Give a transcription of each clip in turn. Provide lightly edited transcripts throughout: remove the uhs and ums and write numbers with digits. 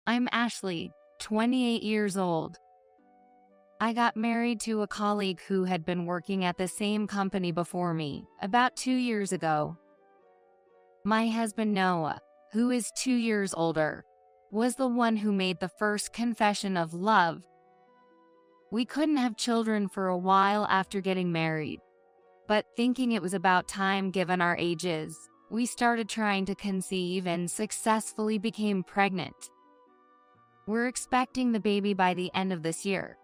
I'm Ashley, 28 years old. I got married to a colleague who had been working at the same company before me, about 2 years ago. My husband Noah, who is 2 years older, was the one who made the first confession of love. We couldn't have children for a while after getting married, but thinking it was about time given our ages, we started trying to conceive and successfully became pregnant. We're expecting the baby by the end of this year.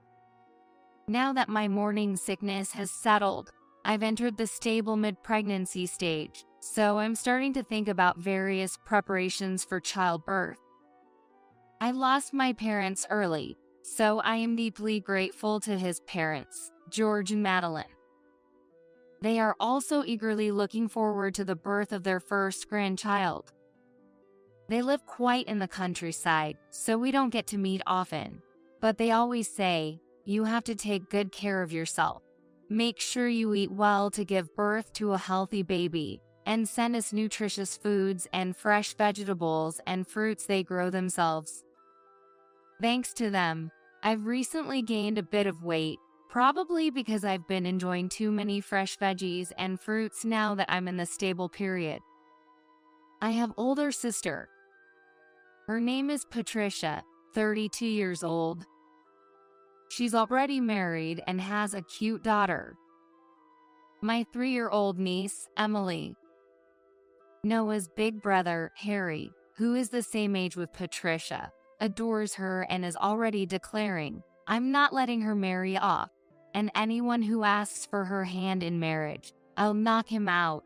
Now that my morning sickness has settled, I've entered the stable mid-pregnancy stage, so I'm starting to think about various preparations for childbirth. I lost my parents early, so I am deeply grateful to his parents, George and Madeline. They are also eagerly looking forward to the birth of their first grandchild. They live quite in the countryside, so we don't get to meet often, but they always say, "You have to take good care of yourself. Make sure you eat well to give birth to a healthy baby, and send us nutritious foods and fresh vegetables and fruits they grow themselves." Thanks to them, I've recently gained a bit of weight, probably because I've been enjoying too many fresh veggies and fruits now that I'm in the stable period. I have an older sister. Her name is Patricia, 32 years old. She's already married and has a cute daughter. My 3-year-old niece, Emily. Noah's big brother, Harry, who is the same age with Patricia, adores her and is already declaring, "I'm not letting her marry off, and anyone who asks for her hand in marriage, I'll knock him out."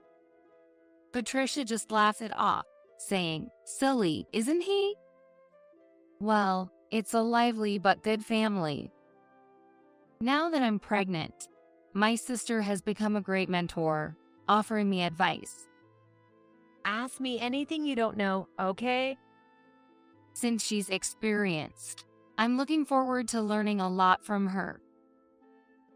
Patricia just laughs it off, saying, "Silly, isn't he?" Well, it's a lively but good family. Now that I'm pregnant, my sister has become a great mentor, offering me advice. Ask me anything you don't know, okay? Since she's experienced, I'm looking forward to learning a lot from her.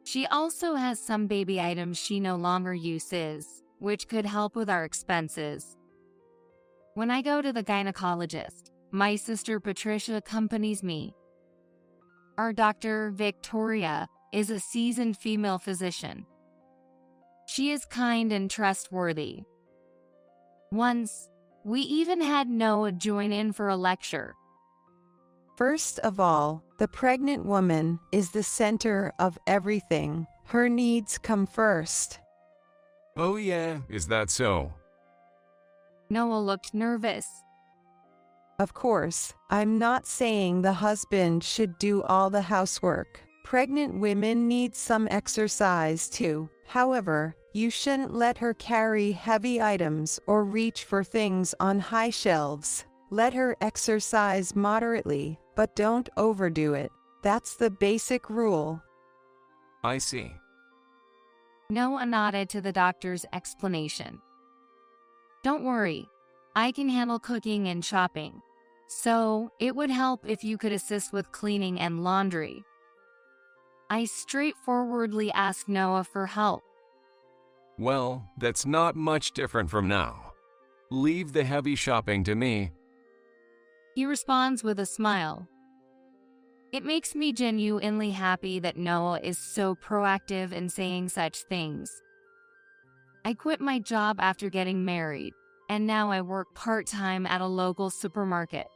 She also has some baby items she no longer uses, which could help with our expenses. When I go to the gynecologist, my sister Patricia accompanies me. Our doctor, Victoria, is a seasoned female physician. She is kind and trustworthy. Once, we even had Noah join in for a lecture. First of all, the pregnant woman is the center of everything. Her needs come first. Oh yeah, is that so? Noah looked nervous. Of course, I'm not saying the husband should do all the housework. Pregnant women need some exercise too. However, you shouldn't let her carry heavy items or reach for things on high shelves. Let her exercise moderately, but don't overdo it. That's the basic rule. I see. Noah nodded to the doctor's explanation. Don't worry, I can handle cooking and shopping. So, it would help if you could assist with cleaning and laundry. I straightforwardly asked Noah for help. Well, that's not much different from now. Leave the heavy shopping to me. He responds with a smile. It makes me genuinely happy that Noah is so proactive in saying such things. I quit my job after getting married, and now I work part-time at a local supermarket,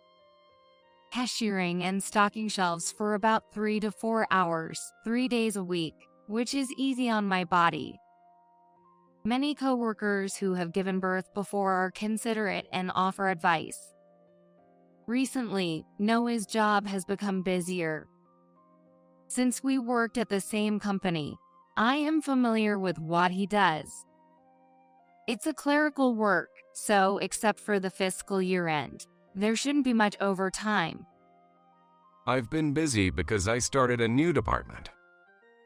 cashiering and stocking shelves for about 3 to 4 hours, 3 days a week, which is easy on my body. Many coworkers who have given birth before are considerate and offer advice. Recently, Noah's job has become busier. Since we worked at the same company, I am familiar with what he does. It's a clerical work, so except for the fiscal year end, there shouldn't be much overtime. I've been busy because I started a new department.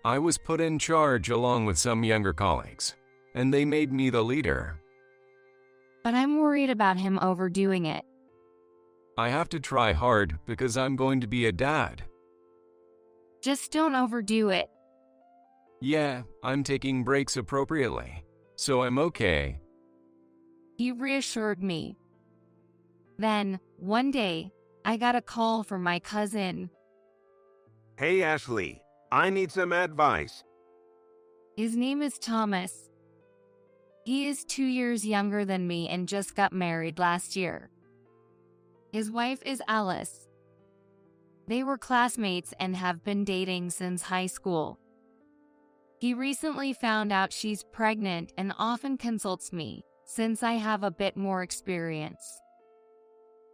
I was put in charge along with some younger colleagues, and they made me the leader. But I'm worried about him overdoing it. I have to try hard because I'm going to be a dad. Just don't overdo it. Yeah, I'm taking breaks appropriately, so I'm okay. He reassured me. Then, one day, I got a call from my cousin. Hey Ashley, I need some advice. His name is Thomas. He is 2 years younger than me and just got married last year. His wife is Alice. They were classmates and have been dating since high school. He recently found out she's pregnant and often consults me, since I have a bit more experience.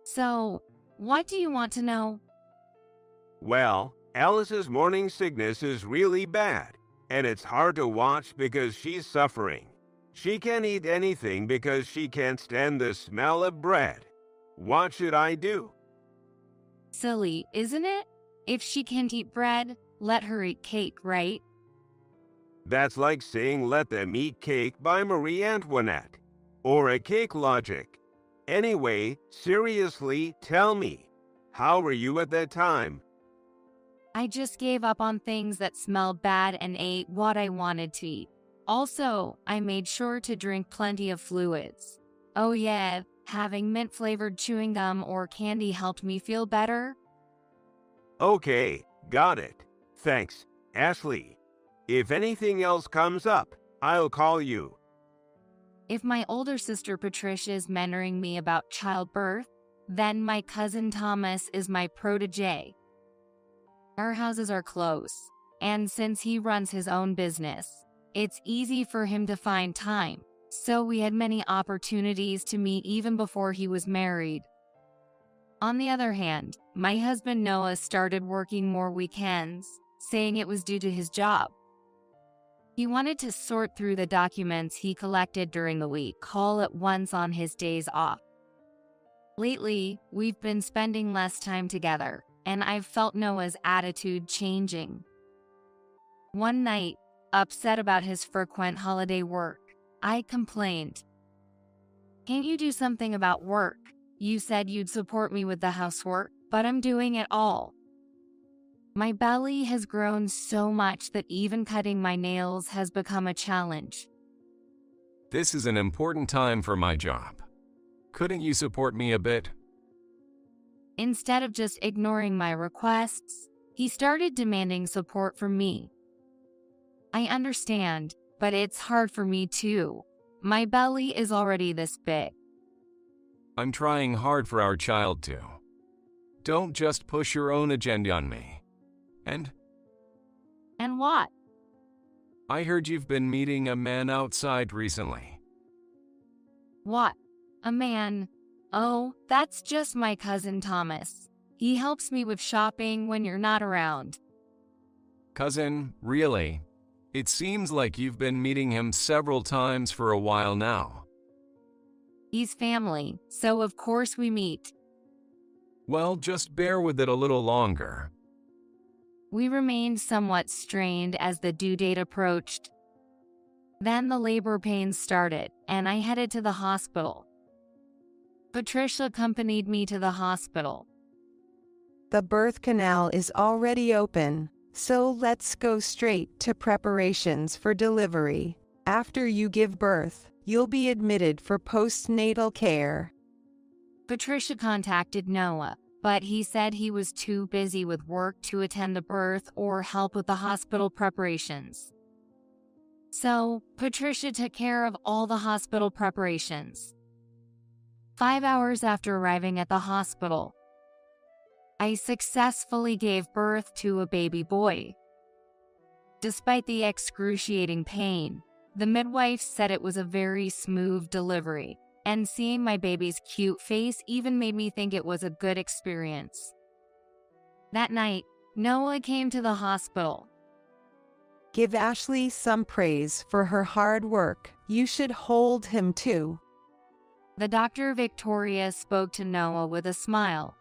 So, what do you want to know? Well, Alice's morning sickness is really bad, and it's hard to watch because she's suffering. She can't eat anything because she can't stand the smell of bread. What should I do? Silly, isn't it? If she can't eat bread, let her eat cake, right? That's like saying Let Them Eat Cake by Marie Antoinette, or a cake logic. Anyway, seriously, tell me, how were you at that time? I just gave up on things that smelled bad and ate what I wanted to eat. Also, I made sure to drink plenty of fluids. Oh yeah, having mint-flavored chewing gum or candy helped me feel better. Okay, got it. Thanks, Ashley. If anything else comes up, I'll call you. If my older sister Patricia is mentoring me about childbirth, then my cousin Thomas is my protege. Our houses are close, and since he runs his own business, it's easy for him to find time, so we had many opportunities to meet even before he was married. On the other hand, my husband Noah started working more weekends, saying it was due to his job. He wanted to sort through the documents he collected during the week all at once on his days off. Lately, we've been spending less time together, and I've felt Noah's attitude changing. One night, upset about his frequent holiday work, I complained. "Can't you do something about work? You said you'd support me with the housework, but I'm doing it all." My belly has grown so much that even cutting my nails has become a challenge. This is an important time for my job. Couldn't you support me a bit? Instead of just ignoring my requests, he started demanding support from me. I understand, but it's hard for me too. My belly is already this big. I'm trying hard for our child too. Don't just push your own agenda on me. And what? I heard you've been meeting a man outside recently. What? A man? Oh, that's just my cousin Thomas. He helps me with shopping when you're not around. Cousin, really? It seems like you've been meeting him several times for a while now. He's family, so of course we meet. Well, just bear with it a little longer. We remained somewhat strained as the due date approached. Then the labor pains started, and I headed to the hospital. Patricia accompanied me to the hospital. The birth canal is already open, so let's go straight to preparations for delivery. After you give birth, you'll be admitted for postnatal care. Patricia contacted Noah, but he said he was too busy with work to attend the birth or help with the hospital preparations. So, Patricia took care of all the hospital preparations. 5 hours after arriving at the hospital, I successfully gave birth to a baby boy. Despite the excruciating pain, the midwife said it was a very smooth delivery, and seeing my baby's cute face even made me think it was a good experience. That night, Noah came to the hospital. Give Ashley some praise for her hard work. You should hold him too. The doctor Victoria spoke to Noah with a smile.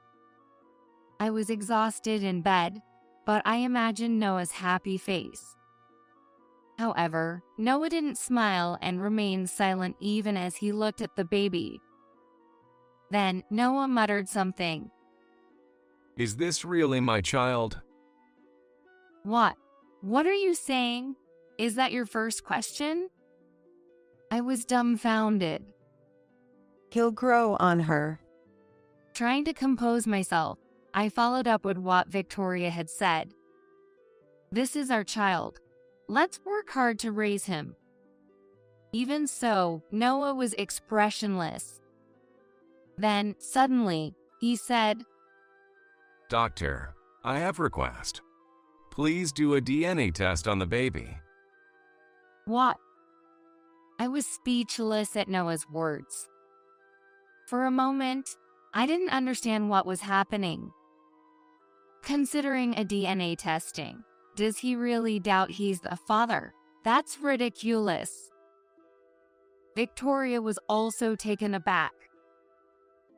I was exhausted in bed, but I imagined Noah's happy face. However, Noah didn't smile and remained silent even as he looked at the baby. Then, Noah muttered something. Is this really my child? What? What are you saying? Is that your first question? I was dumbfounded. He'll grow on her. Trying to compose myself, I followed up with what Victoria had said. This is our child. Let's work hard to raise him. Even so, Noah was expressionless. Then, suddenly, he said, Doctor, I have a request. Please do a DNA test on the baby. What? I was speechless at Noah's words. For a moment, I didn't understand what was happening. Considering a DNA testing, does he really doubt he's the father? That's ridiculous. Victoria was also taken aback.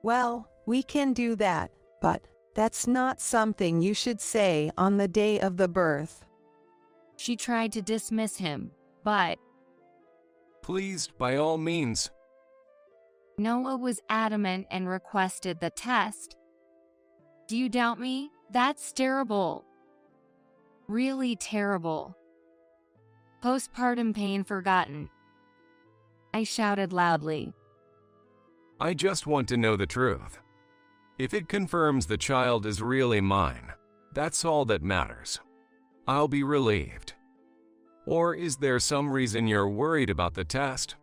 Well, we can do that, but that's not something you should say on the day of the birth. She tried to dismiss him, but Please, by all means. Noah was adamant and requested the test. Do you doubt me? That's terrible. Really terrible. Postpartum pain forgotten. I shouted loudly. I just want to know the truth. If it confirms the child is really mine, that's all that matters. I'll be relieved. Or is there some reason you're worried about the test?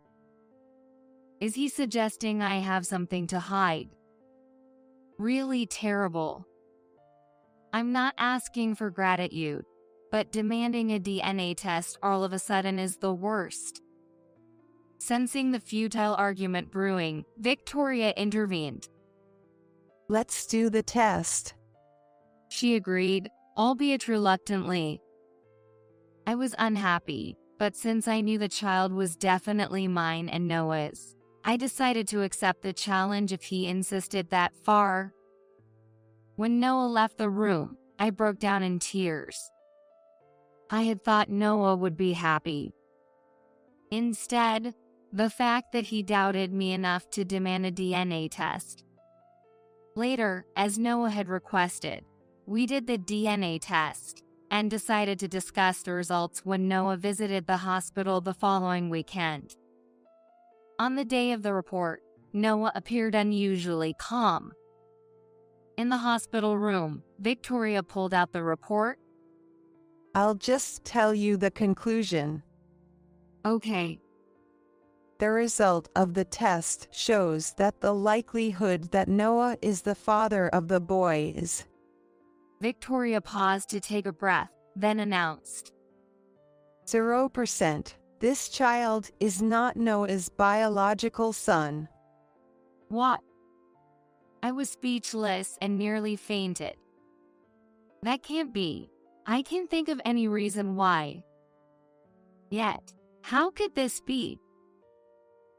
Is he suggesting I have something to hide? Really terrible. I'm not asking for gratitude, but demanding a DNA test all of a sudden is the worst. Sensing the futile argument brewing, Victoria intervened. Let's do the test. She agreed, albeit reluctantly. I was unhappy, but since I knew the child was definitely mine and Noah's, I decided to accept the challenge if he insisted that far. When Noah left the room, I broke down in tears. I had thought Noah would be happy. Instead, the fact that he doubted me enough to demand a DNA test. Later, as Noah had requested, we did the DNA test and decided to discuss the results when Noah visited the hospital the following weekend. On the day of the report, Noah appeared unusually calm. In the hospital room, Victoria pulled out the report. I'll just tell you the conclusion. Okay. The result of the test shows that the likelihood that Noah is the father of the boy is. Victoria paused to take a breath, then announced. 0%. This child is not Noah's biological son. What? I was speechless and nearly fainted. That can't be. I can't think of any reason why. Yet, how could this be?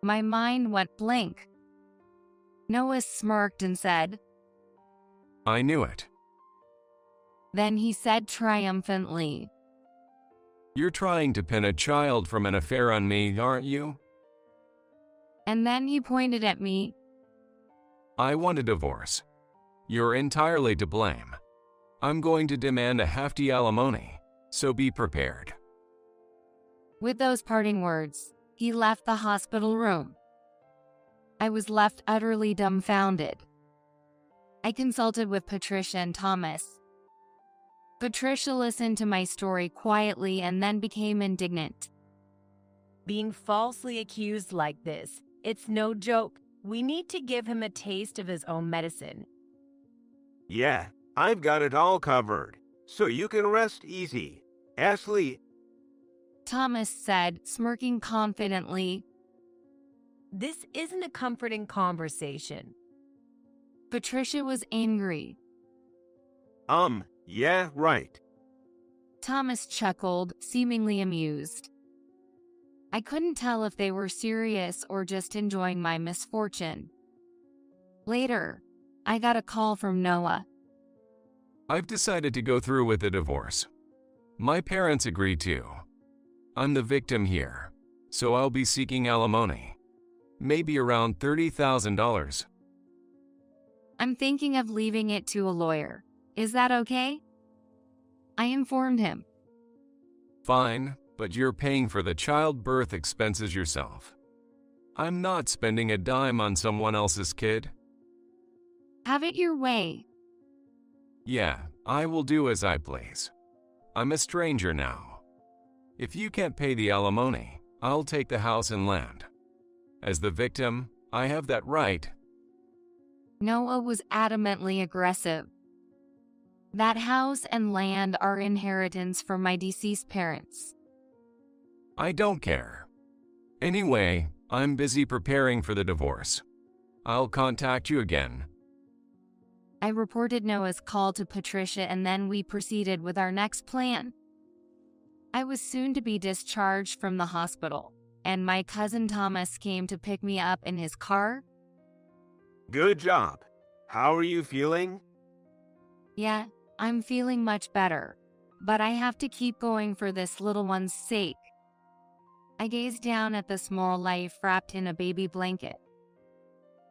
My mind went blank. Noah smirked and said, I knew it. Then he said triumphantly, You're trying to pin a child from an affair on me, aren't you? and then he pointed at me. I want a divorce. You're entirely to blame. I'm going to demand a hefty alimony, so be prepared. With those parting words, he left the hospital room. I was left utterly dumbfounded. I consulted with Patricia and Thomas. Patricia listened to my story quietly and then became indignant. Being falsely accused like this, it's no joke. We need to give him a taste of his own medicine. Yeah, I've got it all covered, so you can rest easy. Ashley, Thomas said, smirking confidently. This isn't a comforting conversation. Patricia was angry. yeah, right. Thomas chuckled, seemingly amused. I couldn't tell if they were serious or just enjoying my misfortune. Later, I got a call from Noah. I've decided to go through with the divorce. My parents agreed to. I'm the victim here, so I'll be seeking alimony. Maybe around $30,000. I'm thinking of leaving it to a lawyer. Is that okay? I informed him. Fine, but you're paying for the childbirth expenses yourself. I'm not spending a dime on someone else's kid. Have it your way. Yeah, I will do as I please. I'm a stranger now. If you can't pay the alimony, I'll take the house and land. As the victim, I have that right. Noah was adamantly aggressive. That house and land are inheritance from my deceased parents. I don't care. Anyway, I'm busy preparing for the divorce. I'll contact you again. I reported Noah's call to Patricia and then we proceeded with our next plan. I was soon to be discharged from the hospital, and my cousin Thomas came to pick me up in his car. Good job. How are you feeling? Yeah, I'm feeling much better, but I have to keep going for this little one's sake. I gazed down at the small life wrapped in a baby blanket.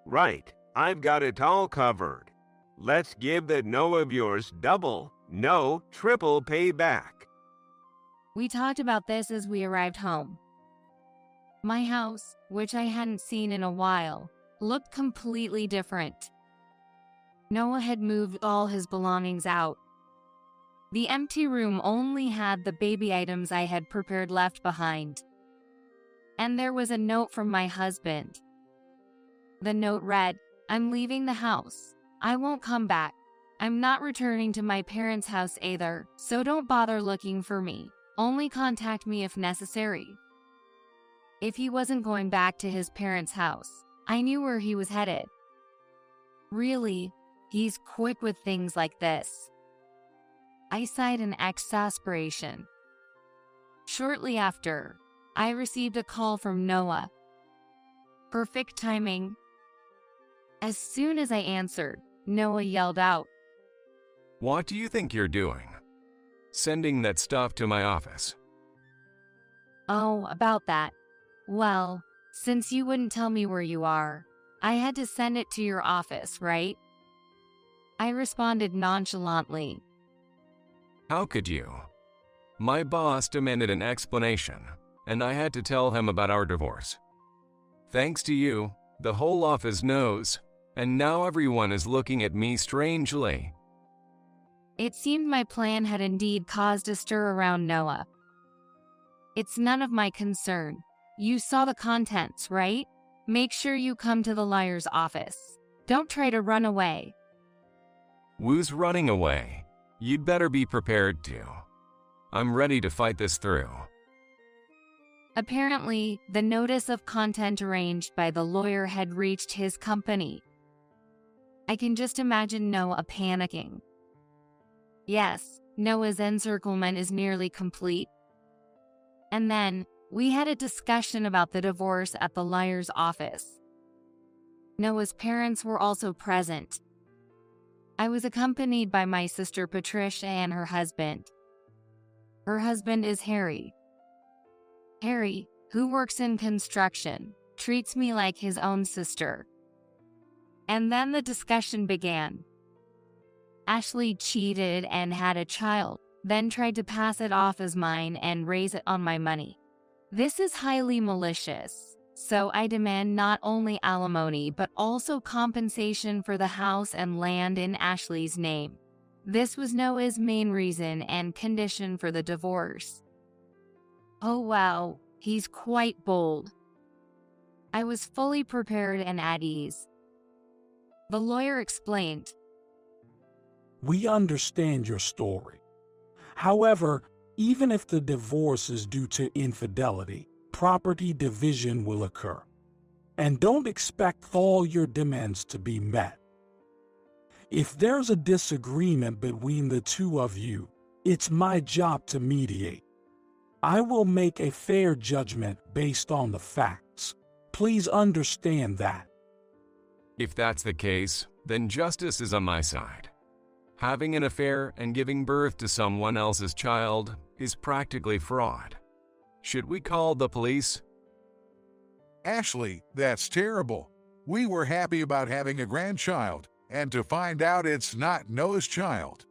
Right. I've got it all covered. Let's give that no of yours double, no, triple payback. We talked about this as we arrived home. My house, which I hadn't seen in a while, looked completely different. Noah had moved all his belongings out. The empty room only had the baby items I had prepared left behind. And there was a note from my husband. The note read, "I'm leaving the house. I won't come back. I'm not returning to my parents' house either, so don't bother looking for me. Only contact me if necessary." If he wasn't going back to his parents' house, I knew where he was headed. Really, he's quick with things like this. I sighed in exasperation. Shortly after, I received a call from Noah. Perfect timing. As soon as I answered, Noah yelled out, What do you think you're doing? Sending that stuff to my office. "Oh, about that. Well, since you wouldn't tell me where you are, I had to send it to your office, right?" I responded nonchalantly. How could you? My boss demanded an explanation, and I had to tell him about our divorce. Thanks to you, the whole office knows, and now everyone is looking at me strangely. It seemed my plan had indeed caused a stir around Noah. "It's none of my concern. You saw the contents, right? Make sure you come to the lawyer's office. Don't try to run away." Who's running away? You'd better be prepared to. I'm ready to fight this through. Apparently, the notice of content arranged by the lawyer had reached his company. I can just imagine Noah panicking. Yes, Noah's encirclement is nearly complete. And then, we had a discussion about the divorce at the lawyer's office. Noah's parents were also present. I was accompanied by my sister Patricia and her husband. Her husband is Harry. Harry, who works in construction, treats me like his own sister. And then the discussion began. Ashley cheated and had a child, then tried to pass it off as mine and raise it on my money. This is highly malicious, so I demand not only alimony but also compensation for the house and land in Ashley's name. This was Noah's main reason and condition for the divorce. Oh wow, he's quite bold. I was fully prepared and at ease. The lawyer explained. We understand your story. However, even if the divorce is due to infidelity, property division will occur. And don't expect all your demands to be met. If there's a disagreement between the two of you, it's my job to mediate. I will make a fair judgment based on the facts. Please understand that. If that's the case, then justice is on my side. Having an affair and giving birth to someone else's child is practically fraud. Should we call the police? Ashley, that's terrible. We were happy about having a grandchild, and to find out it's not Noah's child.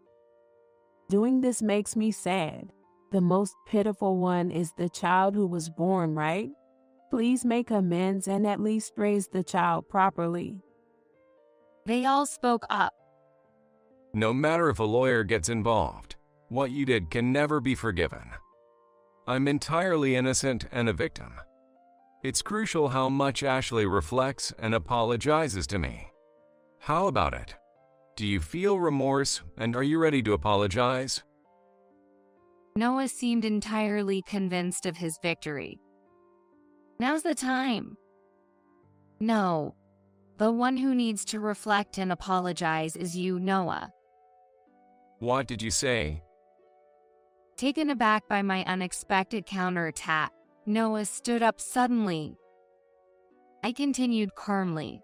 Doing this makes me sad. The most pitiful one is the child who was born, right? Please make amends and at least raise the child properly. They all spoke up. No matter if a lawyer gets involved, what you did can never be forgiven. I'm entirely innocent and a victim. It's crucial how much Ashley reflects and apologizes to me. How about it? Do you feel remorse and are you ready to apologize? Noah seemed entirely convinced of his victory. Now's the time. No. The one who needs to reflect and apologize is you, Noah. What did you say? Taken aback by my unexpected counterattack, Noah stood up suddenly. I continued calmly.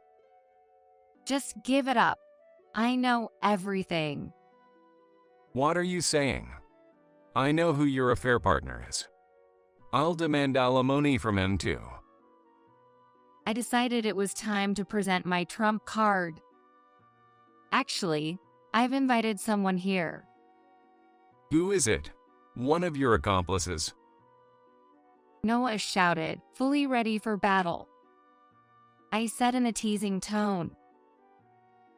Just give it up. I know everything. What are you saying? I know who your affair partner is. I'll demand alimony from him too. I decided it was time to present my trump card. Actually, I've invited someone here. Who is it? One of your accomplices? Noah shouted, fully ready for battle. I said in a teasing tone,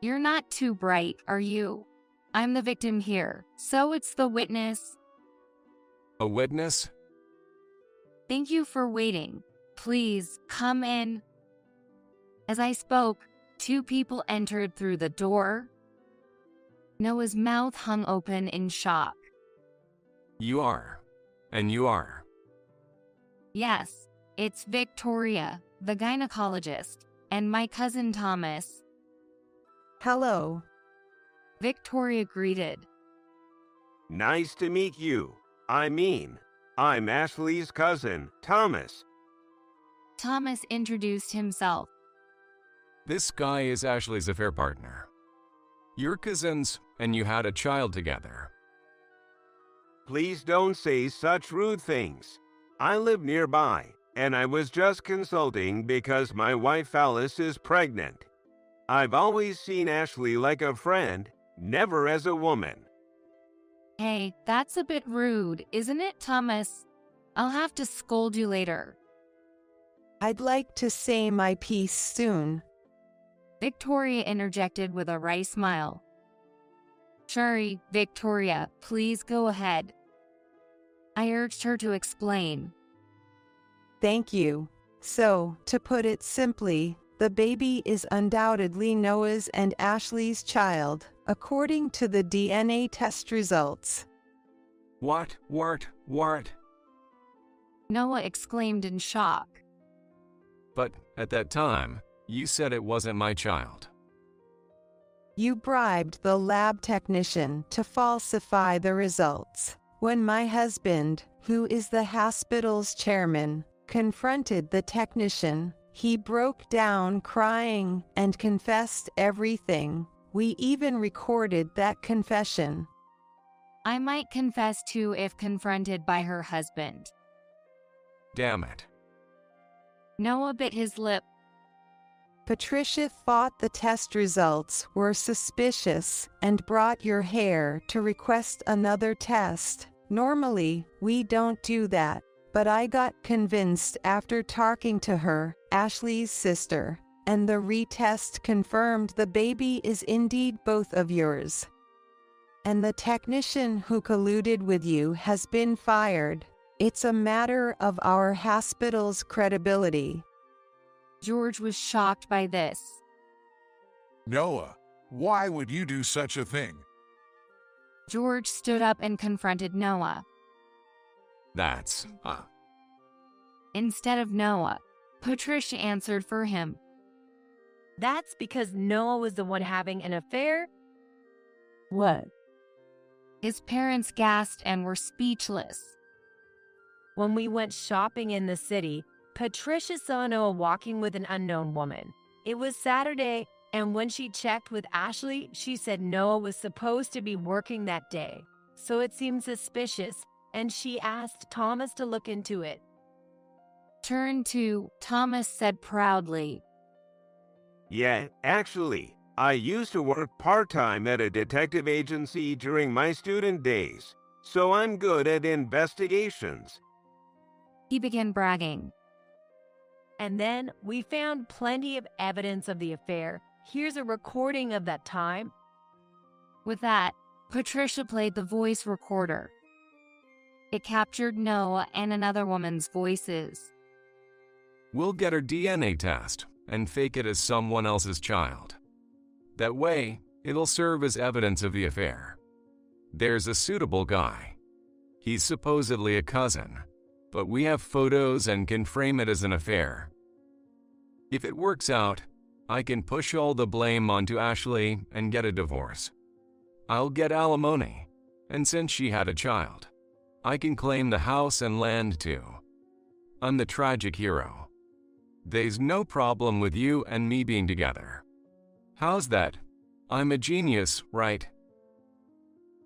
"You're not too bright, are you? I'm the victim here, so it's the witness." A witness? Thank you for waiting. Please, come in. As I spoke, two people entered through the door. Noah's mouth hung open in shock. You are. And you are. Yes, it's Victoria, the gynecologist, and my cousin Thomas. Hello. Victoria greeted. Nice to meet you. I'm Ashley's cousin, Thomas. Thomas introduced himself. This guy is Ashley's affair partner. You're cousins, and you had a child together. Please don't say such rude things. I live nearby, and I was just consulting because my wife Alice is pregnant. I've always seen Ashley like a friend, never as a woman. Hey, that's a bit rude, isn't it, Thomas? I'll have to scold you later. I'd like to say my piece soon. Victoria interjected with a wry smile. Sorry, Victoria, please go ahead. I urged her to explain. Thank you. So, to put it simply, the baby is undoubtedly Noah's and Ashley's child, according to the DNA test results. What? Noah exclaimed in shock. But at that time, you said it wasn't my child. You bribed the lab technician to falsify the results. When my husband, who is the hospital's chairman, confronted the technician, he broke down crying and confessed everything. We even recorded that confession. I might confess too if confronted by her husband. Damn it. Noah bit his lip. Patricia thought the test results were suspicious and brought your hair to request another test. Normally, we don't do that, but I got convinced after talking to her, Ashley's sister, and the retest confirmed the baby is indeed both of yours. And the technician who colluded with you has been fired. It's a matter of our hospital's credibility. George was shocked by this. Noah, why would you do such a thing? George stood up and confronted Noah. That's, Instead of Noah, Patricia answered for him. That's because Noah was the one having an affair? What? His parents gasped and were speechless. When we went shopping in the city, Patricia saw Noah walking with an unknown woman. It was Saturday, and when she checked with Ashley, she said Noah was supposed to be working that day. So it seemed suspicious, and she asked Thomas to look into it. Turn to, Thomas said proudly. Yeah, actually, I used to work part-time at a detective agency during my student days, so I'm good at investigations. He began bragging. And then we found plenty of evidence of the affair. Here's a recording of that time. With that, Patricia played the voice recorder. It captured Noah and another woman's voices. We'll get her DNA test and fake it as someone else's child. That way, it'll serve as evidence of the affair. There's a suitable guy. He's supposedly a cousin, but we have photos and can frame it as an affair. If it works out, I can push all the blame onto Ashley and get a divorce. I'll get alimony, and since she had a child, I can claim the house and land too. I'm the tragic hero. There's no problem with you and me being together. How's that? I'm a genius, right?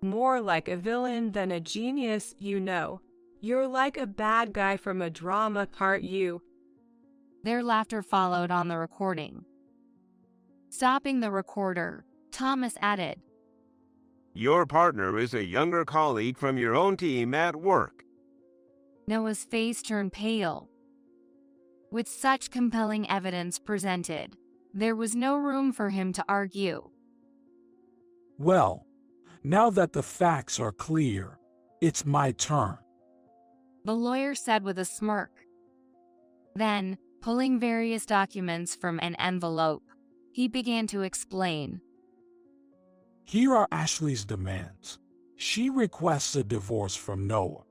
More like a villain than a genius, you know. You're like a bad guy from a drama, aren't you? Their laughter followed on the recording. Stopping the recorder, Thomas added, Your partner is a younger colleague from your own team at work. Noah's face turned pale. With such compelling evidence presented, there was no room for him to argue. Well, now that the facts are clear, it's my turn. The lawyer said with a smirk. Then, pulling various documents from an envelope, he began to explain. Here are Ashley's demands. She requests a divorce from Noah.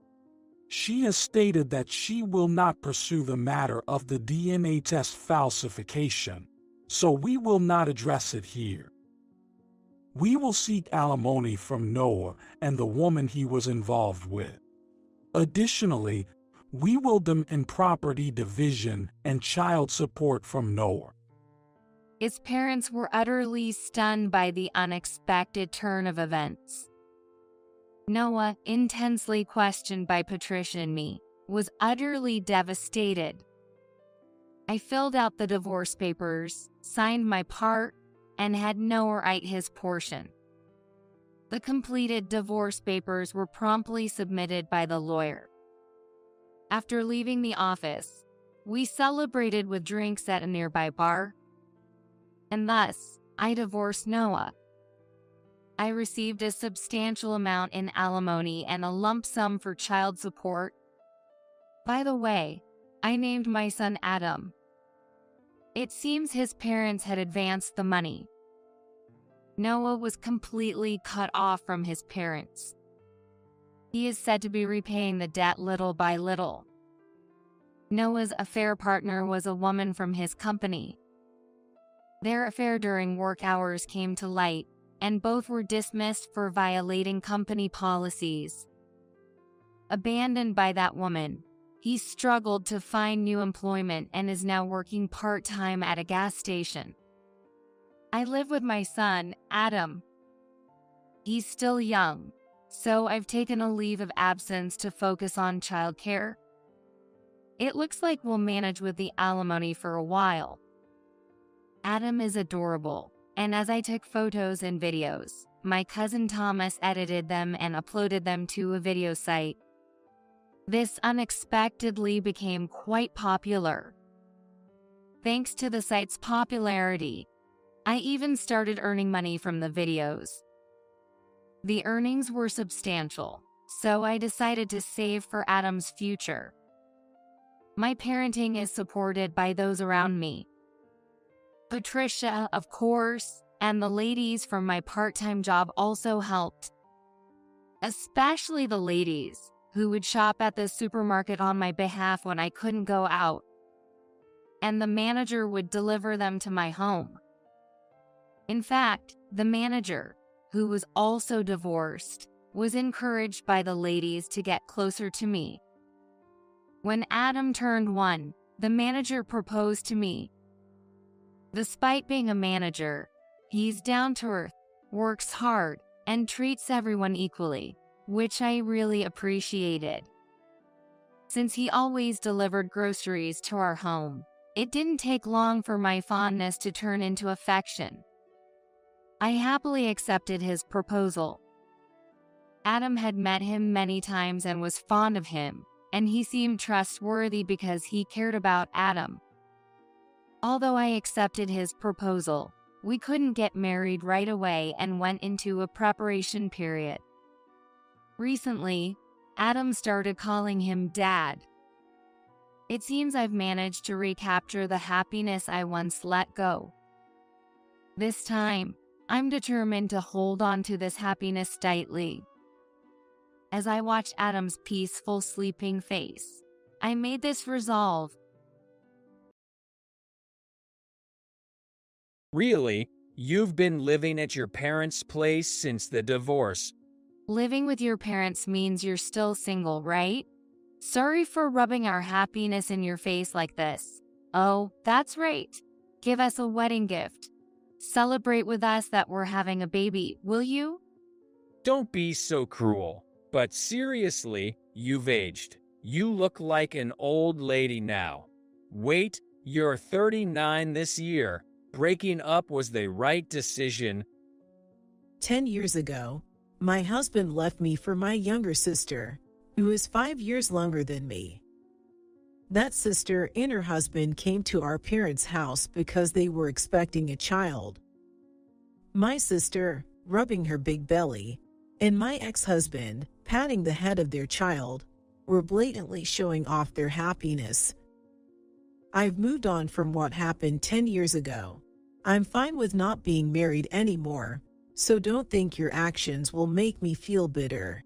She has stated that she will not pursue the matter of the DNA test falsification, so we will not address it here. We will seek alimony from Noah and the woman he was involved with. Additionally, we will demand property division and child support from Noah. His parents were utterly stunned by the unexpected turn of events. Noah, intensely questioned by Patricia and me, was utterly devastated. I filled out the divorce papers, signed my part, and had Noah write his portion. The completed divorce papers were promptly submitted by the lawyer. After leaving the office, we celebrated with drinks at a nearby bar, and thus, I divorced Noah. I received a substantial amount in alimony and a lump sum for child support. By the way, I named my son Adam. It seems his parents had advanced the money. Noah was completely cut off from his parents. He is said to be repaying the debt little by little. Noah's affair partner was a woman from his company. Their affair during work hours came to light, and both were dismissed for violating company policies. Abandoned by that woman, he struggled to find new employment and is now working part-time at a gas station. I live with my son, Adam. He's still young, so I've taken a leave of absence to focus on childcare. It looks like we'll manage with the alimony for a while. Adam is adorable, and as I took photos and videos, my cousin Thomas edited them and uploaded them to a video site. This unexpectedly became quite popular. Thanks to the site's popularity, I even started earning money from the videos. The earnings were substantial, so I decided to save for Adam's future. My parenting is supported by those around me. Patricia, of course, and the ladies from my part-time job also helped. Especially the ladies, who would shop at the supermarket on my behalf when I couldn't go out. And the manager would deliver them to my home. In fact, the manager, who was also divorced, was encouraged by the ladies to get closer to me. When Adam turned 1, the manager proposed to me. Despite being a manager, he's down to earth, works hard, and treats everyone equally, which I really appreciated. Since he always delivered groceries to our home, it didn't take long for my fondness to turn into affection. I happily accepted his proposal. Adam had met him many times and was fond of him, and he seemed trustworthy because he cared about Adam. Although I accepted his proposal, We couldn't get married right away and went into a preparation period. Recently, Adam started calling him Dad. It seems I've managed to recapture the happiness I once let go. This time, I'm determined to hold on to this happiness tightly. As I watched Adam's peaceful sleeping face, I made this resolve. Really? You've been living at your parents' place since the divorce. Living with your parents means you're still single, right? Sorry for rubbing our happiness in your face like this. Oh, that's right. Give us a wedding gift. Celebrate with us that we're having a baby, will you? Don't be so cruel. But seriously, you've aged. You look like an old lady now. Wait, you're 39 this year. Breaking up was the right decision. 10 years ago, my husband left me for my younger sister, who is 5 years younger than me. That sister and her husband came to our parents' house because they were expecting a child. My sister, rubbing her big belly, and my ex-husband, patting the head of their child, were blatantly showing off their happiness. I've moved on from what happened 10 years ago. I'm fine with not being married anymore, so don't think your actions will make me feel bitter.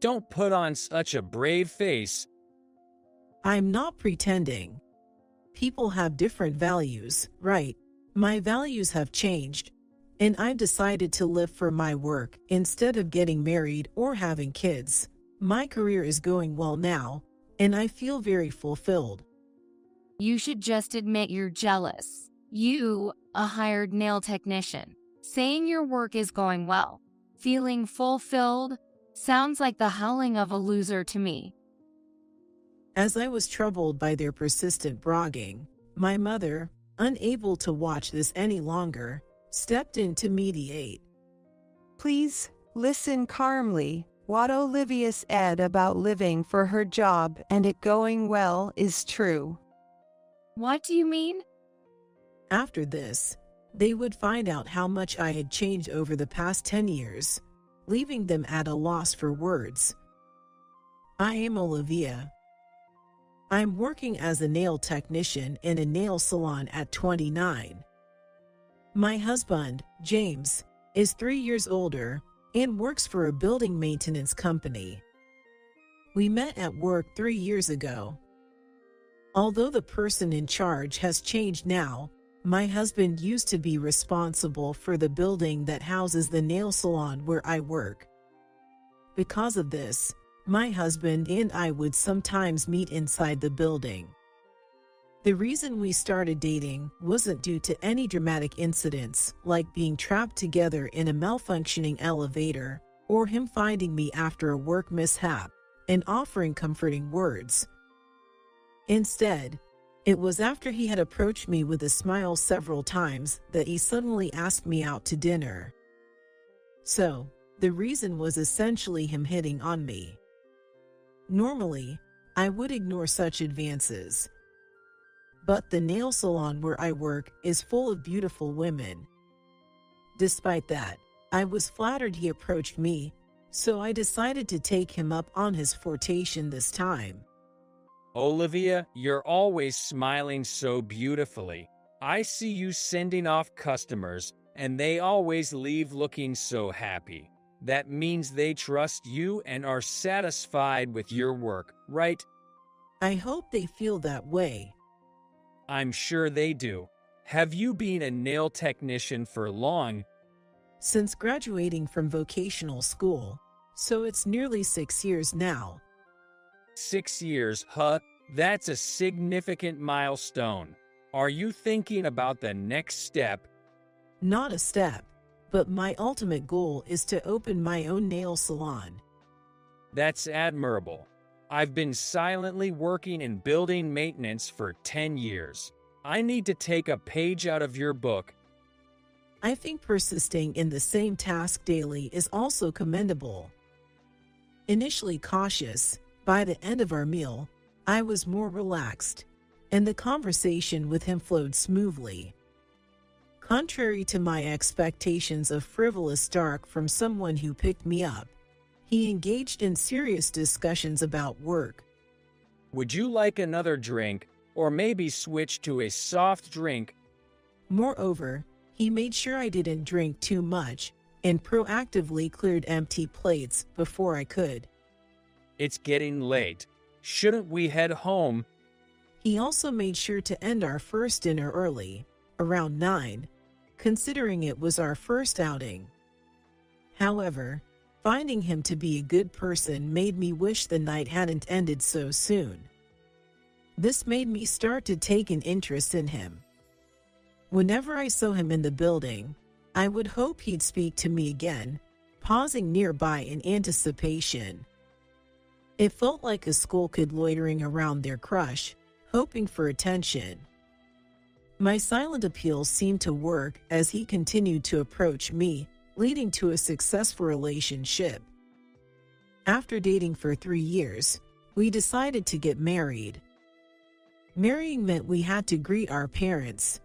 Don't put on such a brave face. I'm not pretending. People have different values, right? My values have changed, and I've decided to live for my work instead of getting married or having kids. My career is going well now, and I feel very fulfilled. You should just admit you're jealous. You, a hired nail technician, saying your work is going well, feeling fulfilled, sounds like the howling of a loser to me. As I was troubled by their persistent bragging, my mother, unable to watch this any longer, stepped in to mediate. Please, listen calmly. What Olivia said about living for her job and it going well is true. What do you mean? After this, they would find out how much I had changed over the past 10 years, leaving them at a loss for words. I am Olivia. I'm working as a nail technician in a nail salon at 29. My husband, James, is 3 years older and works for a building maintenance company. We met at work 3 years ago. Although the person in charge has changed now, my husband used to be responsible for the building that houses the nail salon where I work. Because of this, my husband and I would sometimes meet inside the building. The reason we started dating wasn't due to any dramatic incidents like being trapped together in a malfunctioning elevator or him finding me after a work mishap and offering comforting words. Instead, it was after he had approached me with a smile several times that he suddenly asked me out to dinner. So, the reason was essentially him hitting on me. Normally, I would ignore such advances. But the nail salon where I work is full of beautiful women. Despite that, I was flattered he approached me, so I decided to take him up on his flirtation this time. Olivia, you're always smiling so beautifully. I see you sending off customers, and they always leave looking so happy. That means they trust you and are satisfied with your work, right? I hope they feel that way. I'm sure they do. Have you been a nail technician for long? Since graduating from vocational school, so it's nearly 6 years now. 6 years, huh? That's a significant milestone. Are you thinking about the next step? Not a step, but my ultimate goal is to open my own nail salon. That's admirable. I've been silently working in building maintenance for 10 years. I need to take a page out of your book. I think persisting in the same task daily is also commendable. Initially cautious, by the end of our meal, I was more relaxed, and the conversation with him flowed smoothly. Contrary to my expectations of frivolous talk from someone who picked me up, he engaged in serious discussions about work. Would you like another drink, or maybe switch to a soft drink? Moreover, he made sure I didn't drink too much and proactively cleared empty plates before I could. It's getting late. Shouldn't we head home? He also made sure to end our first dinner early, around 9, considering it was our first outing. However, finding him to be a good person made me wish the night hadn't ended so soon. This made me start to take an interest in him. Whenever I saw him in the building, I would hope he'd speak to me again, pausing nearby in anticipation. It felt like a school kid loitering around their crush, hoping for attention. My silent appeal seemed to work as he continued to approach me, leading to a successful relationship. After dating for 3 years, we decided to get married. Marrying meant we had to greet our parents.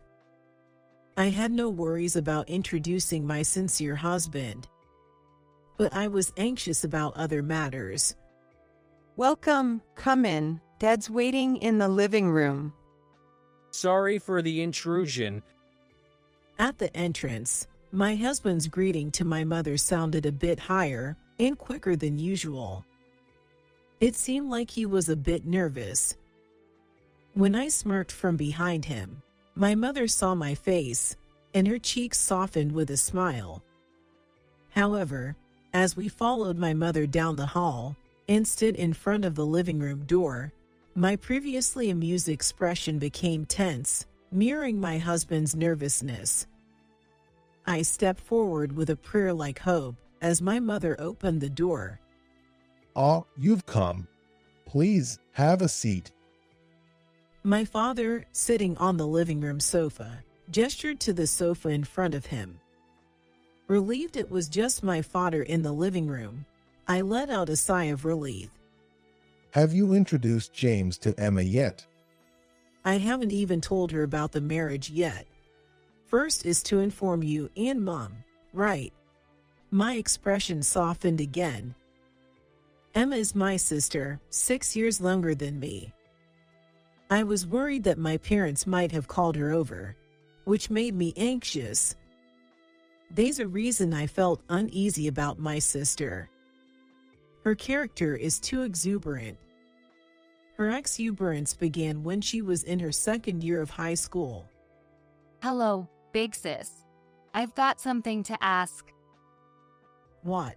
I had no worries about introducing my sincere husband, but I was anxious about other matters. Welcome, come in. Dad's waiting in the living room. Sorry for the intrusion. At the entrance, my husband's greeting to my mother sounded a bit higher and quicker than usual. It seemed like he was a bit nervous. When I smirked from behind him, my mother saw my face, and her cheeks softened with a smile. However, as we followed my mother down the hall and stood in front of the living room door, my previously amused expression became tense, mirroring my husband's nervousness. I stepped forward with a prayer-like hope as my mother opened the door. "Oh, you've come. Please have a seat." My father, sitting on the living room sofa, gestured to the sofa in front of him. Relieved it was just my father in the living room, I let out a sigh of relief. "Have you introduced James to Emma yet?" I haven't even told her about the marriage yet. First is to inform you and Mom, right? My expression softened again. Emma is my sister, 6 years younger than me. I was worried that my parents might have called her over, which made me anxious. There's a reason I felt uneasy about my sister. Her character is too exuberant. Her exuberance began when she was in her second year of high school. Hello, big sis. I've got something to ask. What?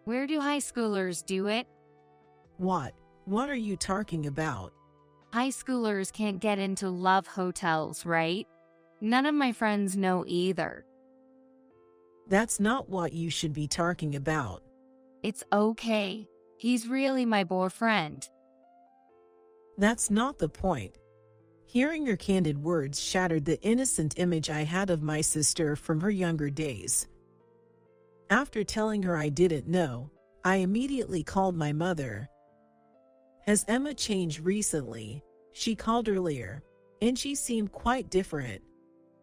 Where do high schoolers do it? What? What are you talking about? High schoolers can't get into love hotels, right? None of my friends know either. That's not what you should be talking about. It's okay. He's really my boyfriend. That's not the point. Hearing your candid words shattered the innocent image I had of my sister from her younger days. After telling her I didn't know, I immediately called my mother. Has Emma changed recently? She called earlier, and she seemed quite different.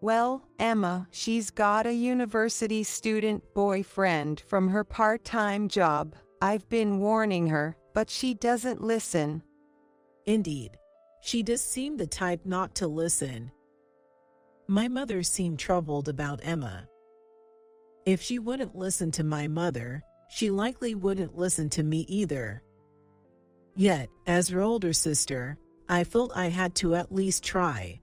Well, Emma, she's got a university student boyfriend from her part-time job. I've been warning her, but she doesn't listen. Indeed, she just seemed the type not to listen. My mother seemed troubled about Emma. If she wouldn't listen to my mother, she likely wouldn't listen to me either. Yet, as her older sister, I felt I had to at least try.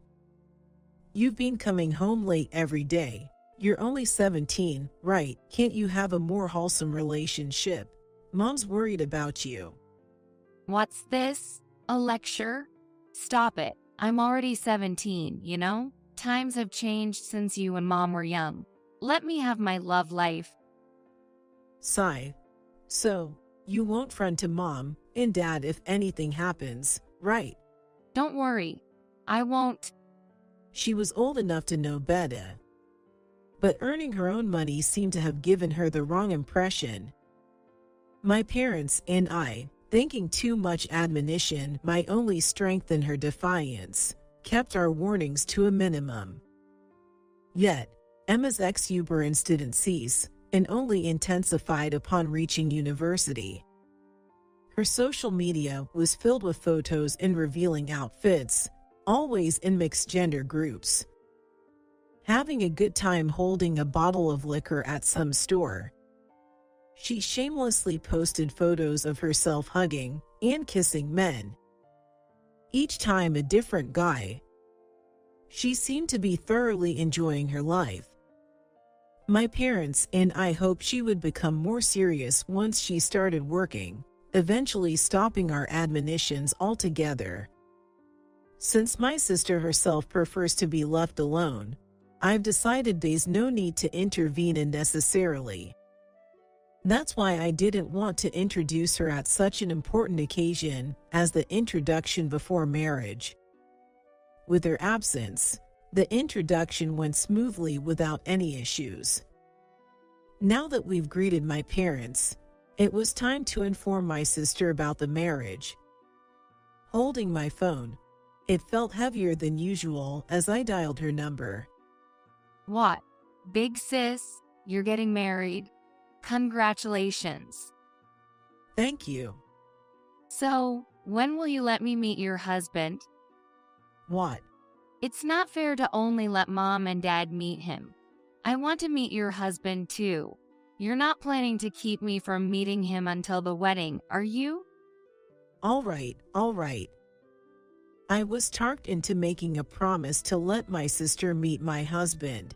You've been coming home late every day. You're only 17, right? Can't you have a more wholesome relationship? Mom's worried about you. What's this? A lecture? Stop it. I'm already 17, you know? Times have changed since you and Mom were young. Let me have my love life. Sigh. So, you won't front to Mom and Dad if anything happens, right? Don't worry. I won't. She was old enough to know better. But earning her own money seemed to have given her the wrong impression. My parents and I, thinking too much admonition might only strengthen her defiance, kept our warnings to a minimum. Yet, Emma's exuberance didn't cease and only intensified upon reaching university. Her social media was filled with photos in revealing outfits, always in mixed gender groups. Having a good time holding a bottle of liquor at some store. She shamelessly posted photos of herself hugging and kissing men. Each time a different guy. She seemed to be thoroughly enjoying her life. My parents and I hoped she would become more serious once she started working, eventually stopping our admonitions altogether. Since my sister herself prefers to be left alone, I've decided there's no need to intervene unnecessarily. That's why I didn't want to introduce her at such an important occasion as the introduction before marriage. With her absence, the introduction went smoothly without any issues. Now that we've greeted my parents, it was time to inform my sister about the marriage. Holding my phone, it felt heavier than usual as I dialed her number. What? Big sis, you're getting married. Congratulations. Thank you. So, when will you let me meet your husband? What? It's not fair to only let mom and dad meet him. I want to meet your husband too. You're not planning to keep me from meeting him until the wedding, are you? All right. I was talked into making a promise to let my sister meet my husband.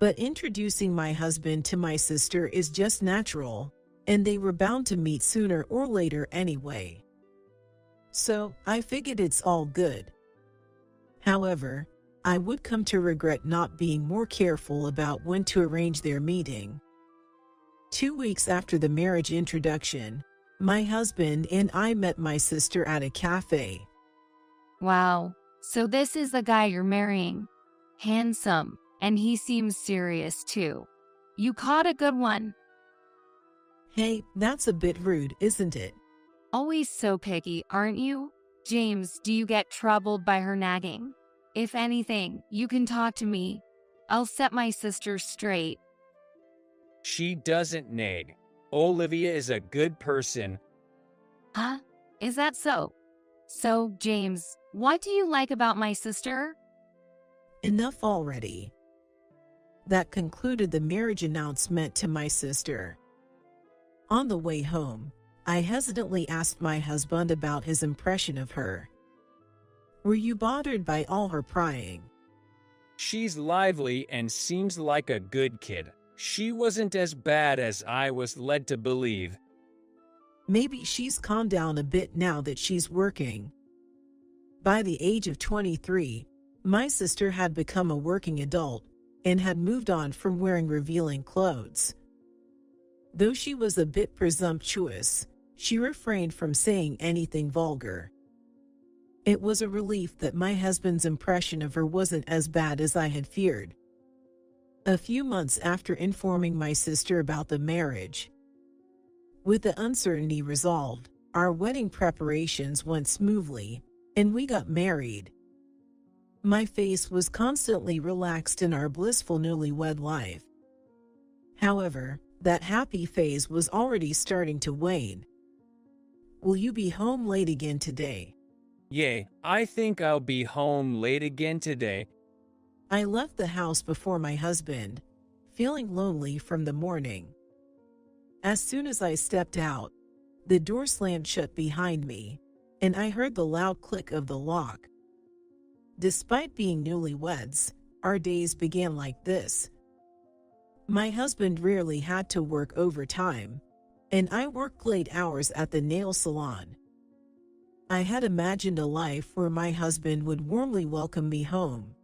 But introducing my husband to my sister is just natural, and they were bound to meet sooner or later anyway. So, I figured it's all good. However, I would come to regret not being more careful about when to arrange their meeting. 2 weeks after the marriage introduction, my husband and I met my sister at a cafe. Wow, so this is the guy you're marrying. Handsome, and he seems serious too. You caught a good one. Hey, that's a bit rude, isn't it? Always so picky, aren't you? James, do you get troubled by her nagging? If anything, you can talk to me. I'll set my sister straight. She doesn't nag. Olivia is a good person. Huh? Is that so? So, James, what do you like about my sister? Enough already. That concluded the marriage announcement to my sister. On the way home, I hesitantly asked my husband about his impression of her. Were you bothered by all her prying? She's lively and seems like a good kid. She wasn't as bad as I was led to believe. Maybe she's calmed down a bit now that she's working. By the age of 23, my sister had become a working adult and had moved on from wearing revealing clothes. Though she was a bit presumptuous, she refrained from saying anything vulgar. It was a relief that my husband's impression of her wasn't as bad as I had feared. A few months after informing my sister about the marriage, with the uncertainty resolved, our wedding preparations went smoothly, and we got married. My face was constantly relaxed in our blissful newlywed life. However, that happy phase was already starting to wane. Will you be home late again today? Yay, I think I'll be home late again today. I left the house before my husband, feeling lonely from the morning. As soon as I stepped out, the door slammed shut behind me, and I heard the loud click of the lock. Despite being newlyweds, our days began like this. My husband rarely had to work overtime, and I worked late hours at the nail salon. I had imagined a life where my husband would warmly welcome me home.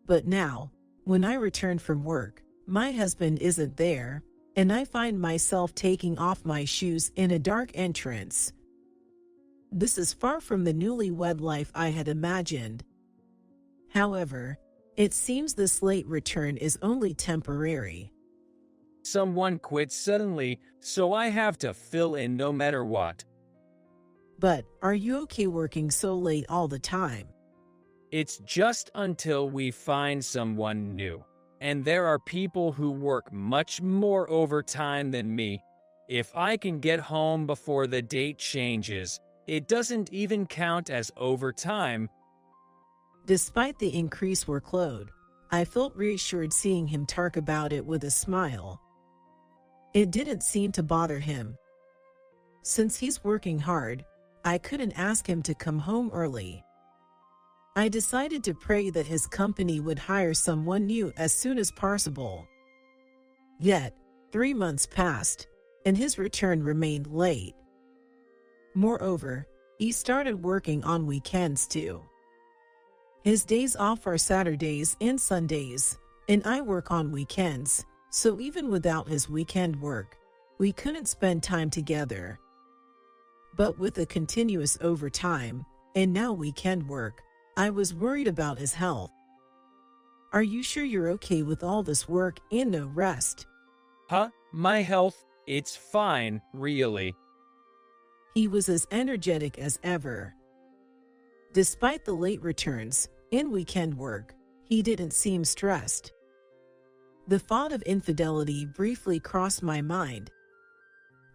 But now, when I return from work, my husband isn't there, and I find myself taking off my shoes in a dark entrance. This is far from the newlywed life I had imagined. However, it seems this late return is only temporary. Someone quit suddenly, so I have to fill in no matter what. But are you okay working so late all the time? It's just until we find someone new. And there are people who work much more overtime than me. If I can get home before the date changes, it doesn't even count as overtime. Despite the increased workload, I felt reassured seeing him talk about it with a smile. It didn't seem to bother him. Since he's working hard, I couldn't ask him to come home early. I decided to pray that his company would hire someone new as soon as possible. Yet, 3 months passed, and his return remained late. Moreover, he started working on weekends too. His days off are Saturdays and Sundays, and I work on weekends, so even without his weekend work, we couldn't spend time together. But with the continuous overtime, and now weekend work, I was worried about his health. Are you sure you're okay with all this work and no rest? Huh? My health? It's fine, really. He was as energetic as ever. Despite the late returns and weekend work, he didn't seem stressed. The thought of infidelity briefly crossed my mind.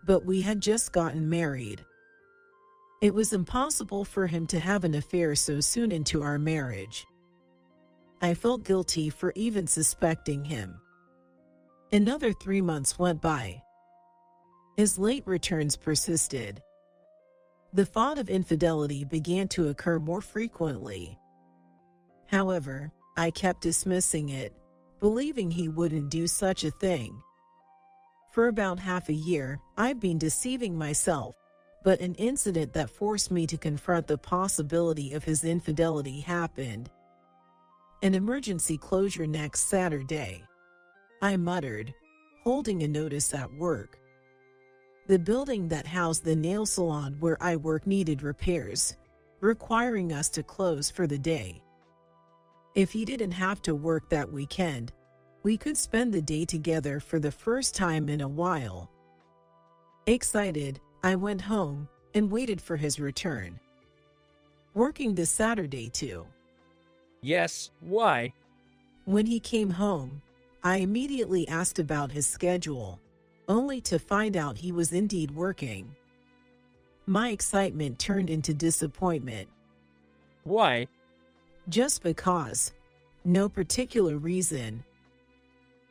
But we had just gotten married. It was impossible for him to have an affair so soon into our marriage. I felt guilty for even suspecting him. Another 3 months went by. His late returns persisted. The thought of infidelity began to occur more frequently. However, I kept dismissing it, believing he wouldn't do such a thing. For about half a year, I've been deceiving myself, but an incident that forced me to confront the possibility of his infidelity happened. An emergency closure next Saturday, I muttered, holding a notice at work. The building that housed the nail salon where I work needed repairs, requiring us to close for the day. If he didn't have to work that weekend, we could spend the day together for the first time in a while. Excited, I went home and waited for his return. Working this Saturday too. Yes, why? When he came home, I immediately asked about his schedule, only to find out he was indeed working. My excitement turned into disappointment. Why? Just because. No particular reason.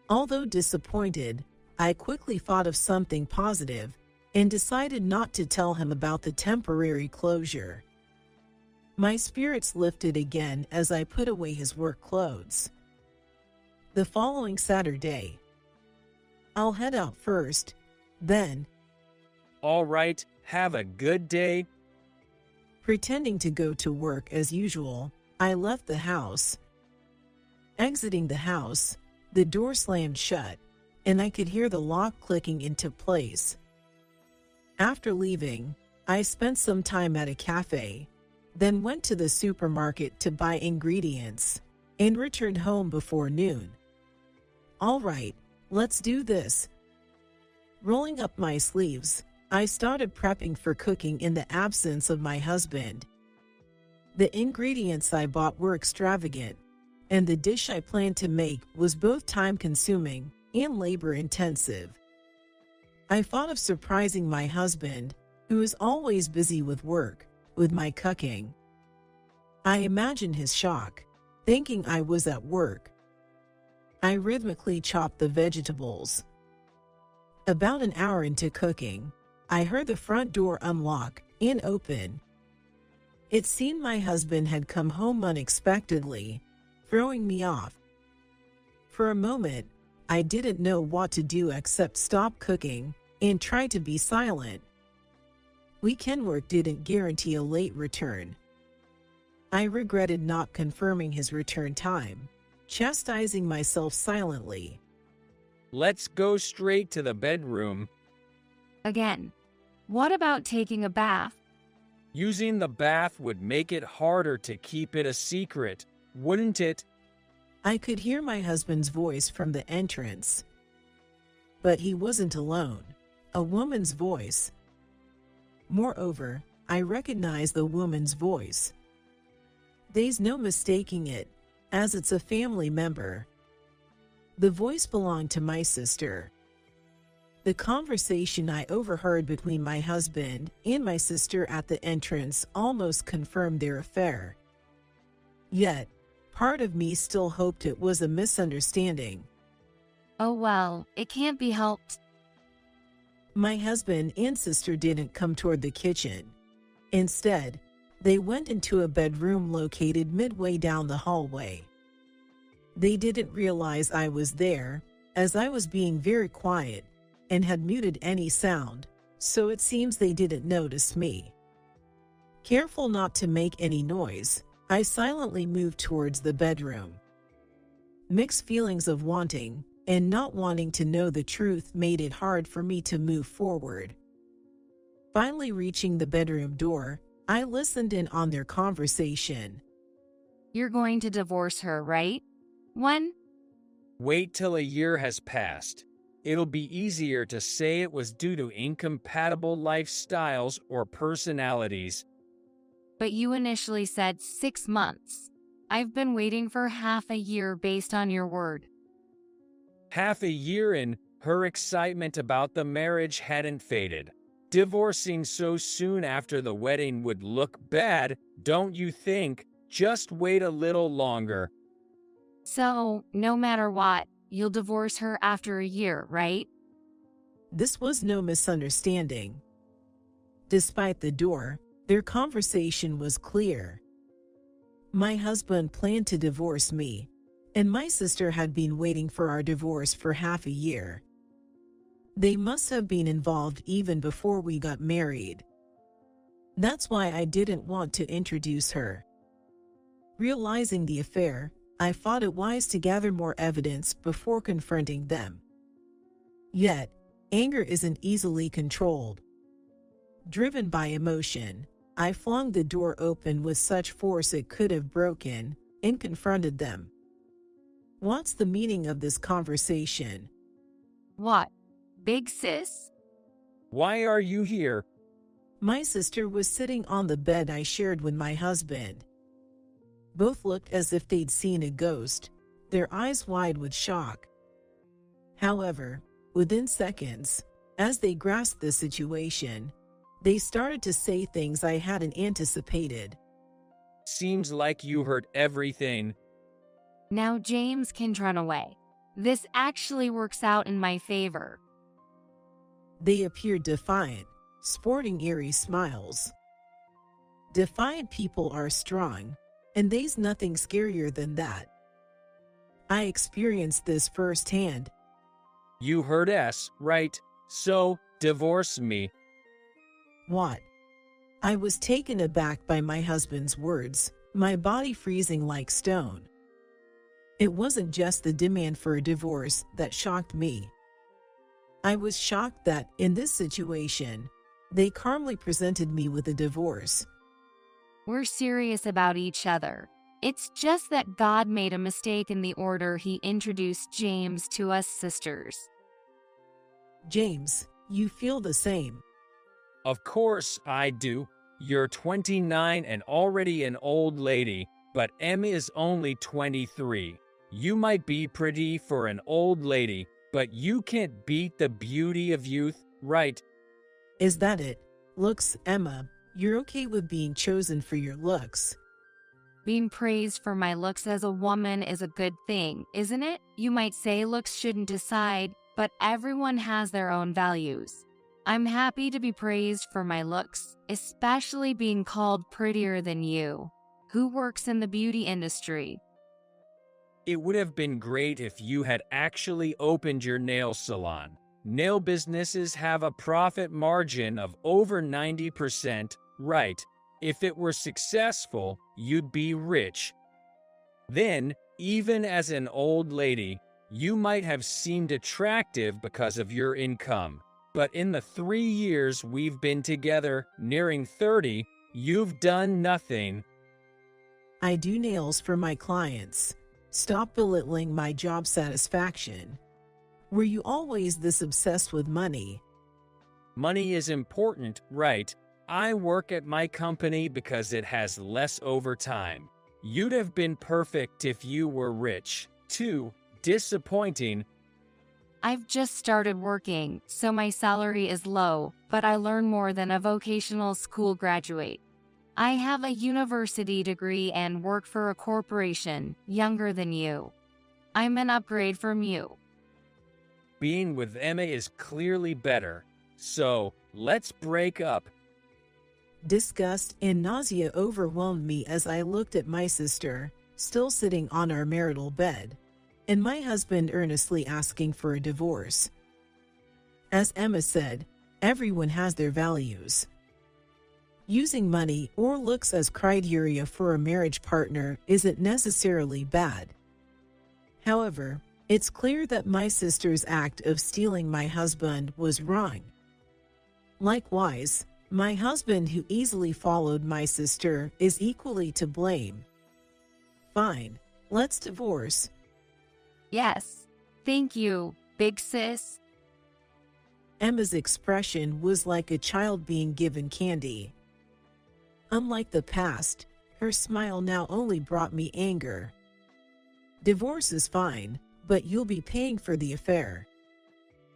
Although disappointed, I quickly thought of something positive and decided not to tell him about the temporary closure. My spirits lifted again as I put away his work clothes. The following Saturday, I'll head out first, then. All right, have a good day. Pretending to go to work as usual, I left the house. Exiting the house, the door slammed shut, and I could hear the lock clicking into place. After leaving, I spent some time at a cafe, then went to the supermarket to buy ingredients, and returned home before noon. All right, let's do this. Rolling up my sleeves, I started prepping for cooking in the absence of my husband. The ingredients I bought were extravagant, and the dish I planned to make was both time-consuming and labor-intensive. I thought of surprising my husband, who is always busy with work, with my cooking. I imagined his shock, thinking I was at work. I rhythmically chopped the vegetables. About an hour into cooking, I heard the front door unlock and open. It seemed my husband had come home unexpectedly, throwing me off. For a moment, I didn't know what to do except stop cooking and try to be silent. Weekend work didn't guarantee a late return. I regretted not confirming his return time, chastising myself silently. Let's go straight to the bedroom. Again, what about taking a bath? Using the bath would make it harder to keep it a secret, wouldn't it? I could hear my husband's voice from the entrance. But he wasn't alone. A woman's voice. Moreover, I recognized the woman's voice. There's no mistaking it, as it's a family member. The voice belonged to my sister. The conversation I overheard between my husband and my sister at the entrance almost confirmed their affair. Yet, part of me still hoped it was a misunderstanding. Oh well, it can't be helped. My husband and sister didn't come toward the kitchen. Instead, they went into a bedroom located midway down the hallway. They didn't realize I was there, as I was being very quiet and had muted any sound, so it seems they didn't notice me. Careful not to make any noise, I silently moved towards the bedroom. Mixed feelings of wanting and not wanting to know the truth made it hard for me to move forward. Finally reaching the bedroom door, I listened in on their conversation. You're going to divorce her, right? When? Wait till a year has passed. It'll be easier to say it was due to incompatible lifestyles or personalities. But you initially said 6 months. I've been waiting for half a year based on your word. Half a year in, her excitement about the marriage hadn't faded. Divorcing so soon after the wedding would look bad, don't you think? Just wait a little longer. So, no matter what, you'll divorce her after a year, right? This was no misunderstanding. Despite the door, their conversation was clear. My husband planned to divorce me, and my sister had been waiting for our divorce for half a year. They must have been involved even before we got married. That's why I didn't want to introduce her. Realizing the affair, I thought it wise to gather more evidence before confronting them. Yet, anger isn't easily controlled. Driven by emotion, I flung the door open with such force it could have broken and confronted them. What's the meaning of this conversation? What? Big sis? Why are you here? My sister was sitting on the bed I shared with my husband. Both looked as if they'd seen a ghost, their eyes wide with shock. However, within seconds, as they grasped the situation, they started to say things I hadn't anticipated. Seems like you heard everything. Now James can run away. This actually works out in my favor. They appeared defiant, sporting eerie smiles. Defiant people are strong, and there's nothing scarier than that. I experienced this firsthand. You heard us, right? So, divorce me. What? I was taken aback by my husband's words, my body freezing like stone. It wasn't just the demand for a divorce that shocked me. I was shocked that, in this situation, they calmly presented me with a divorce. We're serious about each other. It's just that God made a mistake in the order He introduced James to us sisters. James, you feel the same. Of course I do. You're 29 and already an old lady, but Em is only 23. You might be pretty for an old lady, but you can't beat the beauty of youth, right? Is that it? Looks, Emma, you're okay with being chosen for your looks. Being praised for my looks as a woman is a good thing, isn't it? You might say looks shouldn't decide, but everyone has their own values. I'm happy to be praised for my looks, especially being called prettier than you. Who works in the beauty industry? It would have been great if you had actually opened your nail salon. Nail businesses have a profit margin of over 90%, right? If it were successful, you'd be rich. Then, even as an old lady, you might have seemed attractive because of your income. But in the 3 years we've been together, nearing 30, you've done nothing. I do nails for my clients. Stop belittling my job satisfaction. Were you always this obsessed with money? Money is important, right? I work at my company because it has less overtime. You'd have been perfect if you were rich, too. Disappointing. I've just started working, so my salary is low, but I learn more than a vocational school graduate. I have a university degree and work for a corporation, younger than you. I'm an upgrade from you. Being with Emma is clearly better, so let's break up. Disgust and nausea overwhelmed me as I looked at my sister, still sitting on our marital bed, and my husband earnestly asking for a divorce. As Emma said, everyone has their values. Using money or looks as criteria for a marriage partner isn't necessarily bad. However, it's clear that my sister's act of stealing my husband was wrong. Likewise, my husband who easily followed my sister is equally to blame. Fine, let's divorce. Yes. Thank you, big sis. Emma's expression was like a child being given candy. Unlike the past, her smile now only brought me anger. Divorce is fine, but you'll be paying for the affair.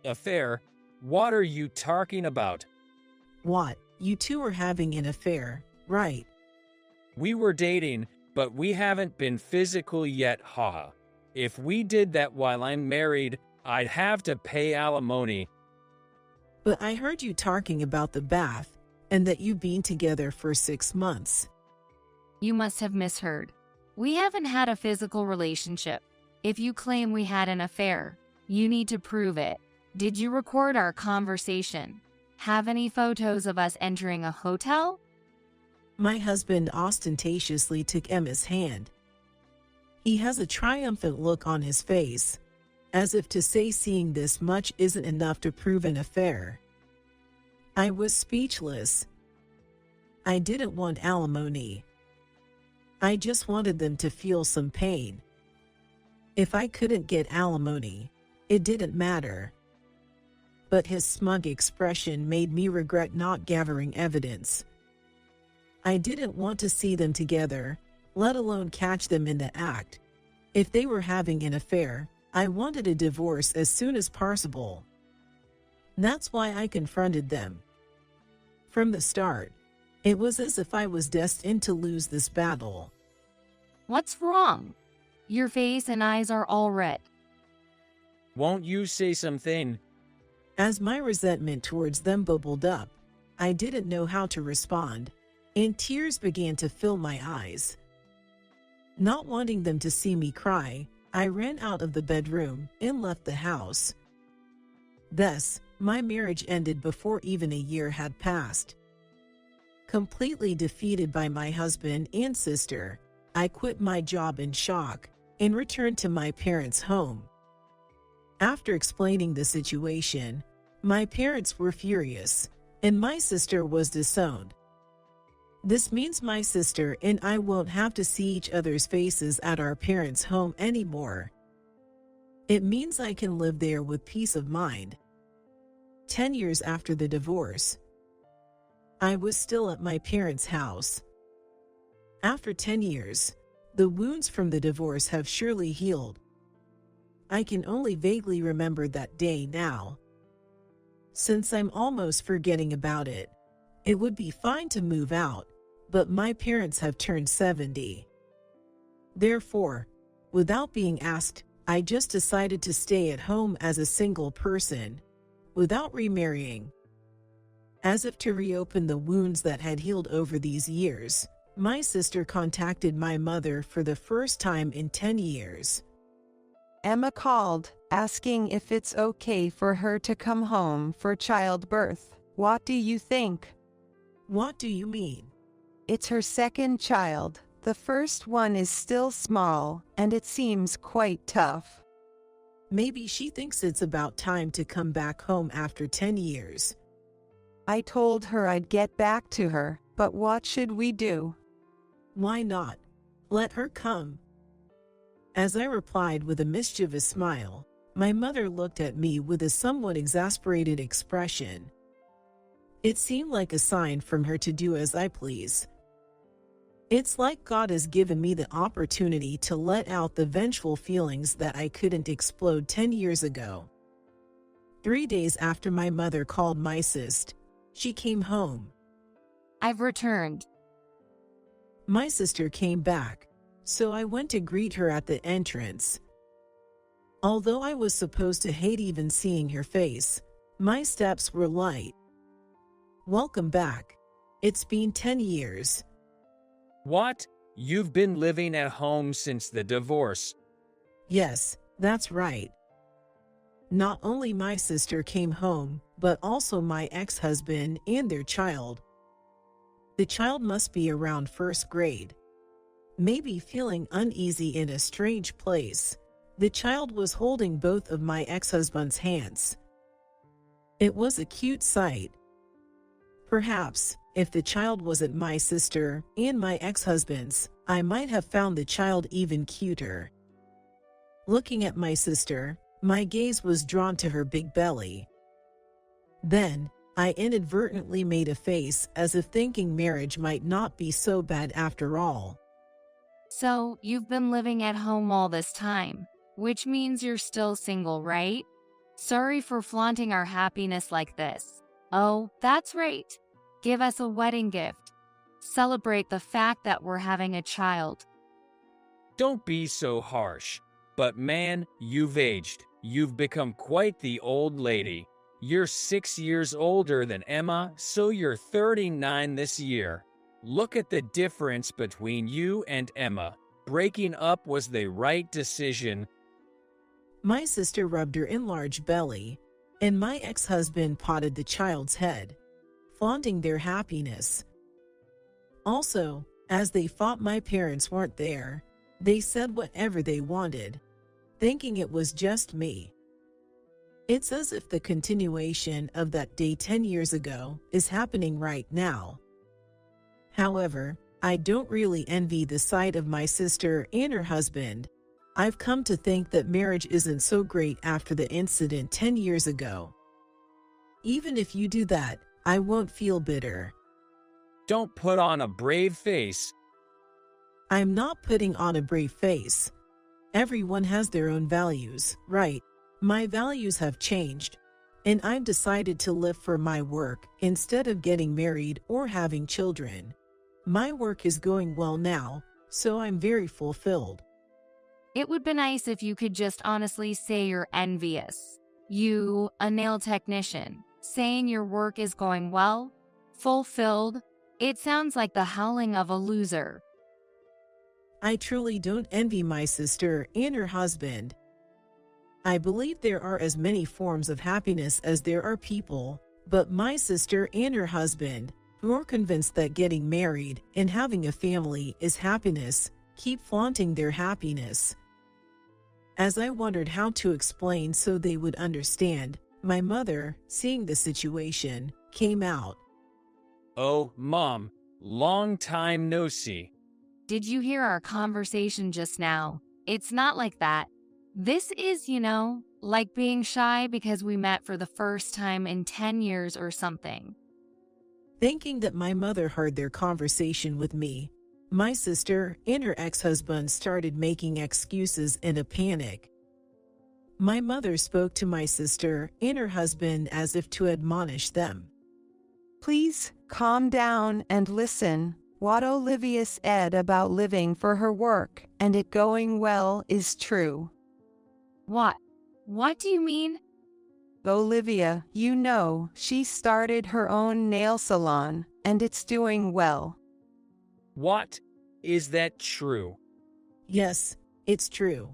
Affair? What are you talking about? What? You two are having an affair, right? We were dating, but we haven't been physical yet, haha. If we did that while I'm married, I'd have to pay alimony. But I heard you talking about the bath, and that you've been together for 6 months. You must have misheard. We haven't had a physical relationship. If you claim we had an affair, you need to prove it. Did you record our conversation? Have any photos of us entering a hotel? My husband ostentatiously took Emma's hand. He has a triumphant look on his face, as if to say seeing this much isn't enough to prove an affair. I was speechless. I didn't want alimony. I just wanted them to feel some pain. If I couldn't get alimony, it didn't matter. But his smug expression made me regret not gathering evidence. I didn't want to see them together, let alone catch them in the act. If they were having an affair, I wanted a divorce as soon as possible. That's why I confronted them. From the start, it was as if I was destined to lose this battle. What's wrong? Your face and eyes are all red. Won't you say something? As my resentment towards them bubbled up, I didn't know how to respond, and tears began to fill my eyes. Not wanting them to see me cry, I ran out of the bedroom and left the house. Thus, my marriage ended before even a year had passed. Completely defeated by my husband and sister, I quit my job in shock and returned to my parents' home. After explaining the situation, my parents were furious, and my sister was disowned. This means my sister and I won't have to see each other's faces at our parents' home anymore. It means I can live there with peace of mind. 10 years after the divorce, I was still at my parents' house. After 10 years, the wounds from the divorce have surely healed. I can only vaguely remember that day now. Since I'm almost forgetting about it, it would be fine to move out, but my parents have turned 70. Therefore, without being asked, I just decided to stay at home as a single person, without remarrying. As if to reopen the wounds that had healed over these years, my sister contacted my mother for the first time in 10 years. Emma called, asking if it's okay for her to come home for childbirth. What do you think? What do you mean? It's her second child. The first one is still small, and it seems quite tough. Maybe she thinks it's about time to come back home after 10 years. I told her I'd get back to her, but what should we do? Why not? Let her come. As I replied with a mischievous smile, my mother looked at me with a somewhat exasperated expression. It seemed like a sign from her to do as I please. It's like God has given me the opportunity to let out the vengeful feelings that I couldn't explode 10 years ago. 3 days after my mother called my sister, she came home. I've returned. My sister came back, so I went to greet her at the entrance. Although I was supposed to hate even seeing her face, my steps were light. Welcome back. It's been 10 years. What? You've been living at home since the divorce? Yes, that's right. Not only my sister came home, but also my ex-husband and their child. The child must be around first grade. Maybe feeling uneasy in a strange place, the child was holding both of my ex-husband's hands. It was a cute sight. Perhaps, if the child wasn't my sister and my ex-husband's, I might have found the child even cuter. Looking at my sister, my gaze was drawn to her big belly. Then, I inadvertently made a face as if thinking marriage might not be so bad after all. So, you've been living at home all this time, which means you're still single, right? Sorry for flaunting our happiness like this. Oh, that's right. Give us a wedding gift. Celebrate the fact that we're having a child. Don't be so harsh. But man, you've aged. You've become quite the old lady. You're 6 years older than Emma, so you're 39 this year. Look at the difference between you and Emma. Breaking up was the right decision. My sister rubbed her enlarged belly, and my ex-husband patted the child's head, flaunting their happiness. Also, as they thought my parents weren't there, they said whatever they wanted, thinking it was just me. It's as if the continuation of that day 10 years ago is happening right now. However, I don't really envy the sight of my sister and her husband. I've come to think that marriage isn't so great after the incident 10 years ago. Even if you do that, I won't feel bitter. Don't put on a brave face. I'm not putting on a brave face. Everyone has their own values, right? My values have changed, and I've decided to live for my work instead of getting married or having children. My work is going well now, so I'm very fulfilled. It would be nice if you could just honestly say you're envious. You, a nail technician, saying your work is going well, fulfilled. It sounds like the howling of a loser. I truly don't envy my sister and her husband. I believe there are as many forms of happiness as there are people, but my sister and her husband, who are convinced that getting married and having a family is happiness, keep flaunting their happiness. As I wondered how to explain so they would understand, my mother, seeing the situation, came out. Oh, Mom, long time no see. Did you hear our conversation just now? It's not like that. This is, like being shy because we met for the first time in 10 years or something. Thinking that my mother heard their conversation with me, my sister and her ex-husband started making excuses in a panic. My mother spoke to my sister and her husband as if to admonish them. Please calm down and listen. What Olivia said about living for her work and it going well is true. What? What do you mean? Olivia, she started her own nail salon and it's doing well. What? Is that true? Yes, it's true.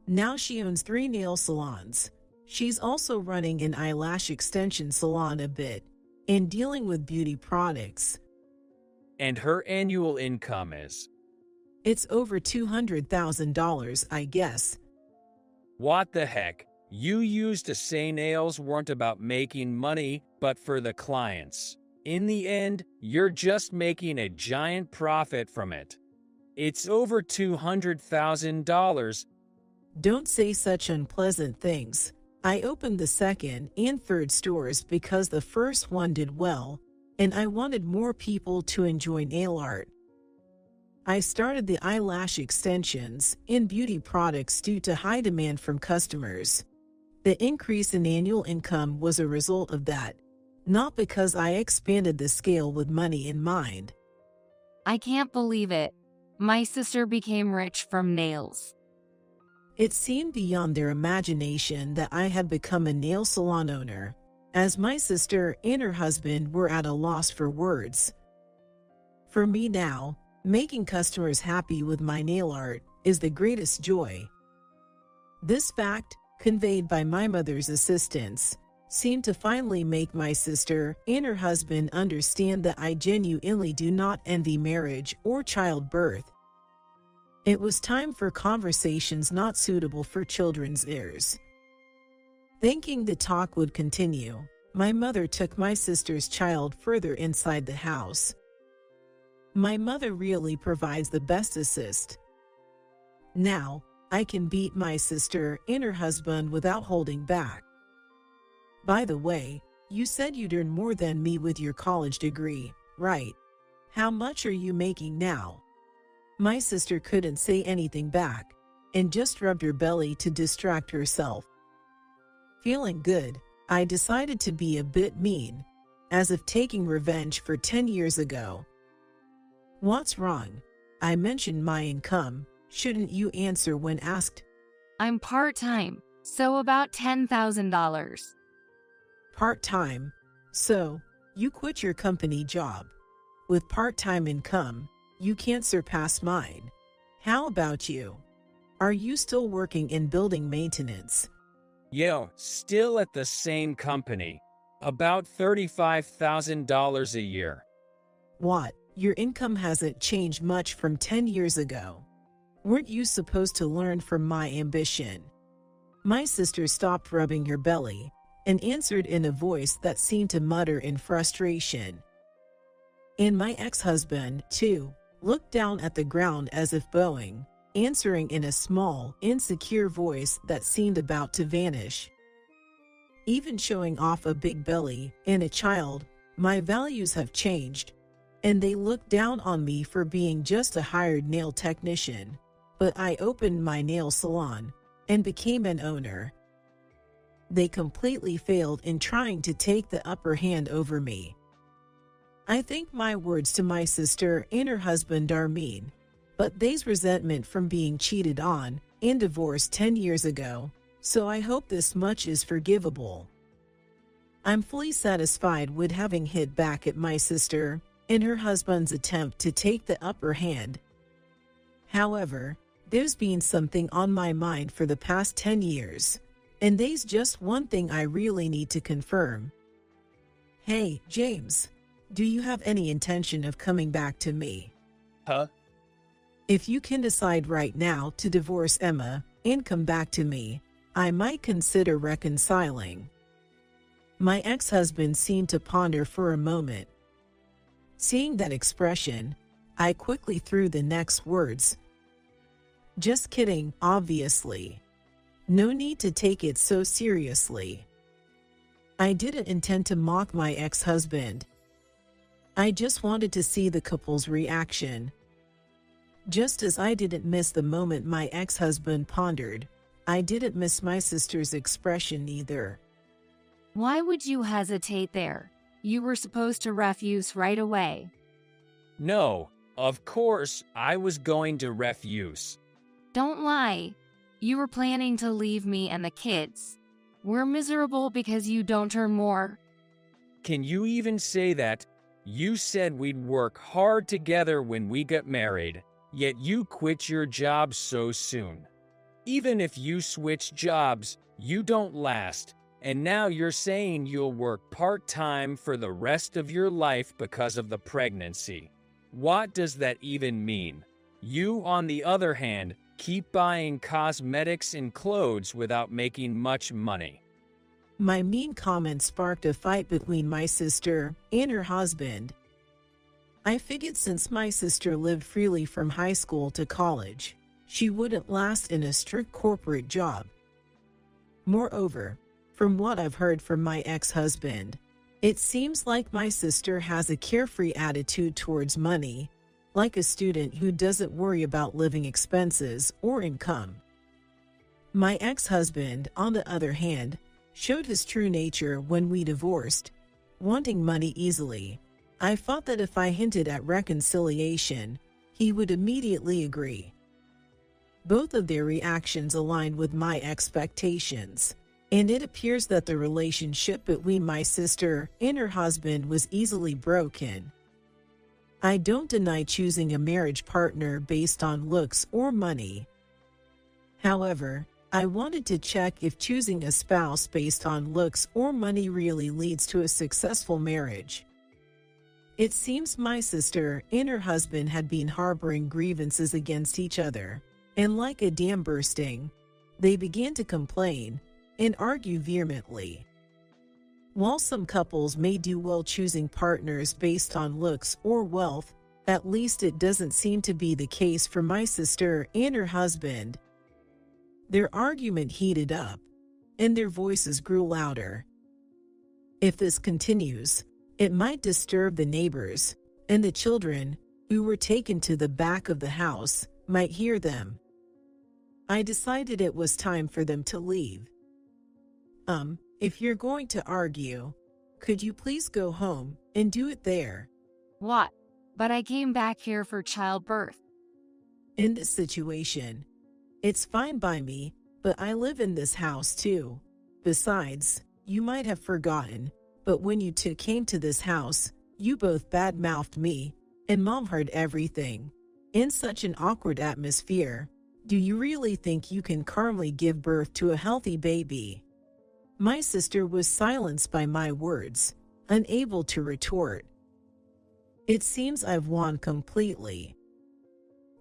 Now she owns 3 nail salons. She's also running an eyelash extension salon a bit and dealing with beauty products. And her annual income is? It's over $200,000, I guess. What the heck? You used to say nails weren't about making money, but for the clients. In the end, you're just making a giant profit from it. It's over $200,000. Don't say such unpleasant things. I opened the second and third stores because the first one did well, and I wanted more people to enjoy nail art. I started the eyelash extensions and beauty products due to high demand from customers. The increase in annual income was a result of that, not because I expanded the scale with money in mind. I can't believe it. My sister became rich from nails. It seemed beyond their imagination that I had become a nail salon owner, as my sister and her husband were at a loss for words. For me now, making customers happy with my nail art is the greatest joy. This fact, conveyed by my mother's assistance, seemed to finally make my sister and her husband understand that I genuinely do not envy marriage or childbirth. It was time for conversations not suitable for children's ears. Thinking the talk would continue, my mother took my sister's child further inside the house. My mother really provides the best assist. Now, I can beat my sister and her husband without holding back. By the way, you said you'd earn more than me with your college degree, right? How much are you making now? My sister couldn't say anything back, and just rubbed her belly to distract herself. Feeling good, I decided to be a bit mean, as if taking revenge for 10 years ago. What's wrong? I mentioned my income. Shouldn't you answer when asked? I'm part-time, so about $10,000. Part-time? So, you quit your company job. With part-time income, you can't surpass mine. How about you? Are you still working in building maintenance? Yo, still at the same company. About $35,000 a year. What? Your income hasn't changed much from 10 years ago. Weren't you supposed to learn from my ambition? My sister stopped rubbing her belly and answered in a voice that seemed to mutter in frustration. And my ex-husband, too, looked down at the ground as if bowing, answering in a small, insecure voice that seemed about to vanish. Even showing off a big belly and a child, my values have changed, and they look down on me for being just a hired nail technician. But I opened my nail salon and became an owner. They completely failed in trying to take the upper hand over me. I think my words to my sister and her husband are mean, but there's resentment from being cheated on and divorced 10 years ago, so I hope this much is forgivable. I'm fully satisfied with having hit back at my sister and her husband's attempt to take the upper hand. However, there's been something on my mind for the past 10 years, and there's just one thing I really need to confirm. Hey, James, do you have any intention of coming back to me? Huh? If you can decide right now to divorce Emma and come back to me, I might consider reconciling. My ex-husband seemed to ponder for a moment. Seeing that expression, I quickly threw the next words. Just kidding, obviously. No need to take it so seriously. I didn't intend to mock my ex-husband. I just wanted to see the couple's reaction. Just as I didn't miss the moment my ex-husband pondered, I didn't miss my sister's expression either. Why would you hesitate there? You were supposed to refuse right away. No, of course I was going to refuse. Don't lie. You were planning to leave me and the kids. We're miserable because you don't earn more. Can you even say that? You said we'd work hard together when we got married, yet you quit your job so soon. Even if you switch jobs, you don't last, and now you're saying you'll work part-time for the rest of your life because of the pregnancy. What does that even mean? You, on the other hand, keep buying cosmetics and clothes without making much money. My mean comment sparked a fight between my sister and her husband. I figured since my sister lived freely from high school to college, she wouldn't last in a strict corporate job. Moreover, from what I've heard from my ex-husband, it seems like my sister has a carefree attitude towards money, like a student who doesn't worry about living expenses or income. My ex-husband, on the other hand, showed his true nature when we divorced, wanting money easily. I thought that if I hinted at reconciliation, he would immediately agree. Both of their reactions aligned with my expectations, and it appears that the relationship between my sister and her husband was easily broken. I don't deny choosing a marriage partner based on looks or money. However, I wanted to check if choosing a spouse based on looks or money really leads to a successful marriage. It seems my sister and her husband had been harboring grievances against each other, and like a dam bursting, they began to complain and argue vehemently. While some couples may do well choosing partners based on looks or wealth, at least it doesn't seem to be the case for my sister and her husband. Their argument heated up, and their voices grew louder. If this continues, it might disturb the neighbors, and the children, who were taken to the back of the house, might hear them. I decided it was time for them to leave. If you're going to argue, could you please go home and do it there? What? But I came back here for childbirth. In this situation, it's fine by me, but I live in this house too. Besides, you might have forgotten, but when you two came to this house, you both badmouthed me, and Mom heard everything. In such an awkward atmosphere, do you really think you can calmly give birth to a healthy baby? My sister was silenced by my words, unable to retort. It seems I've won completely.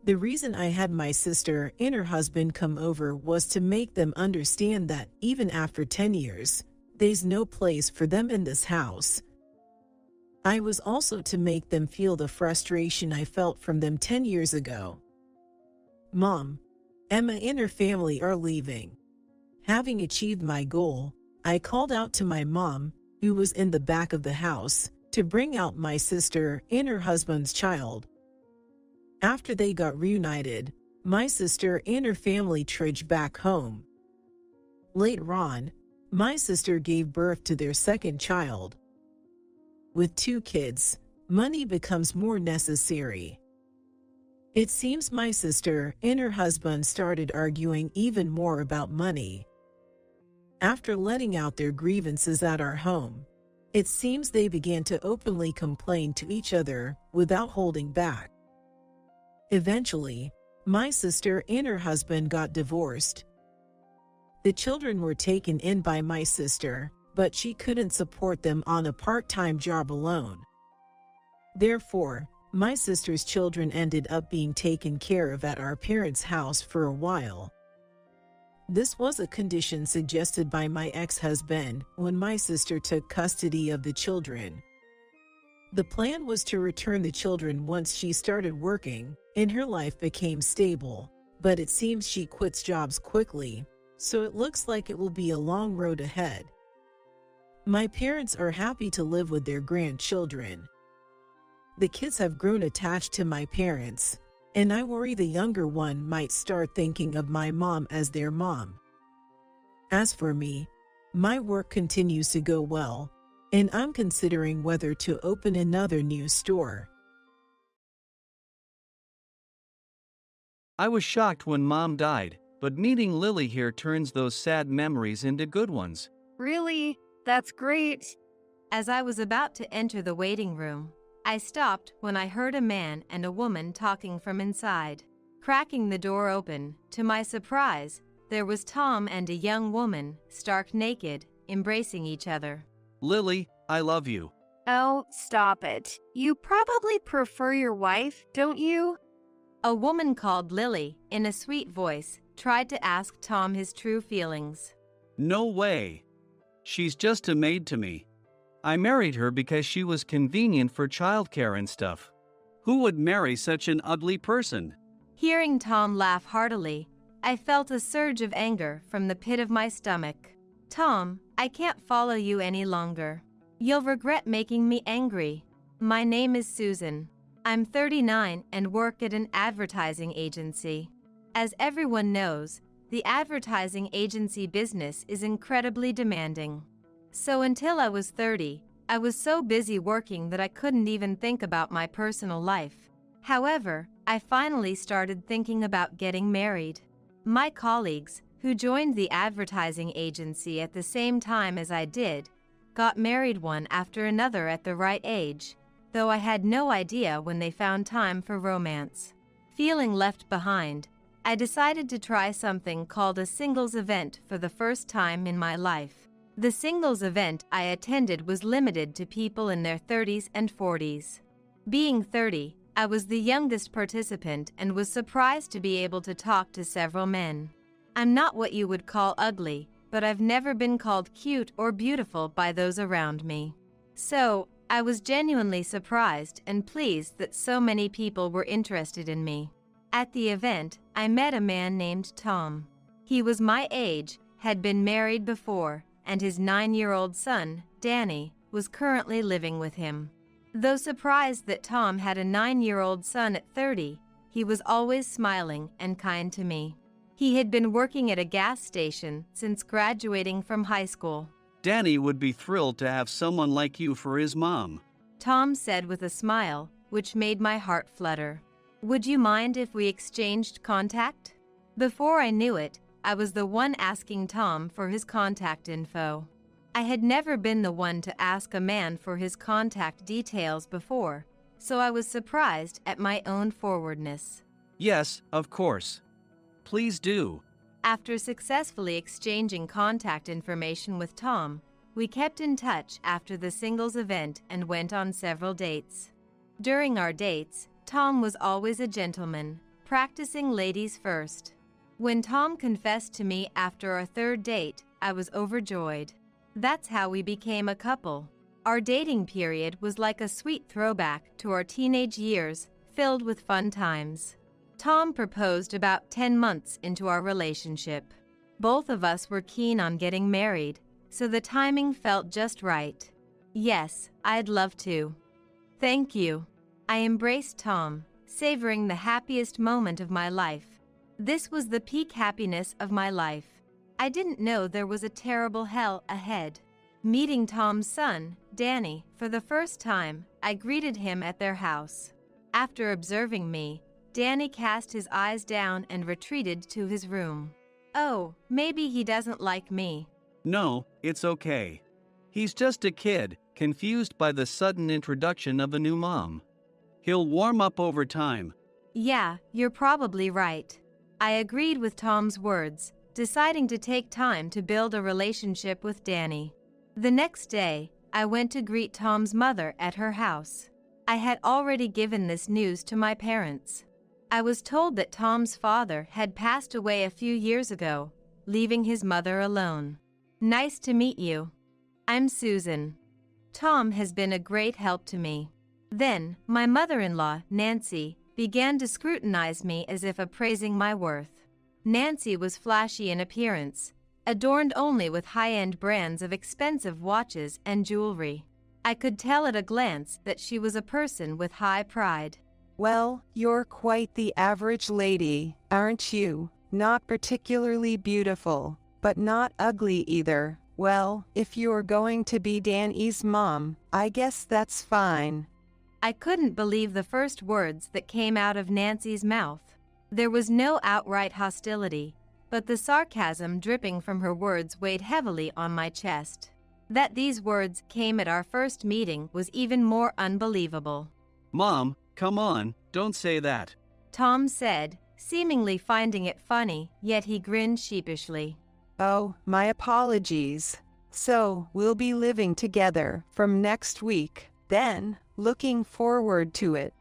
The reason I had my sister and her husband come over was to make them understand that even after 10 years, there's no place for them in this house. I was also to make them feel the frustration I felt from them 10 years ago. Mom, Emma and her family are leaving. Having achieved my goal, I called out to my mom, who was in the back of the house, to bring out my sister and her husband's child. After they got reunited, my sister and her family trudged back home. Later on, my sister gave birth to their second child. With 2 kids, money becomes more necessary. It seems my sister and her husband started arguing even more about money. After letting out their grievances at our home, it seems they began to openly complain to each other without holding back. Eventually, my sister and her husband got divorced. The children were taken in by my sister, but she couldn't support them on a part-time job alone. Therefore, my sister's children ended up being taken care of at our parents' house for a while. This was a condition suggested by my ex-husband when my sister took custody of the children. The plan was to return the children once she started working and her life became stable, but it seems she quits jobs quickly, so it looks like it will be a long road ahead. My parents are happy to live with their grandchildren. The kids have grown attached to my parents, and I worry the younger one might start thinking of my mom as their mom. As for me, my work continues to go well, and I'm considering whether to open another new store. I was shocked when Mom died, but meeting Lily here turns those sad memories into good ones. Really? That's great. As I was about to enter the waiting room, I stopped when I heard a man and a woman talking from inside. Cracking the door open, to my surprise, there was Tom and a young woman, stark naked, embracing each other. Lily, I love you. Oh, stop it. You probably prefer your wife, don't you? A woman called Lily, in a sweet voice, tried to ask Tom his true feelings. No way. She's just a maid to me. I married her because she was convenient for childcare and stuff. Who would marry such an ugly person? Hearing Tom laugh heartily, I felt a surge of anger from the pit of my stomach. Tom, I can't follow you any longer. You'll regret making me angry. My name is Susan. I'm 39 and work at an advertising agency. As everyone knows, the advertising agency business is incredibly demanding. So until I was 30, I was so busy working that I couldn't even think about my personal life. However, I finally started thinking about getting married. My colleagues, who joined the advertising agency at the same time as I did, got married one after another at the right age, though I had no idea when they found time for romance. Feeling left behind, I decided to try something called a singles event for the first time in my life. The singles event I attended was limited to people in their 30s and 40s. Being 30, I was the youngest participant and was surprised to be able to talk to several men. I'm not what you would call ugly, but I've never been called cute or beautiful by those around me. So, I was genuinely surprised and pleased that so many people were interested in me. At the event, I met a man named Tom. He was my age, had been married before, and his 9-year-old son, Danny, was currently living with him. Though surprised that Tom had a 9-year-old son at 30, he was always smiling and kind to me. He had been working at a gas station since graduating from high school. Danny would be thrilled to have someone like you for his mom, Tom said with a smile, which made my heart flutter. Would you mind if we exchanged contact? Before I knew it, I was the one asking Tom for his contact info. I had never been the one to ask a man for his contact details before, so I was surprised at my own forwardness. Yes, of course. Please do. After successfully exchanging contact information with Tom, we kept in touch after the singles event and went on several dates. During our dates, Tom was always a gentleman, practicing ladies first. When Tom confessed to me after our third date, I was overjoyed. That's how we became a couple. Our dating period was like a sweet throwback to our teenage years, filled with fun times. Tom proposed about 10 months into our relationship. Both of us were keen on getting married, so the timing felt just right. Yes, I'd love to. Thank you. I embraced Tom, savoring the happiest moment of my life. This was the peak happiness of my life. I didn't know there was a terrible hell ahead. Meeting Tom's son, Danny, for the first time, I greeted him at their house. After observing me, Danny cast his eyes down and retreated to his room. Oh, maybe he doesn't like me. No, it's okay. He's just a kid, confused by the sudden introduction of a new mom. He'll warm up over time. Yeah, you're probably right. I agreed with Tom's words, deciding to take time to build a relationship with Danny. The next day, I went to greet Tom's mother at her house. I had already given this news to my parents. I was told that Tom's father had passed away a few years ago, leaving his mother alone. Nice to meet you. I'm Susan. Tom has been a great help to me. Then, my mother-in-law, Nancy, began to scrutinize me as if appraising my worth. Nancy was flashy in appearance, adorned only with high-end brands of expensive watches and jewelry. I could tell at a glance that she was a person with high pride. Well, you're quite the average lady, aren't you? Not particularly beautiful, but not ugly either. Well, if you're going to be Danny's mom, I guess that's fine. I couldn't believe the first words that came out of Nancy's mouth. There was no outright hostility, but the sarcasm dripping from her words weighed heavily on my chest. That these words came at our first meeting was even more unbelievable. Mom, come on, don't say that. Tom said, seemingly finding it funny, yet he grinned sheepishly. Oh, my apologies. So, we'll be living together from next week, then, looking forward to it.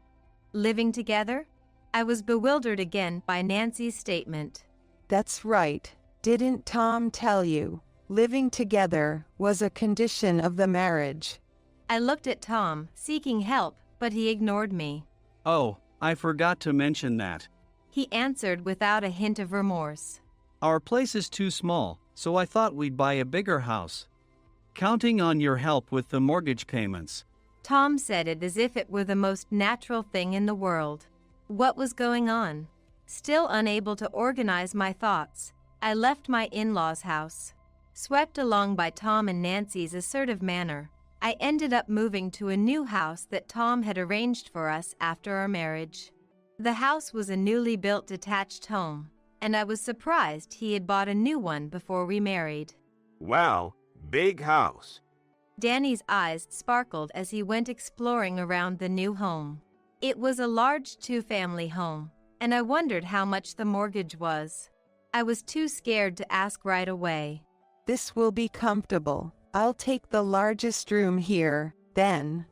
Living together? I was bewildered again by Nancy's statement. That's right. Didn't Tom tell you? Living together was a condition of the marriage. I looked at Tom, seeking help, but he ignored me. Oh, I forgot to mention that. He answered without a hint of remorse. Our place is too small, so I thought we'd buy a bigger house. Counting on your help with the mortgage payments. Tom said it as if it were the most natural thing in the world. What was going on? Still unable to organize my thoughts, I left my in-laws' house. Swept along by Tom and Nancy's assertive manner, I ended up moving to a new house that Tom had arranged for us after our marriage. The house was a newly built detached home, and I was surprised he had bought a new one before we married. Wow, big house. Danny's eyes sparkled as he went exploring around the new home. It was a large two-family home, and I wondered how much the mortgage was. I was too scared to ask right away. This will be comfortable. I'll take the largest room here, then.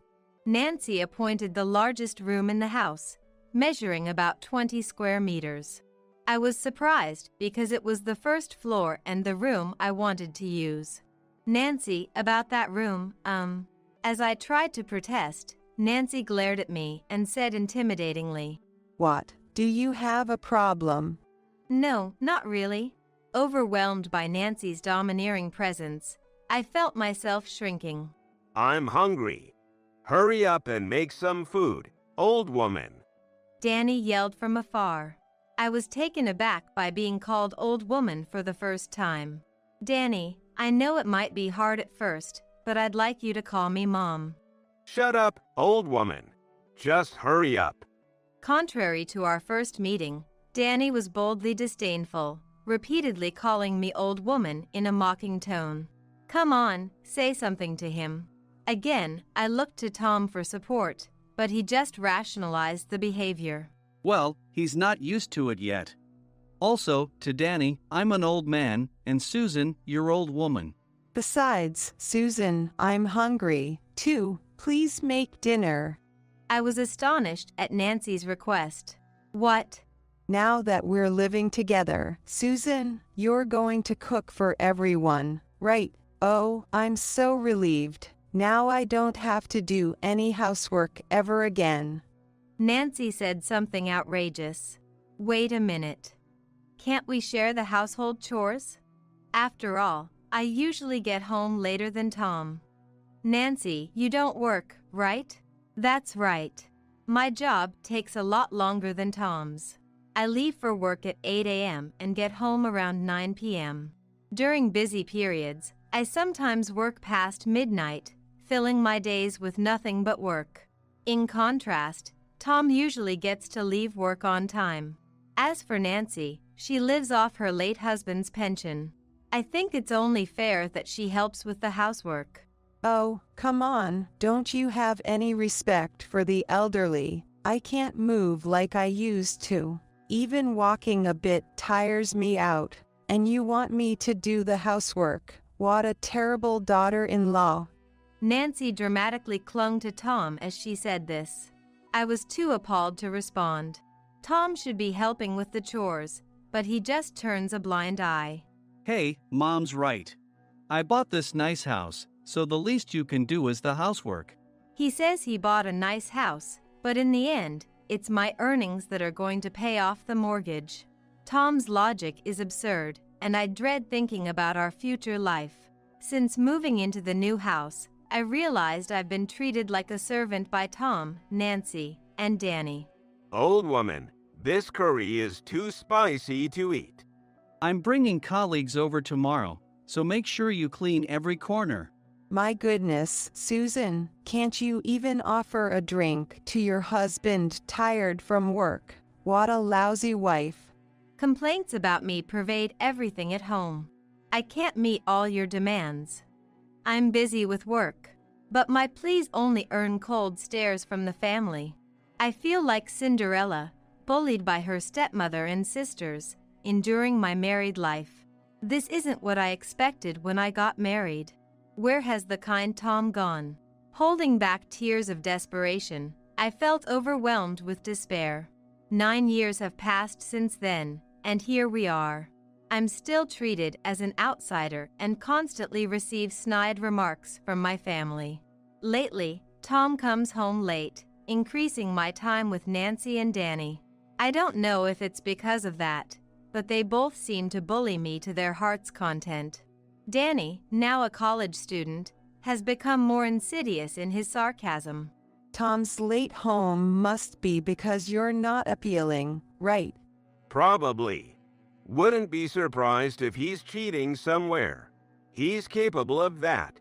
Nancy appointed the largest room in the house, measuring about 20 square meters. I was surprised because it was the first floor and the room I wanted to use. Nancy, about that room, As I tried to protest, Nancy glared at me and said intimidatingly, What? Do you have a problem? No, not really. Overwhelmed by Nancy's domineering presence, I felt myself shrinking. I'm hungry. Hurry up and make some food, old woman. Danny yelled from afar. I was taken aback by being called old woman for the first time. Danny, I know it might be hard at first, but I'd like you to call me Mom. Shut up, old woman. Just hurry up. Contrary to our first meeting, Danny was boldly disdainful, repeatedly calling me old woman in a mocking tone. Come on, say something to him. Again, I looked to Tom for support, but he just rationalized the behavior. Well, he's not used to it yet. Also, to Danny, I'm an old man, and Susan, you're old woman. Besides, Susan, I'm hungry, too. Please make dinner. I was astonished at Nancy's request. What? Now that we're living together, Susan, you're going to cook for everyone, right? Oh, I'm so relieved. Now I don't have to do any housework ever again. Nancy said something outrageous. Wait a minute. Can't we share the household chores? After all, I usually get home later than Tom. Nancy, you don't work, right? That's right. My job takes a lot longer than Tom's. I leave for work at 8 a.m. and get home around 9 p.m. During busy periods, I sometimes work past midnight, filling my days with nothing but work. In contrast, Tom usually gets to leave work on time. As for Nancy, she lives off her late husband's pension. I think it's only fair that she helps with the housework. Oh, come on, don't you have any respect for the elderly? I can't move like I used to. Even walking a bit tires me out. And you want me to do the housework? What a terrible daughter-in-law. Nancy dramatically clung to Tom as she said this. I was too appalled to respond. Tom should be helping with the chores, but he just turns a blind eye. Hey, Mom's right. I bought this nice house, so the least you can do is the housework. He says he bought a nice house, but in the end, it's my earnings that are going to pay off the mortgage. Tom's logic is absurd, and I dread thinking about our future life. Since moving into the new house, I realized I've been treated like a servant by Tom, Nancy, and Danny. Old woman, this curry is too spicy to eat. I'm bringing colleagues over tomorrow, so make sure you clean every corner. My goodness, Susan, can't you even offer a drink to your husband tired from work? What a lousy wife. Complaints about me pervade everything at home. I can't meet all your demands. I'm busy with work, but my pleas only earn cold stares from the family. I feel like Cinderella, bullied by her stepmother and sisters, enduring my married life. This isn't what I expected when I got married. Where has the kind Tom gone? Holding back tears of desperation, I felt overwhelmed with despair. 9 years have passed since then, and here we are. I'm still treated as an outsider and constantly receive snide remarks from my family. Lately, Tom comes home late, increasing my time with Nancy and Danny. I don't know if it's because of that, but they both seem to bully me to their heart's content. Danny, now a college student, has become more insidious in his sarcasm. Tom's late home must be because you're not appealing, right? Probably. Wouldn't be surprised if he's cheating somewhere. He's capable of that.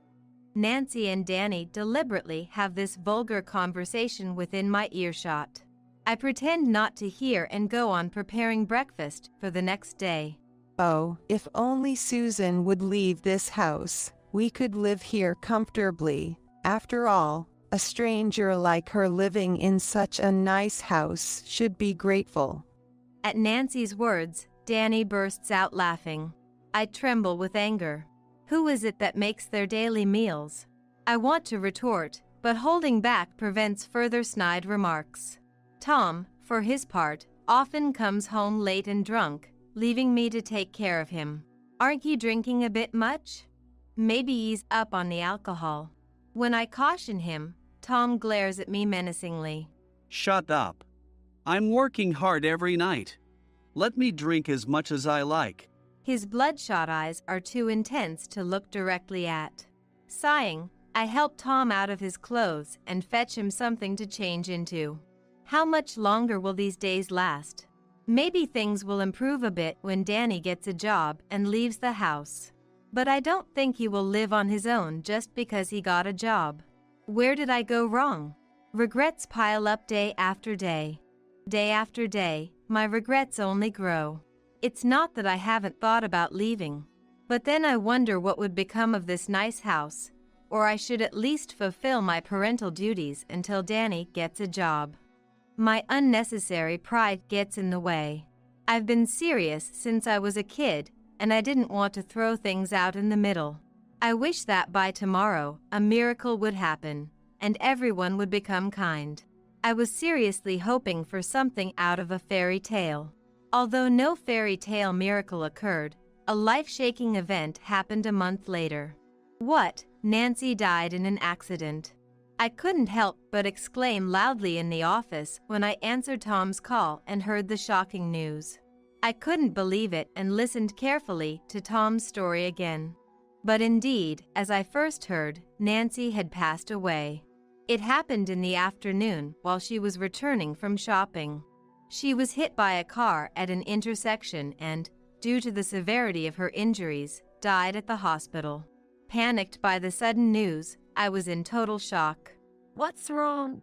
Nancy and Danny deliberately have this vulgar conversation within my earshot. I pretend not to hear and go on preparing breakfast for the next day. Oh, if only Susan would leave this house, we could live here comfortably. After all, a stranger like her living in such a nice house should be grateful. At Nancy's words, Danny bursts out laughing. I tremble with anger. Who is it that makes their daily meals? I want to retort, but holding back prevents further snide remarks. Tom, for his part, often comes home late and drunk, leaving me to take care of him. Aren't you drinking a bit much? Maybe he's up on the alcohol. When I caution him, Tom glares at me menacingly. Shut up. I'm working hard every night. Let me drink as much as I like. His bloodshot eyes are too intense to look directly at. Sighing, I help Tom out of his clothes and fetch him something to change into. How much longer will these days last? Maybe things will improve a bit when Danny gets a job and leaves the house. But I don't think he will live on his own just because he got a job. Where did I go wrong? Regrets pile up day after day. Day after day, my regrets only grow. It's not that I haven't thought about leaving, but then I wonder what would become of this nice house, or I should at least fulfill my parental duties until Danny gets a job. My unnecessary pride gets in the way. I've been serious since I was a kid, and I didn't want to throw things out in the middle. I wish that by tomorrow, a miracle would happen, and everyone would become kind. I was seriously hoping for something out of a fairy tale. Although no fairy tale miracle occurred, a life-shaking event happened a month later. What? Nancy died in an accident. I couldn't help but exclaim loudly in the office when I answered Tom's call and heard the shocking news. I couldn't believe it and listened carefully to Tom's story again. But indeed, as I first heard, Nancy had passed away. It happened in the afternoon while she was returning from shopping. She was hit by a car at an intersection and, due to the severity of her injuries, died at the hospital. Panicked by the sudden news, I was in total shock. What's wrong?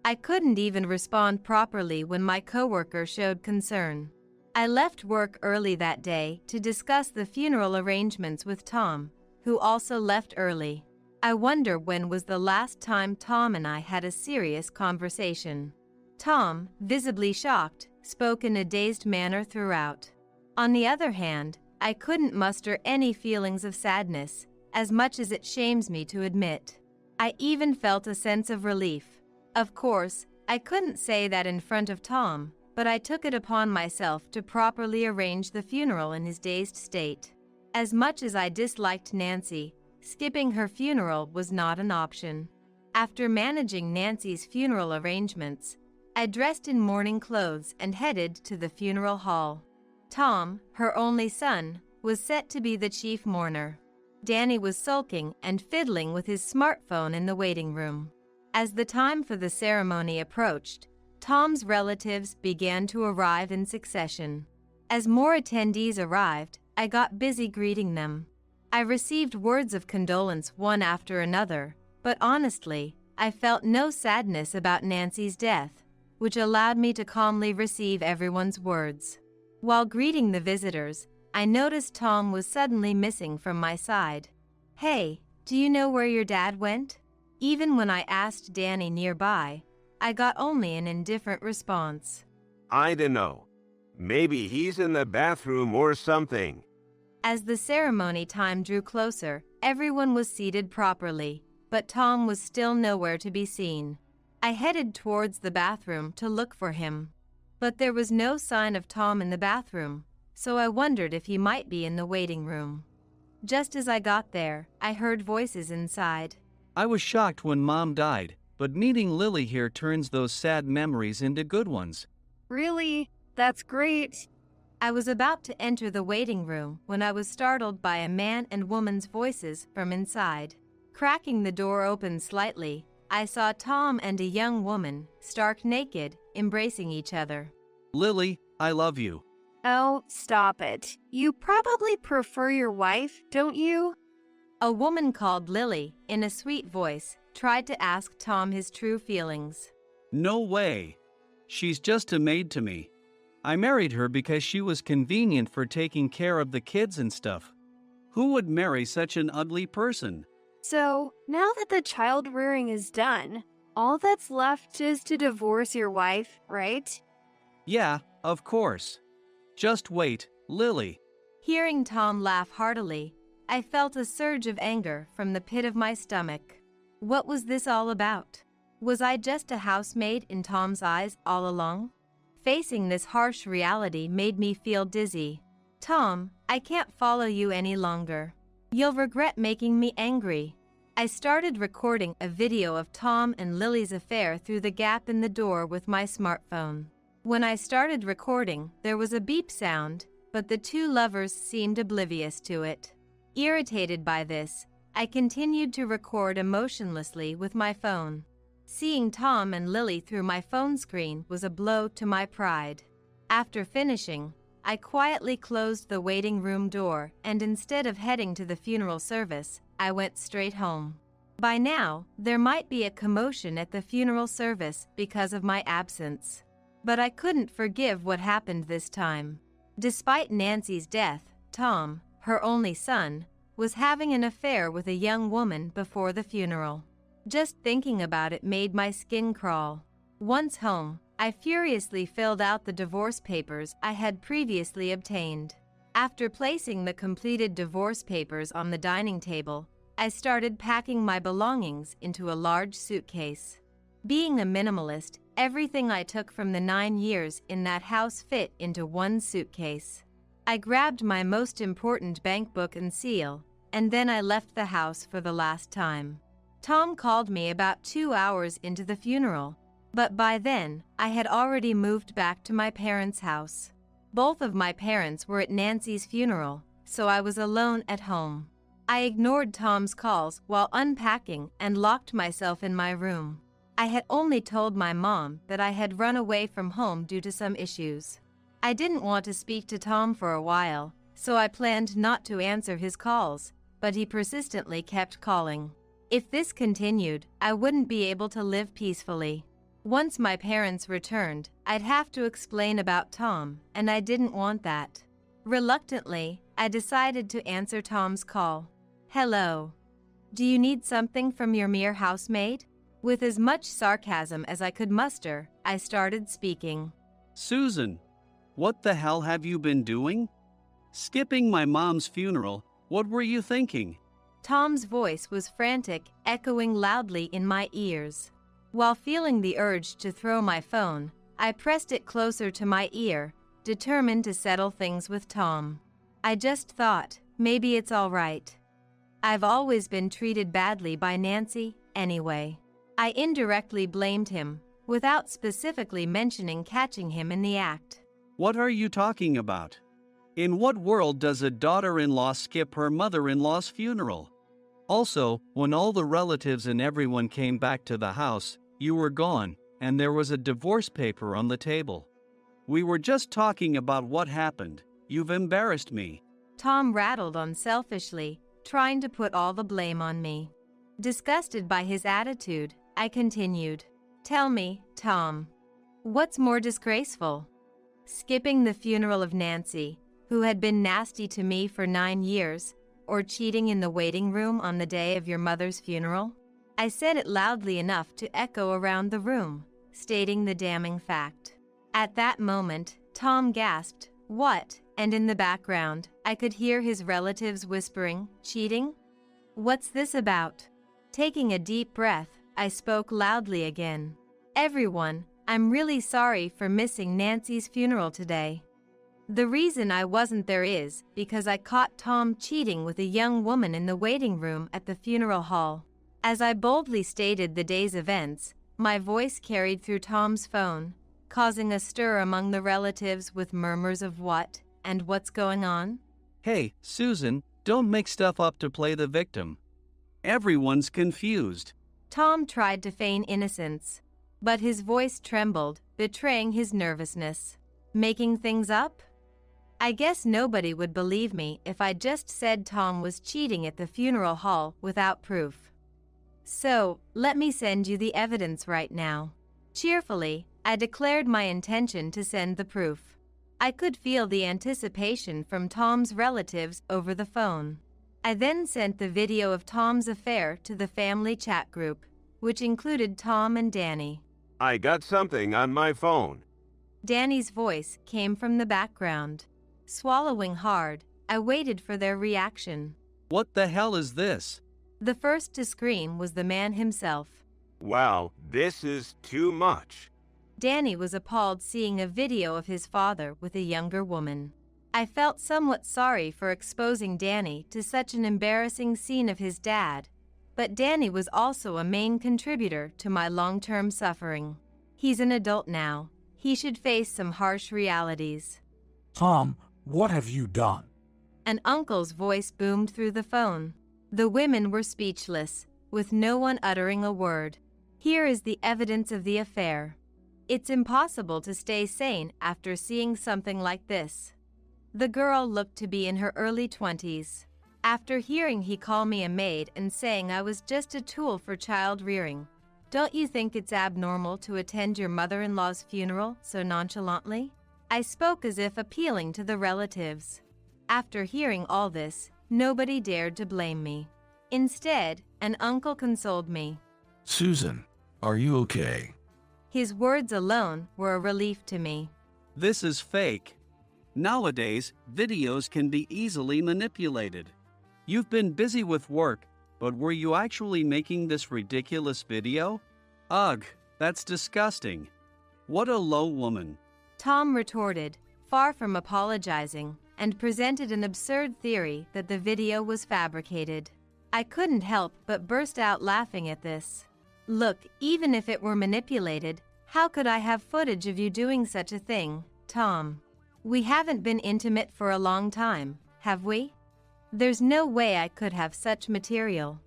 I couldn't even respond properly when my coworker showed concern. I left work early that day to discuss the funeral arrangements with Tom, who also left early. I wonder when was the last time Tom and I had a serious conversation. Tom, visibly shocked, spoke in a dazed manner throughout. On the other hand, I couldn't muster any feelings of sadness, as much as it shames me to admit. I even felt a sense of relief. Of course, I couldn't say that in front of Tom, but I took it upon myself to properly arrange the funeral in his dazed state. As much as I disliked Nancy, skipping her funeral was not an option. After managing Nancy's funeral arrangements, I dressed in mourning clothes and headed to the funeral hall. Tom, her only son, was set to be the chief mourner. Danny was sulking and fiddling with his smartphone in the waiting room. As the time for the ceremony approached, Tom's relatives began to arrive in succession. As more attendees arrived, I got busy greeting them. I received words of condolence one after another, but honestly, I felt no sadness about Nancy's death, which allowed me to calmly receive everyone's words. While greeting the visitors, I noticed Tom was suddenly missing from my side. Hey, do you know where your dad went? Even when I asked Danny nearby, I got only an indifferent response. I dunno. Maybe he's in the bathroom or something. As the ceremony time drew closer, everyone was seated properly, but Tom was still nowhere to be seen. I headed towards the bathroom to look for him, but there was no sign of Tom in the bathroom, so I wondered if he might be in the waiting room. Just as I got there, I heard voices inside. I was shocked when Mom died, but meeting Lily here turns those sad memories into good ones. Really? That's great. I was about to enter the waiting room when I was startled by a man and woman's voices from inside. Cracking the door open slightly, I saw Tom and a young woman, stark naked, embracing each other. Lily, I love you. Oh, stop it. You probably prefer your wife, don't you? A woman called Lily, in a sweet voice, tried to ask Tom his true feelings. No way. She's just a maid to me. I married her because she was convenient for taking care of the kids and stuff. Who would marry such an ugly person? So, now that the child rearing is done, all that's left is to divorce your wife, right? Yeah, of course. Just wait, Lily. Hearing Tom laugh heartily, I felt a surge of anger from the pit of my stomach. What was this all about? Was I just a housemaid in Tom's eyes all along? Facing this harsh reality made me feel dizzy. Tom, I can't follow you any longer. You'll regret making me angry. I started recording a video of Tom and Lily's affair through the gap in the door with my smartphone. When I started recording, there was a beep sound, but the two lovers seemed oblivious to it. Irritated by this, I continued to record emotionlessly with my phone. Seeing Tom and Lily through my phone screen was a blow to my pride. After finishing, I quietly closed the waiting room door, and instead of heading to the funeral service, I went straight home. By now, there might be a commotion at the funeral service because of my absence. But I couldn't forgive what happened this time. Despite Nancy's death, Tom, her only son, was having an affair with a young woman before the funeral. Just thinking about it made my skin crawl. Once home, I furiously filled out the divorce papers I had previously obtained. After placing the completed divorce papers on the dining table, I started packing my belongings into a large suitcase. Being a minimalist, everything I took from the 9 years in that house fit into one suitcase. I grabbed my most important bank book and seal, and then I left the house for the last time. Tom called me about 2 hours into the funeral, but by then, I had already moved back to my parents' house. Both of my parents were at Nancy's funeral, so I was alone at home. I ignored Tom's calls while unpacking and locked myself in my room. I had only told my mom that I had run away from home due to some issues. I didn't want to speak to Tom for a while, so I planned not to answer his calls, but he persistently kept calling. If this continued, I wouldn't be able to live peacefully. Once my parents returned, I'd have to explain about Tom, and I didn't want that. Reluctantly, I decided to answer Tom's call. Hello. Do you need something from your mere housemaid? With as much sarcasm as I could muster, I started speaking. Susan, what the hell have you been doing? Skipping my mom's funeral, what were you thinking? Tom's voice was frantic, echoing loudly in my ears. While feeling the urge to throw my phone, I pressed it closer to my ear, determined to settle things with Tom. I just thought, maybe it's all right. I've always been treated badly by Nancy, anyway. I indirectly blamed him, without specifically mentioning catching him in the act. What are you talking about? In what world does a daughter-in-law skip her mother-in-law's funeral? Also, when all the relatives and everyone came back to the house, you were gone, and there was a divorce paper on the table. We were just talking about what happened. You've embarrassed me. Tom rattled on selfishly, trying to put all the blame on me. Disgusted by his attitude, I continued. Tell me, Tom, what's more disgraceful? Skipping the funeral of Nancy, who had been nasty to me for 9 years, or cheating in the waiting room on the day of your mother's funeral? I said it loudly enough to echo around the room, stating the damning fact. At that moment, Tom gasped, "What?" And in the background, I could hear his relatives whispering, "Cheating? What's this about?" Taking a deep breath, I spoke loudly again. "Everyone, I'm really sorry for missing Nancy's funeral today. The reason I wasn't there is because I caught Tom cheating with a young woman in the waiting room at the funeral hall." As I boldly stated the day's events, my voice carried through Tom's phone, causing a stir among the relatives with murmurs of what and what's going on. Hey, Susan, don't make stuff up to play the victim. Everyone's confused. Tom tried to feign innocence, but his voice trembled, betraying his nervousness. Making things up? I guess nobody would believe me if I just said Tom was cheating at the funeral hall without proof. So, let me send you the evidence right now. Cheerfully, I declared my intention to send the proof. I could feel the anticipation from Tom's relatives over the phone. I then sent the video of Tom's affair to the family chat group, which included Tom and Danny. I got something on my phone. Danny's voice came from the background. Swallowing hard, I waited for their reaction. What the hell is this? The first to scream was the man himself. Wow, this is too much. Danny was appalled seeing a video of his father with a younger woman. I felt somewhat sorry for exposing Danny to such an embarrassing scene of his dad, but Danny was also a main contributor to my long-term suffering. He's an adult now. He should face some harsh realities. Tom, what have you done? An uncle's voice boomed through the phone. The women were speechless, with no one uttering a word. Here is the evidence of the affair. It's impossible to stay sane after seeing something like this. The girl looked to be in her early 20s. After hearing he call me a maid and saying I was just a tool for child rearing, don't you think it's abnormal to attend your mother-in-law's funeral so nonchalantly? I spoke as if appealing to the relatives. After hearing all this, nobody dared to blame me. Instead, an uncle consoled me. Susan, are you okay? His words alone were a relief to me. This is fake. Nowadays, videos can be easily manipulated. You've been busy with work, but were you actually making this ridiculous video? Ugh, that's disgusting. What a low woman. Tom retorted, far from apologizing, and presented an absurd theory that the video was fabricated. I couldn't help but burst out laughing at this. Look, even if it were manipulated, how could I have footage of you doing such a thing, Tom? We haven't been intimate for a long time, have we? There's no way I could have such material.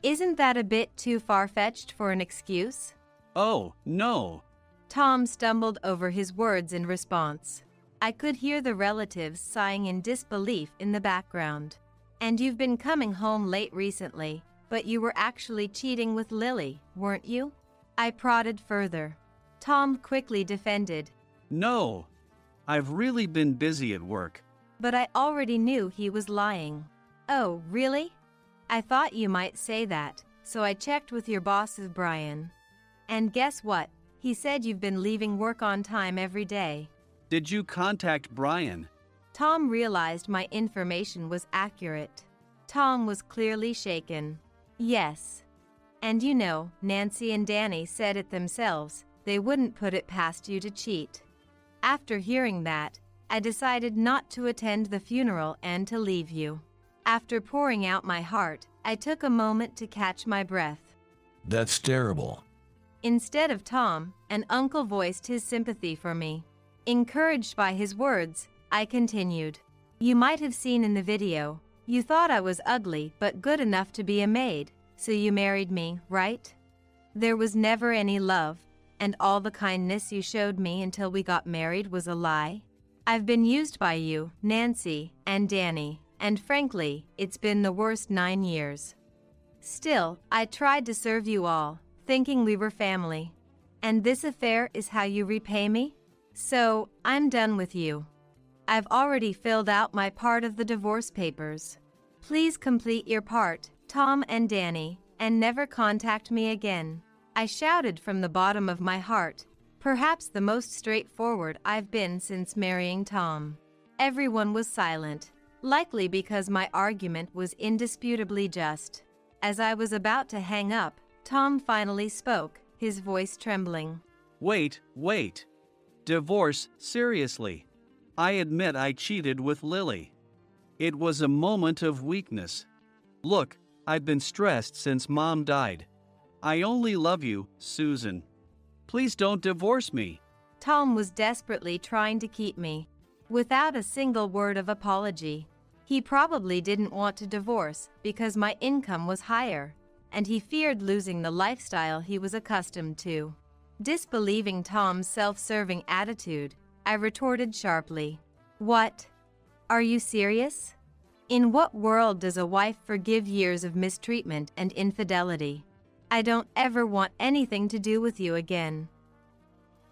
Isn't that a bit too far-fetched for an excuse? Oh, no. Tom stumbled over his words in response. I could hear the relatives sighing in disbelief in the background. And you've been coming home late recently, but you were actually cheating with Lily, weren't you? I prodded further. Tom quickly defended. No. I've really been busy at work. But I already knew he was lying. Oh, really? I thought you might say that, so I checked with your boss, Brian. And guess what? He said you've been leaving work on time every day. Did you contact Brian? Tom realized my information was accurate. Tom was clearly shaken. Yes. And you know, Nancy and Danny said it themselves. They wouldn't put it past you to cheat. After hearing that, I decided not to attend the funeral and to leave you. After pouring out my heart, I took a moment to catch my breath. That's terrible. Instead of Tom, an uncle voiced his sympathy for me. Encouraged by his words, I continued. You might have seen in the video, you thought I was ugly but good enough to be a maid, so you married me, right? There was never any love, and all the kindness you showed me until we got married was a lie. I've been used by you, Nancy, and Danny, and frankly, it's been the worst 9 years. Still, I tried to serve you all, thinking we were family. And this affair is how you repay me? So, I'm done with you. I've already filled out my part of the divorce papers. Please complete your part, Tom and Danny, and never contact me again. I shouted from the bottom of my heart, perhaps the most straightforward I've been since marrying Tom. Everyone was silent, likely because my argument was indisputably just. As I was about to hang up, Tom finally spoke, his voice trembling. Wait. Divorce, seriously. I admit I cheated with Lily. It was a moment of weakness. Look, I've been stressed since Mom died. I only love you, Susan. Please don't divorce me. Tom was desperately trying to keep me. Without a single word of apology. He probably didn't want to divorce because my income was higher, and he feared losing the lifestyle he was accustomed to. Disbelieving Tom's self-serving attitude, I retorted sharply, "What? Are you serious? In what world does a wife forgive years of mistreatment and infidelity? I don't ever want anything to do with you again.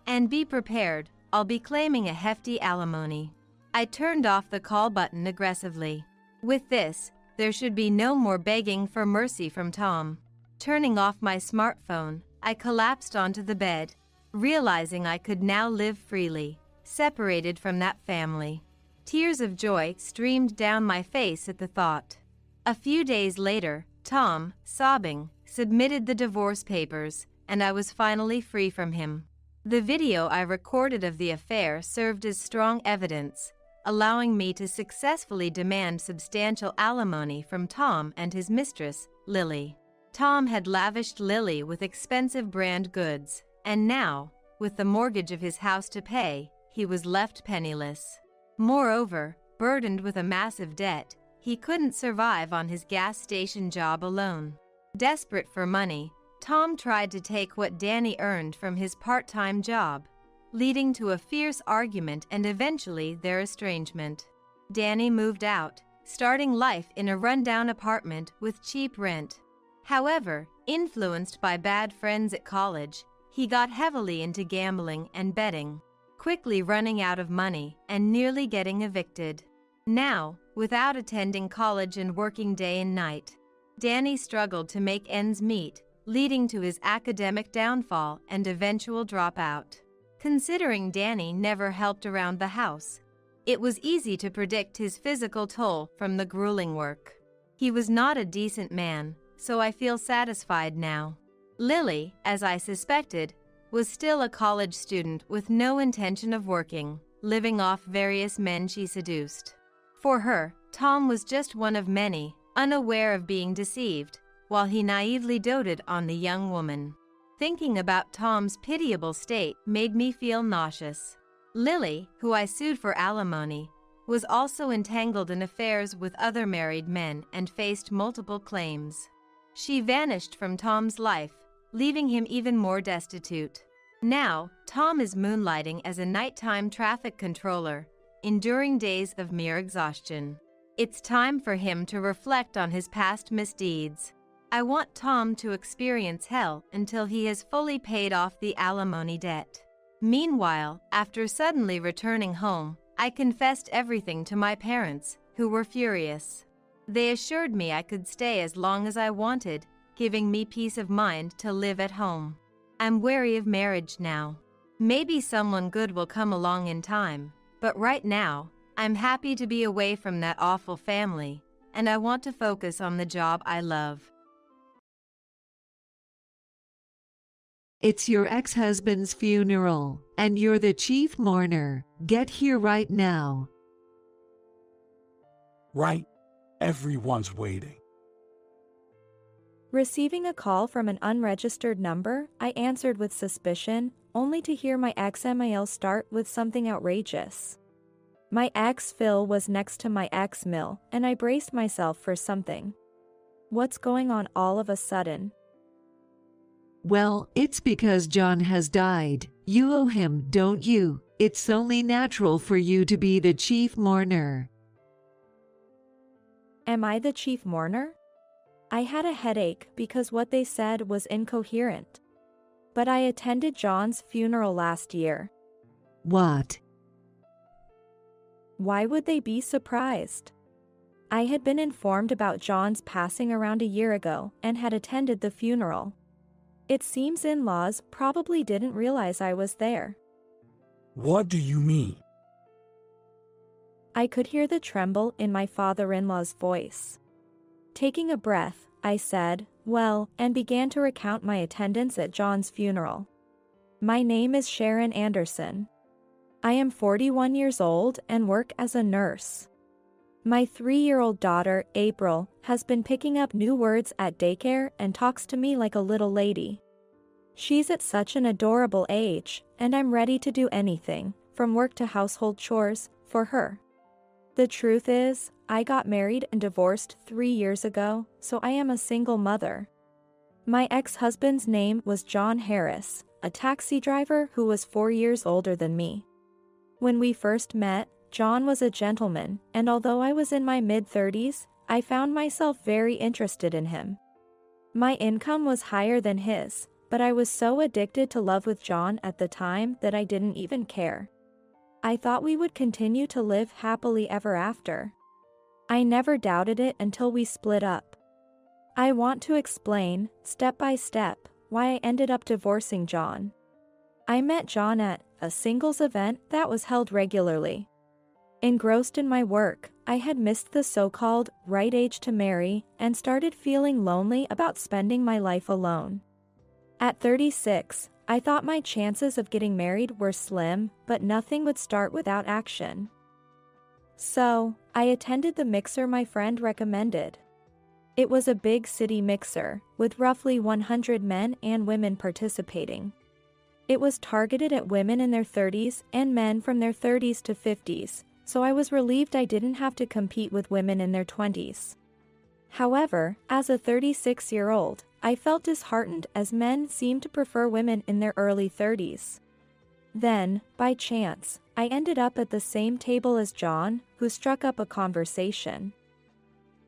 And be prepared, I'll be claiming a hefty alimony." I turned off the call button aggressively. With this, there should be no more begging for mercy from Tom. Turning off my smartphone, I collapsed onto the bed, realizing I could now live freely, separated from that family. Tears of joy streamed down my face at the thought. A few days later, Tom, sobbing, submitted the divorce papers, and I was finally free from him. The video I recorded of the affair served as strong evidence, allowing me to successfully demand substantial alimony from Tom and his mistress, Lily. Tom had lavished Lily with expensive brand goods, and now, with the mortgage of his house to pay, he was left penniless. Moreover, burdened with a massive debt, he couldn't survive on his gas station job alone. Desperate for money, Tom tried to take what Danny earned from his part-time job, leading to a fierce argument and eventually their estrangement. Danny moved out, starting life in a rundown apartment with cheap rent. However, influenced by bad friends at college, he got heavily into gambling and betting, quickly running out of money and nearly getting evicted. Now, without attending college and working day and night, Danny struggled to make ends meet, leading to his academic downfall and eventual dropout. Considering Danny never helped around the house, it was easy to predict his physical toll from the grueling work. He was not a decent man, so I feel satisfied now. Lily, as I suspected, was still a college student with no intention of working, living off various men she seduced. For her, Tom was just one of many, unaware of being deceived, while he naively doted on the young woman. Thinking about Tom's pitiable state made me feel nauseous. Lily, who I sued for alimony, was also entangled in affairs with other married men and faced multiple claims. She vanished from Tom's life, leaving him even more destitute. Now, Tom is moonlighting as a nighttime traffic controller, enduring days of mere exhaustion. It's time for him to reflect on his past misdeeds. I want Tom to experience hell until he has fully paid off the alimony debt. Meanwhile, after suddenly returning home, I confessed everything to my parents, who were furious. They assured me I could stay as long as I wanted, giving me peace of mind to live at home. I'm wary of marriage now. Maybe someone good will come along in time, but right now, I'm happy to be away from that awful family, and I want to focus on the job I love. It's your ex-husband's funeral, and you're the chief mourner. Get here right now. Right? Everyone's waiting. Receiving a call from an unregistered number, I answered with suspicion, only to hear my ex-mail start with something outrageous. My ex-Phil was next to my ex-Mill, and I braced myself for something. What's going on all of a sudden? Well, it's because John has died. You owe him, don't you? It's only natural for you to be the chief mourner. Am I the chief mourner? I had a headache because what they said was incoherent. But I attended John's funeral last year. What? Why would they be surprised? I had been informed about John's passing around a year ago and had attended the funeral. It seems in-laws probably didn't realize I was there. What do you mean? I could hear the tremble in my father-in-law's voice. Taking a breath, I said, "Well," and began to recount my attendance at John's funeral. My name is Sharon Anderson. I am 41 years old and work as a nurse. My 3-year-old daughter, April, has been picking up new words at daycare and talks to me like a little lady. She's at such an adorable age, and I'm ready to do anything, from work to household chores, for her. The truth is, I got married and divorced 3 years ago, so I am a single mother. My ex-husband's name was John Harris, a taxi driver who was 4 years older than me. When we first met, John was a gentleman, and although I was in my mid-30s, I found myself very interested in him. My income was higher than his, but I was so addicted to love with John at the time that I didn't even care. I thought we would continue to live happily ever after. I never doubted it until we split up. I want to explain, step by step, why I ended up divorcing John. I met John at a singles event that was held regularly. Engrossed in my work, I had missed the so-called right age to marry and started feeling lonely about spending my life alone. At 36, I thought my chances of getting married were slim, but nothing would start without action. So, I attended the mixer my friend recommended. It was a big city mixer, with roughly 100 men and women participating. It was targeted at women in their 30s and men from their 30s to 50s, so I was relieved I didn't have to compete with women in their 20s. However, as a 36-year-old, I felt disheartened as men seemed to prefer women in their early 30s. Then, by chance, I ended up at the same table as John, who struck up a conversation.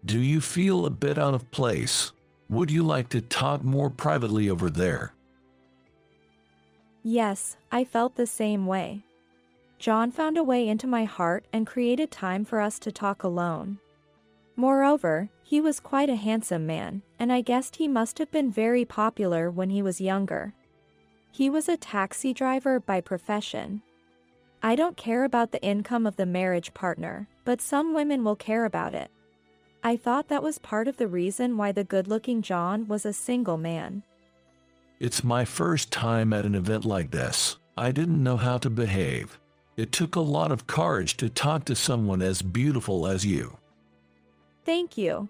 Do you feel a bit out of place? Would you like to talk more privately over there? Yes, I felt the same way. John found a way into my heart and created time for us to talk alone. Moreover, he was quite a handsome man, and I guessed he must have been very popular when he was younger. He was a taxi driver by profession. I don't care about the income of the marriage partner, but some women will care about it. I thought that was part of the reason why the good-looking John was a single man. It's my first time at an event like this. I didn't know how to behave. It took a lot of courage to talk to someone as beautiful as you. Thank you.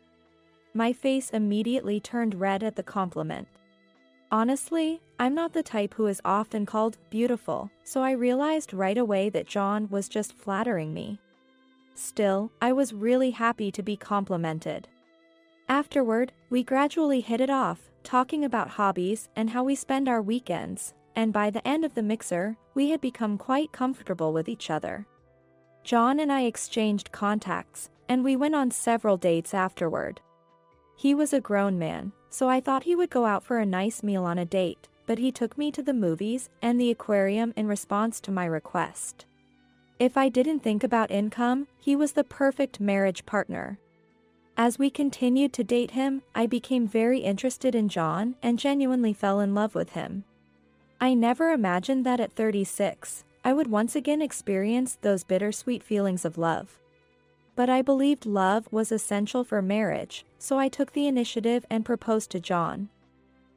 My face immediately turned red at the compliment. Honestly, I'm not the type who is often called beautiful, so I realized right away that John was just flattering me. Still, I was really happy to be complimented. Afterward, we gradually hit it off, talking about hobbies and how we spend our weekends, and by the end of the mixer, we had become quite comfortable with each other. John and I exchanged contacts, and we went on several dates afterward. He was a grown man, so I thought he would go out for a nice meal on a date, but he took me to the movies and the aquarium in response to my request. If I didn't think about income, he was the perfect marriage partner. As we continued to date him, I became very interested in John and genuinely fell in love with him. I never imagined that at 36, I would once again experience those bittersweet feelings of love. But I believed love was essential for marriage, so I took the initiative and proposed to John.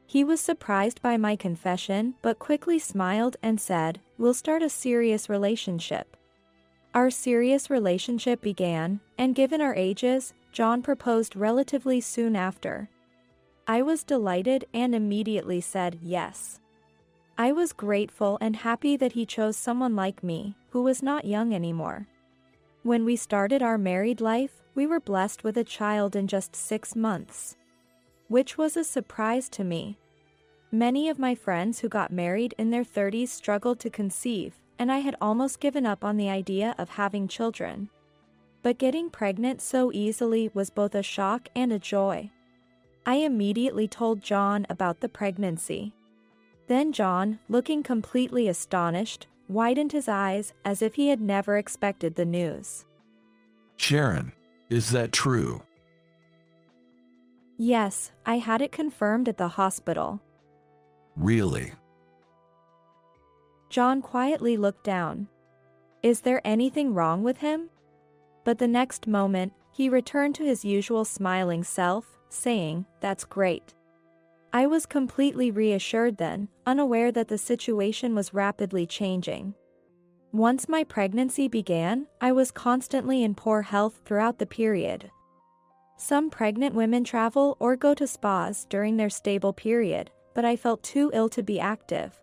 He was surprised by my confession, but quickly smiled and said, "We'll start a serious relationship." Our serious relationship began, and given our ages, John proposed relatively soon after. I was delighted and immediately said yes. I was grateful and happy that he chose someone like me, who was not young anymore. When we started our married life, we were blessed with a child in just 6 months, which was a surprise to me. Many of my friends who got married in their 30s struggled to conceive, and I had almost given up on the idea of having children. But getting pregnant so easily was both a shock and a joy. I immediately told John about the pregnancy. Then John, looking completely astonished, widened his eyes as if he had never expected the news. Sharon, is that true? Yes, I had it confirmed at the hospital. Really? John quietly looked down. Is there anything wrong with him? But the next moment, he returned to his usual smiling self, saying, "That's great." I was completely reassured then, unaware that the situation was rapidly changing. Once my pregnancy began, I was constantly in poor health throughout the period. Some pregnant women travel or go to spas during their stable period, but I felt too ill to be active.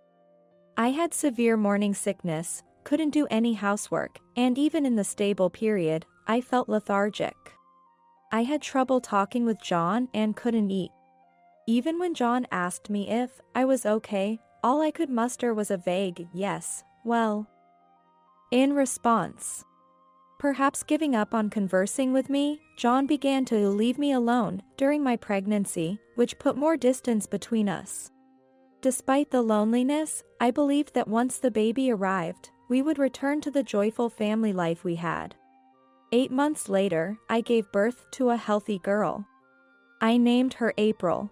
I had severe morning sickness, couldn't do any housework, and even in the stable period, I felt lethargic. I had trouble talking with John and couldn't eat. Even when John asked me if I was okay, all I could muster was a vague yes, well. In response, perhaps giving up on conversing with me, John began to leave me alone during my pregnancy, which put more distance between us. Despite the loneliness, I believed that once the baby arrived, we would return to the joyful family life we had. 8 months later, I gave birth to a healthy girl. I named her April.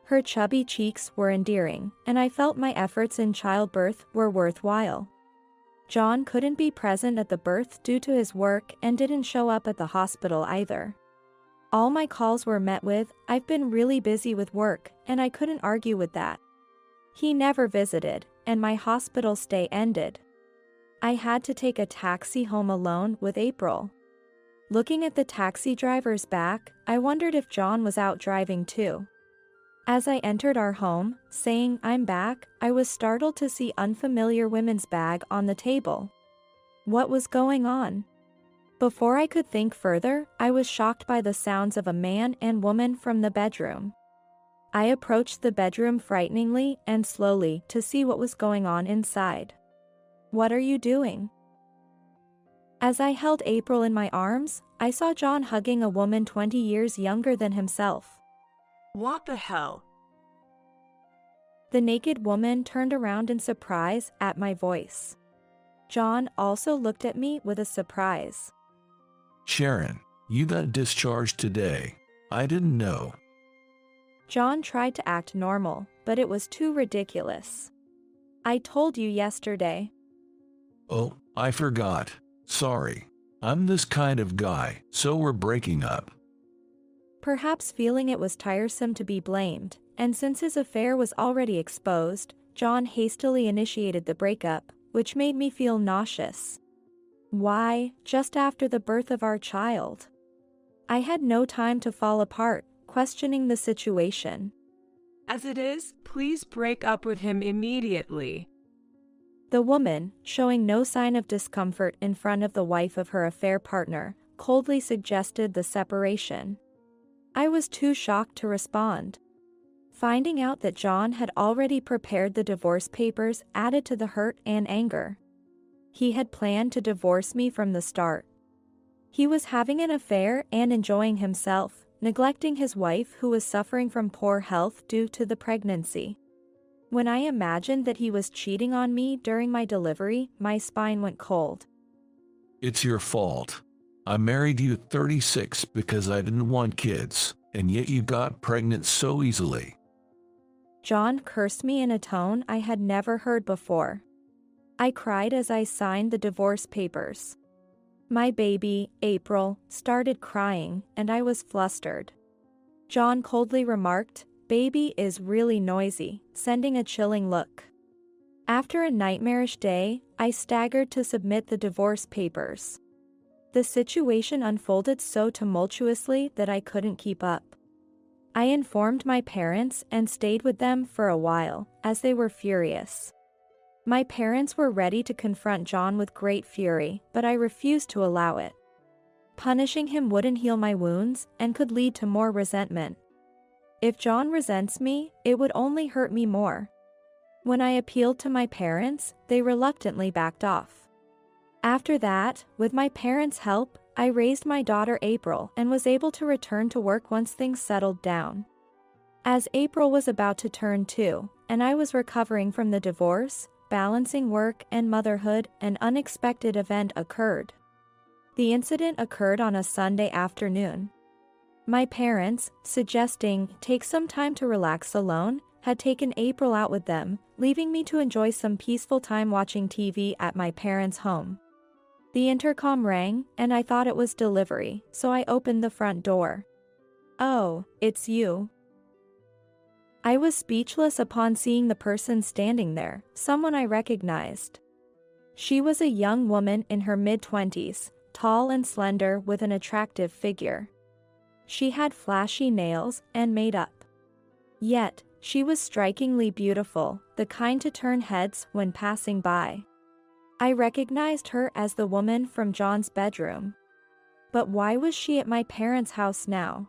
Her chubby cheeks were endearing, and I felt my efforts in childbirth were worthwhile. John couldn't be present at the birth due to his work and didn't show up at the hospital either. All my calls were met with, "I've been really busy with work," and I couldn't argue with that. He never visited, and my hospital stay ended. I had to take a taxi home alone with April. Looking at the taxi driver's back, I wondered if John was out driving too. As I entered our home, saying "I'm back," I was startled to see unfamiliar women's bag on the table. What was going on? Before I could think further, I was shocked by the sounds of a man and woman from the bedroom. I approached the bedroom frighteningly and slowly to see what was going on inside. "What are you doing?" As I held April in my arms, I saw John hugging a woman 20 years younger than himself. What the hell? The naked woman turned around in surprise at my voice. John also looked at me with a surprise. Sharon, you got discharged today. I didn't know. John tried to act normal, but it was too ridiculous. "I told you yesterday." Oh, I forgot. Sorry. I'm this kind of guy, so we're breaking up. Perhaps feeling it was tiresome to be blamed, and since his affair was already exposed, John hastily initiated the breakup, which made me feel nauseous. Why, just after the birth of our child? I had no time to fall apart, questioning the situation. As it is, please break up with him immediately. The woman, showing no sign of discomfort in front of the wife of her affair partner, coldly suggested the separation. I was too shocked to respond. Finding out that John had already prepared the divorce papers added to the hurt and anger. He had planned to divorce me from the start. He was having an affair and enjoying himself, neglecting his wife who was suffering from poor health due to the pregnancy. When I imagined that he was cheating on me during my delivery, my spine went cold. It's your fault. I married you at 36 because I didn't want kids, and yet you got pregnant so easily. John cursed me in a tone I had never heard before. I cried as I signed the divorce papers. My baby, April, started crying, and I was flustered. John coldly remarked, "Baby is really noisy," sending a chilling look. After a nightmarish day, I staggered to submit the divorce papers. The situation unfolded so tumultuously that I couldn't keep up. I informed my parents and stayed with them for a while, as they were furious. My parents were ready to confront John with great fury, but I refused to allow it. Punishing him wouldn't heal my wounds and could lead to more resentment. If John resents me, it would only hurt me more. When I appealed to my parents, they reluctantly backed off. After that, with my parents' help, I raised my daughter April and was able to return to work once things settled down. As April was about to turn 2, and I was recovering from the divorce, balancing work and motherhood, an unexpected event occurred. The incident occurred on a Sunday afternoon. My parents, suggesting take some time to relax alone, had taken April out with them, leaving me to enjoy some peaceful time watching TV at my parents' home. The intercom rang, and I thought it was delivery, so I opened the front door. "Oh, it's you." I was speechless upon seeing the person standing there, someone I recognized. She was a young woman in her mid-20s, tall and slender with an attractive figure. She had flashy nails and makeup. Yet, she was strikingly beautiful, the kind to turn heads when passing by. I recognized her as the woman from John's bedroom. But why was she at my parents' house now?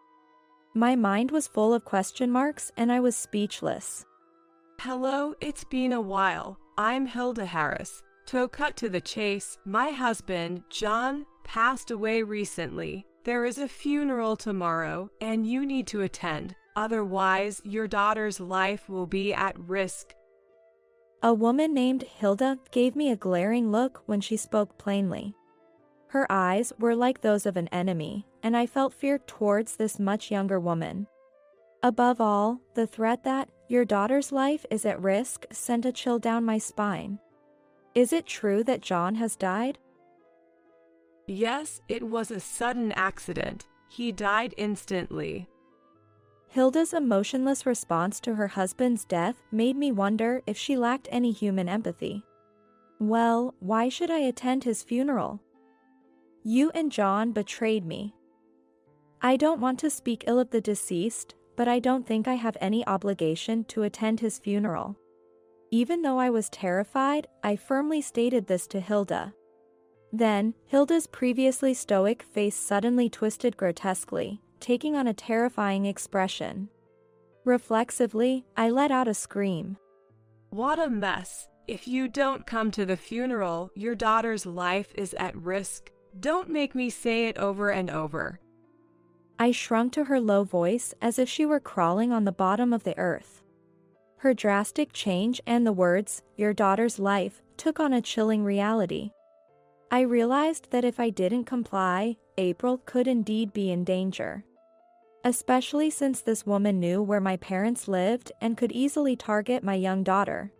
My mind was full of question marks and I was speechless. Hello, it's been a while. I'm Hilda Harris. To cut to the chase, my husband, John, passed away recently. There is a funeral tomorrow and you need to attend. Otherwise, your daughter's life will be at risk. A woman named Hilda gave me a glaring look when she spoke plainly. Her eyes were like those of an enemy, and I felt fear towards this much younger woman. Above all, the threat that your daughter's life is at risk sent a chill down my spine. Is it true that John has died? Yes, it was a sudden accident. He died instantly. Hilda's emotionless response to her husband's death made me wonder if she lacked any human empathy. Well, why should I attend his funeral? You and John betrayed me. I don't want to speak ill of the deceased, but I don't think I have any obligation to attend his funeral. Even though I was terrified, I firmly stated this to Hilda. Then, Hilda's previously stoic face suddenly twisted grotesquely, taking on a terrifying expression. Reflexively, I let out a scream. What a mess. If you don't come to the funeral, your daughter's life is at risk. Don't make me say it over and over. I shrunk to her low voice as if she were crawling on the bottom of the earth. Her drastic change and the words, your daughter's life, took on a chilling reality. I realized that if I didn't comply, April could indeed be in danger. Especially since this woman knew where my parents lived and could easily target my young daughter.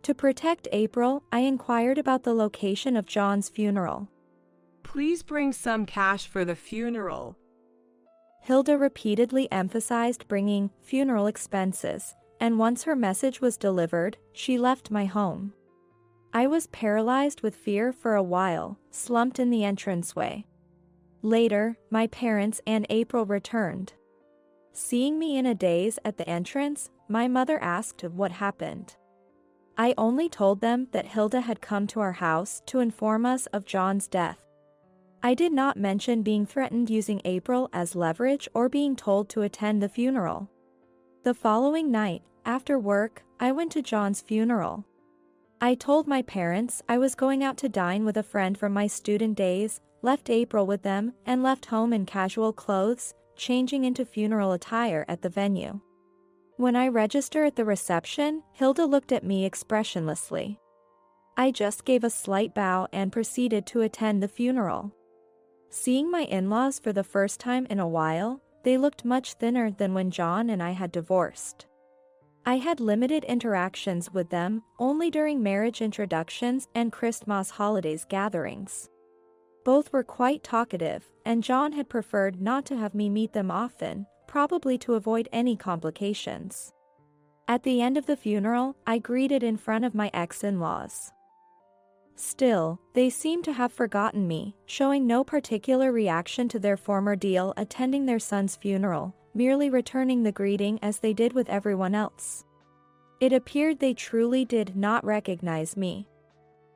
To protect April, I inquired about the location of John's funeral. Please bring some cash for the funeral. Hilda repeatedly emphasized bringing funeral expenses, and once her message was delivered, she left my home. I was paralyzed with fear for a while, slumped in the entranceway. Later, my parents and April returned. Seeing me in a daze at the entrance, my mother asked what happened. I only told them that Hilda had come to our house to inform us of John's death. I did not mention being threatened using April as leverage or being told to attend the funeral. The following night, after work, I went to John's funeral. I told my parents I was going out to dine with a friend from my student days, left April with them, and left home in casual clothes, changing into funeral attire at the venue. When I registered at the reception, Hilda looked at me expressionlessly. I just gave a slight bow and proceeded to attend the funeral. Seeing my in-laws for the first time in a while, they looked much thinner than when John and I had divorced. I had limited interactions with them, only during marriage introductions and Christmas holidays gatherings. Both were quite talkative, and John had preferred not to have me meet them often, probably to avoid any complications. At the end of the funeral, I greeted in front of my ex-in-laws. Still, they seemed to have forgotten me, showing no particular reaction to their former deal attending their son's funeral, merely returning the greeting as they did with everyone else. It appeared they truly did not recognize me.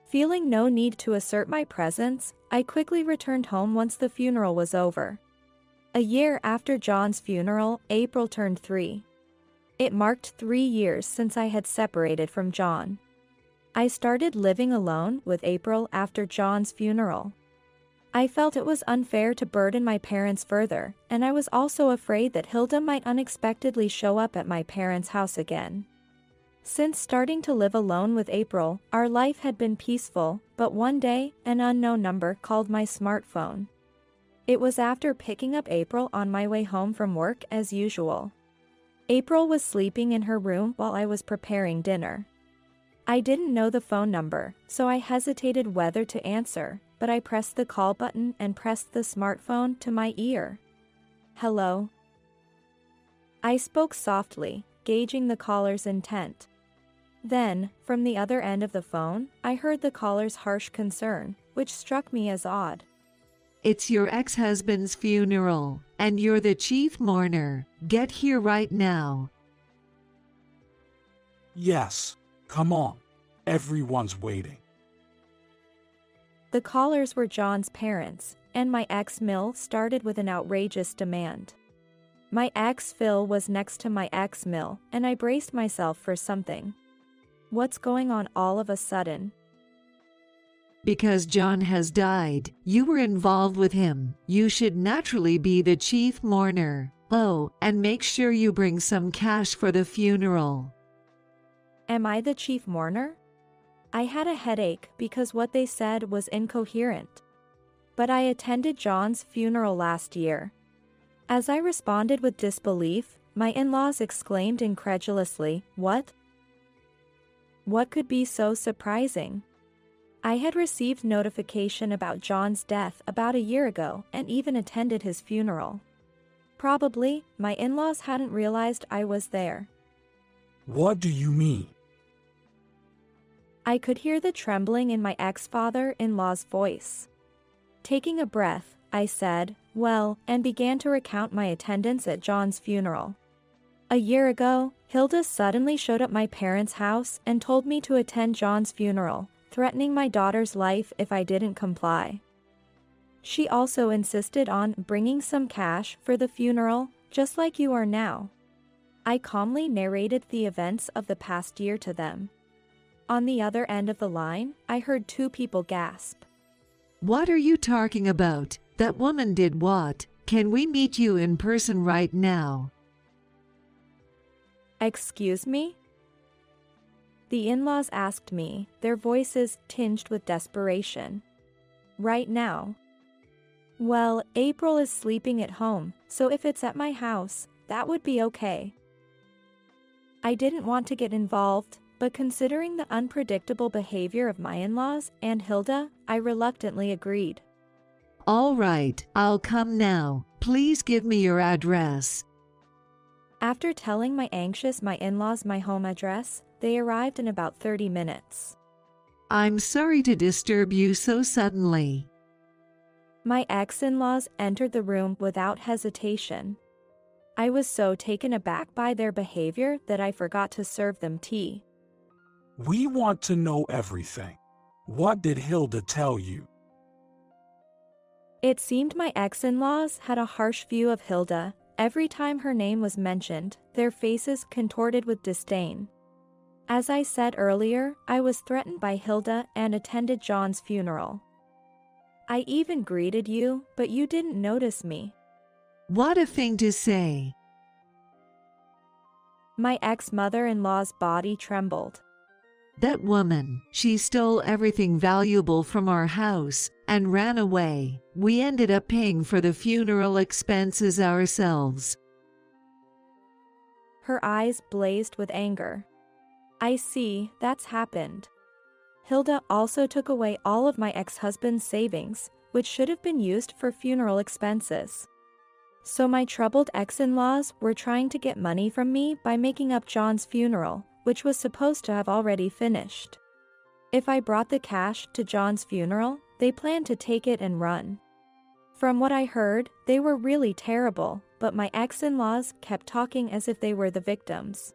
Feeling no need to assert my presence, I quickly returned home once the funeral was over. A year after John's funeral, April turned 3. It marked 3 years since I had separated from John. I started living alone with April after John's funeral. I felt it was unfair to burden my parents further, and I was also afraid that Hilda might unexpectedly show up at my parents' house again. Since starting to live alone with April, our life had been peaceful, but one day, an unknown number called my smartphone. It was after picking up April on my way home from work as usual. April was sleeping in her room while I was preparing dinner. I didn't know the phone number, so I hesitated whether to answer, but I pressed the call button and pressed the smartphone to my ear. Hello? I spoke softly, gauging the caller's intent. Then, from the other end of the phone, I heard the caller's harsh concern, which struck me as odd. It's your ex-husband's funeral, and you're the chief mourner. Get here right now. Yes, come on. Everyone's waiting. The callers were John's parents, and my ex Mill started with an outrageous demand. My ex Phil was next to my ex Mill, and I braced myself for something. What's going on all of a sudden? Because John has died, you were involved with him. You should naturally be the chief mourner. Oh, and make sure you bring some cash for the funeral. Am I the chief mourner? I had a headache because what they said was incoherent. But I attended John's funeral last year. As I responded with disbelief, my in-laws exclaimed incredulously, "What? What could be so surprising?" I had received notification about John's death about a year ago and even attended his funeral. Probably, my in-laws hadn't realized I was there. What do you mean? I could hear the trembling in my ex-father-in-law's voice. Taking a breath, I said, "Well," and began to recount my attendance at John's funeral. A year ago, Hilda suddenly showed up at my parents' house and told me to attend John's funeral, threatening my daughter's life if I didn't comply. She also insisted on bringing some cash for the funeral, just like you are now. I calmly narrated the events of the past year to them. On the other end of the line, I heard two people gasp. What are you talking about? That woman did what? Can we meet you in person right now? Excuse me? The in-laws asked me, their voices tinged with desperation. Right now? Well, April is sleeping at home, so if it's at my house, that would be okay. I didn't want to get involved, but considering the unpredictable behavior of my in-laws and Hilda, I reluctantly agreed. All right, I'll come now. Please give me your address. After telling my in-laws my home address, they arrived in about 30 minutes. I'm sorry to disturb you so suddenly. My ex-in-laws entered the room without hesitation. I was so taken aback by their behavior that I forgot to serve them tea. We want to know everything. What did Hilda tell you? It seemed my ex-in-laws had a harsh view of Hilda. Every time her name was mentioned, their faces contorted with disdain. As I said earlier, I was threatened by Hilda and attended John's funeral. I even greeted you, but you didn't notice me. What a thing to say. My ex-mother-in-law's body trembled. That woman, she stole everything valuable from our house and ran away. We ended up paying for the funeral expenses ourselves. Her eyes blazed with anger. I see, that's happened. Hilda also took away all of my ex-husband's savings, which should have been used for funeral expenses. So my troubled ex-in-laws were trying to get money from me by making up John's funeral, which was supposed to have already finished. If I brought the cash to John's funeral, they planned to take it and run. From what I heard, they were really terrible, but my ex-in-laws kept talking as if they were the victims.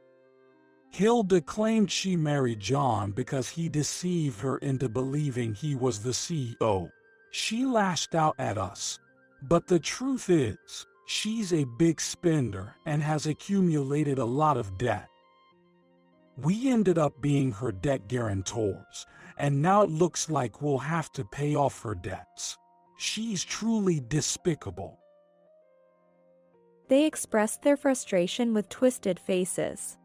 Hilda claimed she married John because he deceived her into believing he was the CEO. She lashed out at us. But the truth is, she's a big spender and has accumulated a lot of debt. We ended up being her debt guarantors, and now it looks like we'll have to pay off her debts. She's truly despicable. They expressed their frustration with twisted faces.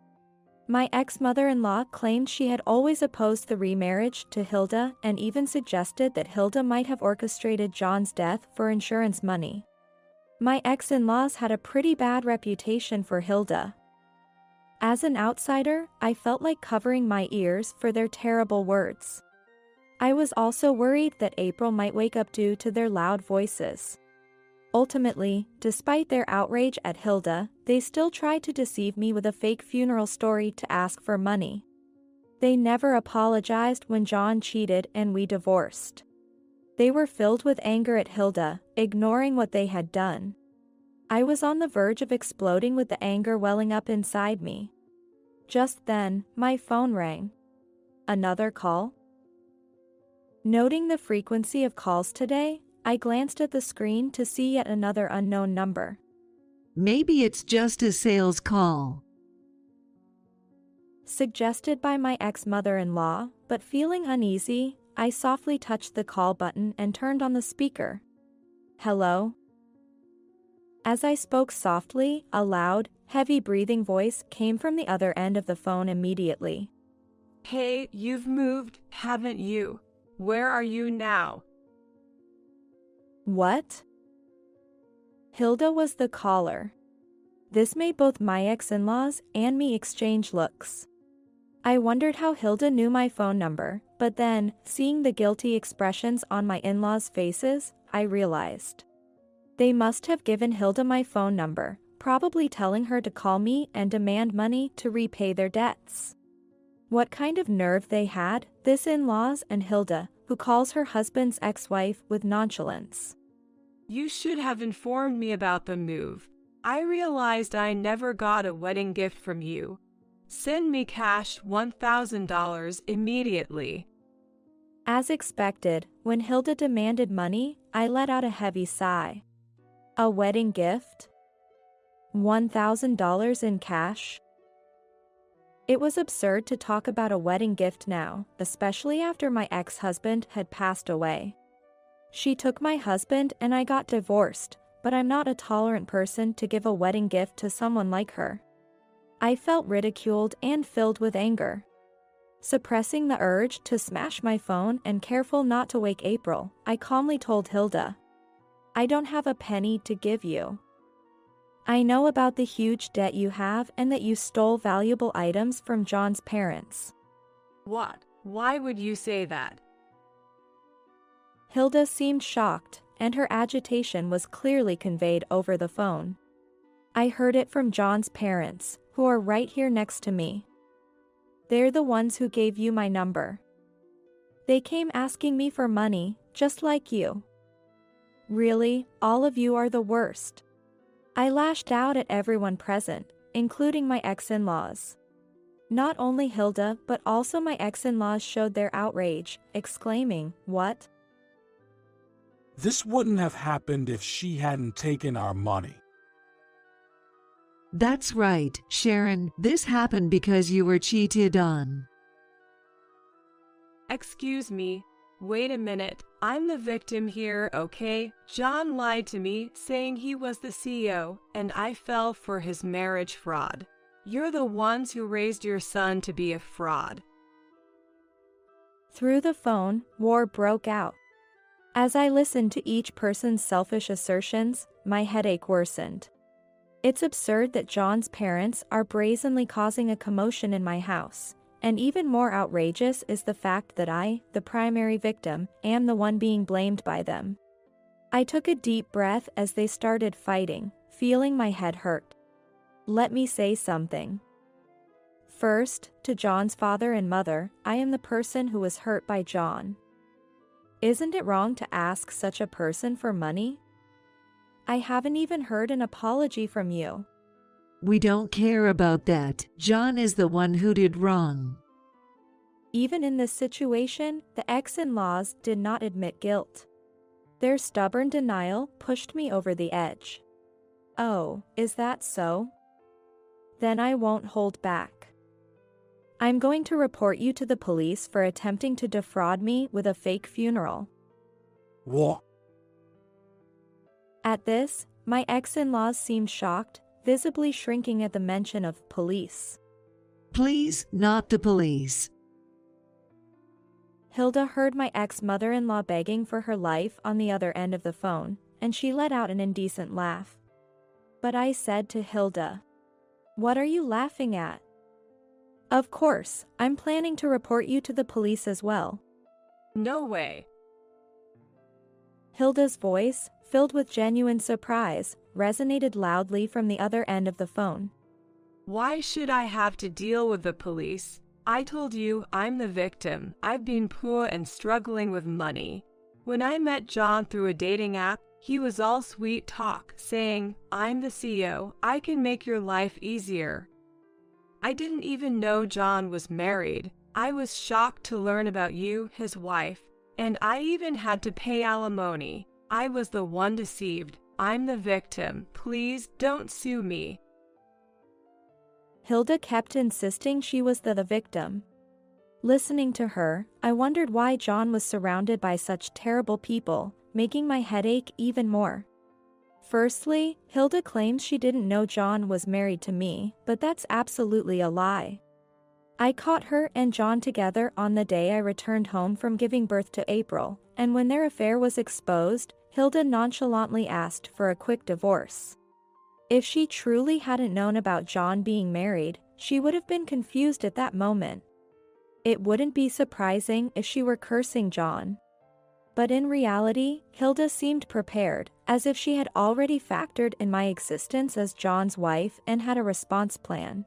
My ex-mother-in-law claimed she had always opposed the remarriage to Hilda and even suggested that Hilda might have orchestrated John's death for insurance money. My ex-in-laws had a pretty bad reputation for Hilda. As an outsider, I felt like covering my ears for their terrible words. I was also worried that April might wake up due to their loud voices. Ultimately, despite their outrage at Hilda, they still tried to deceive me with a fake funeral story to ask for money. They never apologized when John cheated and we divorced. They were filled with anger at Hilda, ignoring what they had done. I was on the verge of exploding with the anger welling up inside me. Just then, my phone rang. Another call? Noting the frequency of calls today, I glanced at the screen to see yet another unknown number. Maybe it's just a sales call. Suggested by my ex-mother-in-law, but feeling uneasy, I softly touched the call button and turned on the speaker. Hello? As I spoke softly, a loud, heavy-breathing voice came from the other end of the phone immediately. Hey, you've moved, haven't you? Where are you now? What? Hilda was the caller. This made both my ex-in-laws and me exchange looks. I wondered how Hilda knew my phone number, but then, seeing the guilty expressions on my in-laws' faces, I realized. They must have given Hilda my phone number, probably telling her to call me and demand money to repay their debts. What kind of nerve they had, this in-laws and Hilda, who calls her husband's ex-wife with nonchalance. You should have informed me about the move. I realized I never got a wedding gift from you. Send me cash $1,000 immediately. As expected, when Hilda demanded money, I let out a heavy sigh. A wedding gift? $1,000 in cash? It was absurd to talk about a wedding gift now, especially after my ex-husband had passed away. She took my husband and I got divorced, but I'm not a tolerant person to give a wedding gift to someone like her. I felt ridiculed and filled with anger. Suppressing the urge to smash my phone and careful not to wake April, I calmly told Hilda, I don't have a penny to give you. I know about the huge debt you have and that you stole valuable items from John's parents. What? Why would you say that? Hilda seemed shocked, and her agitation was clearly conveyed over the phone. I heard it from John's parents, who are right here next to me. They're the ones who gave you my number. They came asking me for money, just like you. Really, all of you are the worst. I lashed out at everyone present, including my ex-in-laws. Not only Hilda, but also my ex-in-laws showed their outrage, exclaiming, What? This wouldn't have happened if she hadn't taken our money. That's right, Sharon. This happened because you were cheated on. Excuse me. Wait a minute. I'm the victim here, okay? John lied to me, saying he was the CEO, and I fell for his marriage fraud. You're the ones who raised your son to be a fraud. Through the phone, war broke out. As I listened to each person's selfish assertions, my headache worsened. It's absurd that John's parents are brazenly causing a commotion in my house, and even more outrageous is the fact that I, the primary victim, am the one being blamed by them. I took a deep breath as they started fighting, feeling my head hurt. Let me say something. First, to John's father and mother, I am the person who was hurt by John. Isn't it wrong to ask such a person for money? I haven't even heard an apology from you. We don't care about that. John is the one who did wrong. Even in this situation, the ex-in-laws did not admit guilt. Their stubborn denial pushed me over the edge. Oh, is that so? Then I won't hold back. I'm going to report you to the police for attempting to defraud me with a fake funeral. What? At this, my ex-in-laws seemed shocked, visibly shrinking at the mention of police. Please, not the police. Hilda heard my ex-mother-in-law begging for her life on the other end of the phone, and she let out an indecent laugh. But I said to Hilda, What are you laughing at? Of course, I'm planning to report you to the police as well. No way. Hilda's voice, filled with genuine surprise, resonated loudly from the other end of the phone. Why should I have to deal with the police? I told you I'm the victim. I've been poor and struggling with money. When I met John through a dating app, he was all sweet talk, saying, I'm the CEO, I can make your life easier. I didn't even know John was married. I was shocked to learn about you, his wife, and I even had to pay alimony. I was the one deceived. I'm the victim. Please don't sue me. Hilda kept insisting she was the victim. Listening to her, I wondered why John was surrounded by such terrible people, making my head ache even more. Firstly, Hilda claims she didn't know John was married to me, but that's absolutely a lie. I caught her and John together on the day I returned home from giving birth to April, and when their affair was exposed, Hilda nonchalantly asked for a quick divorce. If she truly hadn't known about John being married, she would have been confused at that moment. It wouldn't be surprising if she were cursing John. But in reality, Hilda seemed prepared, as if she had already factored in my existence as John's wife and had a response plan.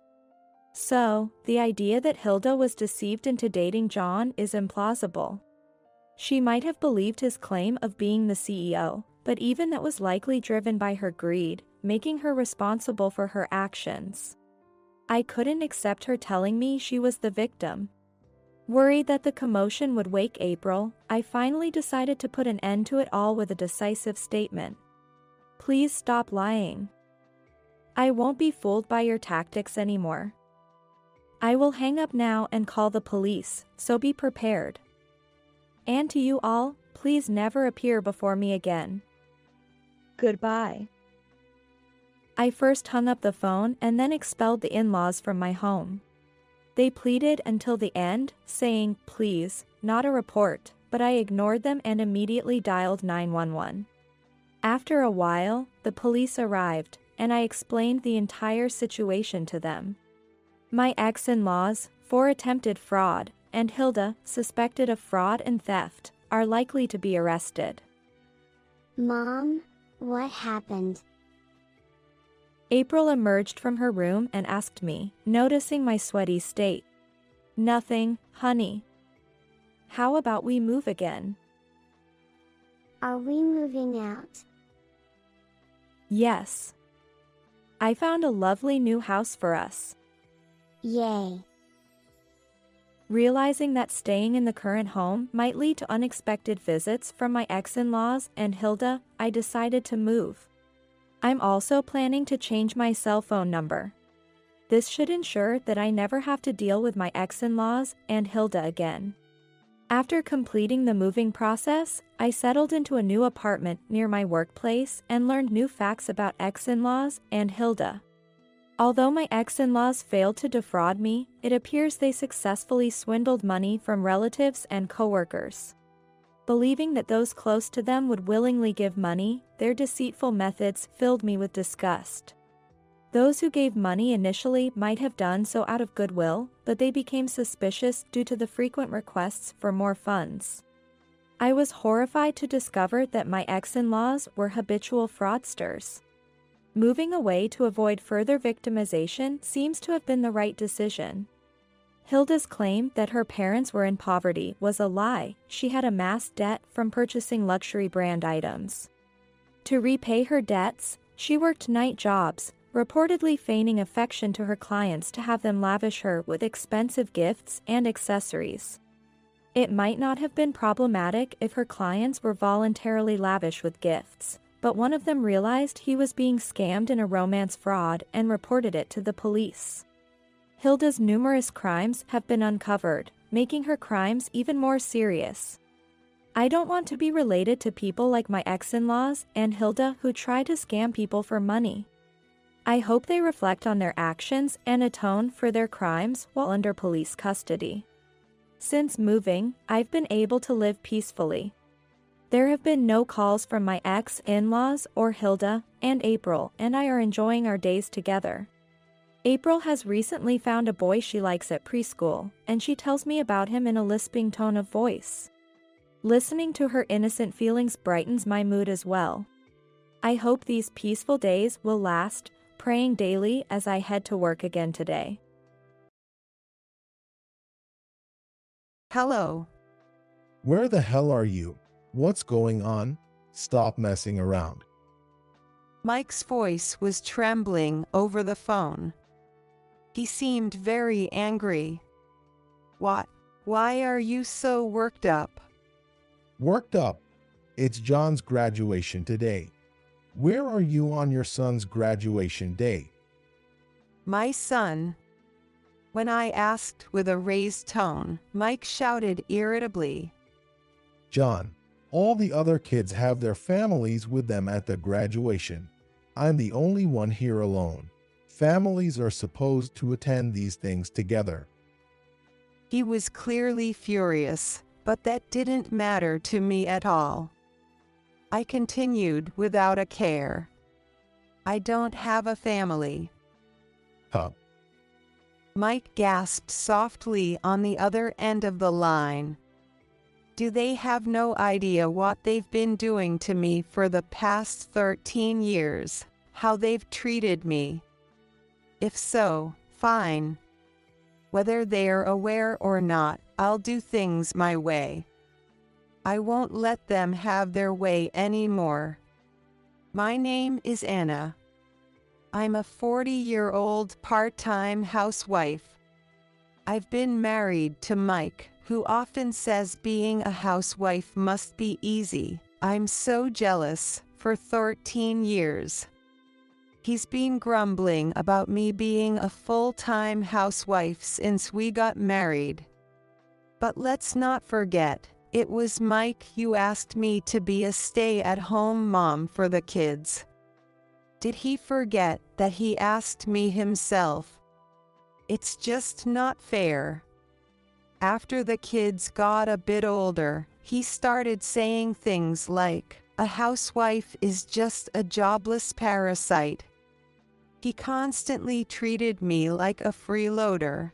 So, the idea that Hilda was deceived into dating John is implausible. She might have believed his claim of being the CEO, but even that was likely driven by her greed, making her responsible for her actions. I couldn't accept her telling me she was the victim. Worried that the commotion would wake April, I finally decided to put an end to it all with a decisive statement. Please stop lying. I won't be fooled by your tactics anymore. I will hang up now and call the police, so be prepared. And to you all, please never appear before me again. Goodbye. I first hung up the phone and then expelled the in-laws from my home. They pleaded until the end, saying, please, not a report, but I ignored them and immediately dialed 911. After a while, the police arrived, and I explained the entire situation to them. My ex-in-laws, for attempted fraud, and Hilda, suspected of fraud and theft, are likely to be arrested. Mom, what happened? April emerged from her room and asked me, noticing my sweaty state. Nothing, honey. How about we move again? Are we moving out? Yes. I found a lovely new house for us. Yay. Realizing that staying in the current home might lead to unexpected visits from my ex-in-laws and Hilda, I decided to move. I'm also planning to change my cell phone number. This should ensure that I never have to deal with my ex-in-laws and Hilda again. After completing the moving process, I settled into a new apartment near my workplace and learned new facts about ex-in-laws and Hilda. Although my ex-in-laws failed to defraud me, it appears they successfully swindled money from relatives and coworkers. Believing that those close to them would willingly give money, their deceitful methods filled me with disgust. Those who gave money initially might have done so out of goodwill, but they became suspicious due to the frequent requests for more funds. I was horrified to discover that my ex-in-laws were habitual fraudsters. Moving away to avoid further victimization seems to have been the right decision. Hilda's claim that her parents were in poverty was a lie. She had amassed debt from purchasing luxury brand items. To repay her debts, she worked night jobs, reportedly feigning affection to her clients to have them lavish her with expensive gifts and accessories. It might not have been problematic if her clients were voluntarily lavish with gifts, but one of them realized he was being scammed in a romance fraud and reported it to the police. Hilda's numerous crimes have been uncovered, making her crimes even more serious. I don't want to be related to people like my ex-in-laws and Hilda who try to scam people for money. I hope they reflect on their actions and atone for their crimes while under police custody. Since moving, I've been able to live peacefully. There have been no calls from my ex-in-laws or Hilda, and April and I are enjoying our days together. April has recently found a boy she likes at preschool, and she tells me about him in a lisping tone of voice. Listening to her innocent feelings brightens my mood as well. I hope these peaceful days will last, praying daily as I head to work again today. Hello. Where the hell are you? What's going on? Stop messing around. Mike's voice was trembling over the phone. He seemed very angry. What? Why are you so worked up? Worked up? It's John's graduation today. Where are you on your son's graduation day? My son. When I asked with a raised tone, Mike shouted irritably. John, all the other kids have their families with them at the graduation. I'm the only one here alone. Families are supposed to attend these things together. He was clearly furious, but that didn't matter to me at all. I continued without a care. I don't have a family. Huh. Mike gasped softly on the other end of the line. Do they have no idea what they've been doing to me for the past 13 years? How they've treated me? If so, fine. Whether they're aware or not, I'll do things my way. I won't let them have their way anymore. My name is Anna. I'm a 40-year-old part-time housewife. I've been married to Mike, who often says being a housewife must be easy. I'm so jealous, for 13 years. He's been grumbling about me being a full-time housewife since we got married. But let's not forget, it was Mike who asked me to be a stay-at-home mom for the kids. Did he forget that he asked me himself? It's just not fair. After the kids got a bit older, he started saying things like, a housewife is just a jobless parasite. He constantly treated me like a freeloader.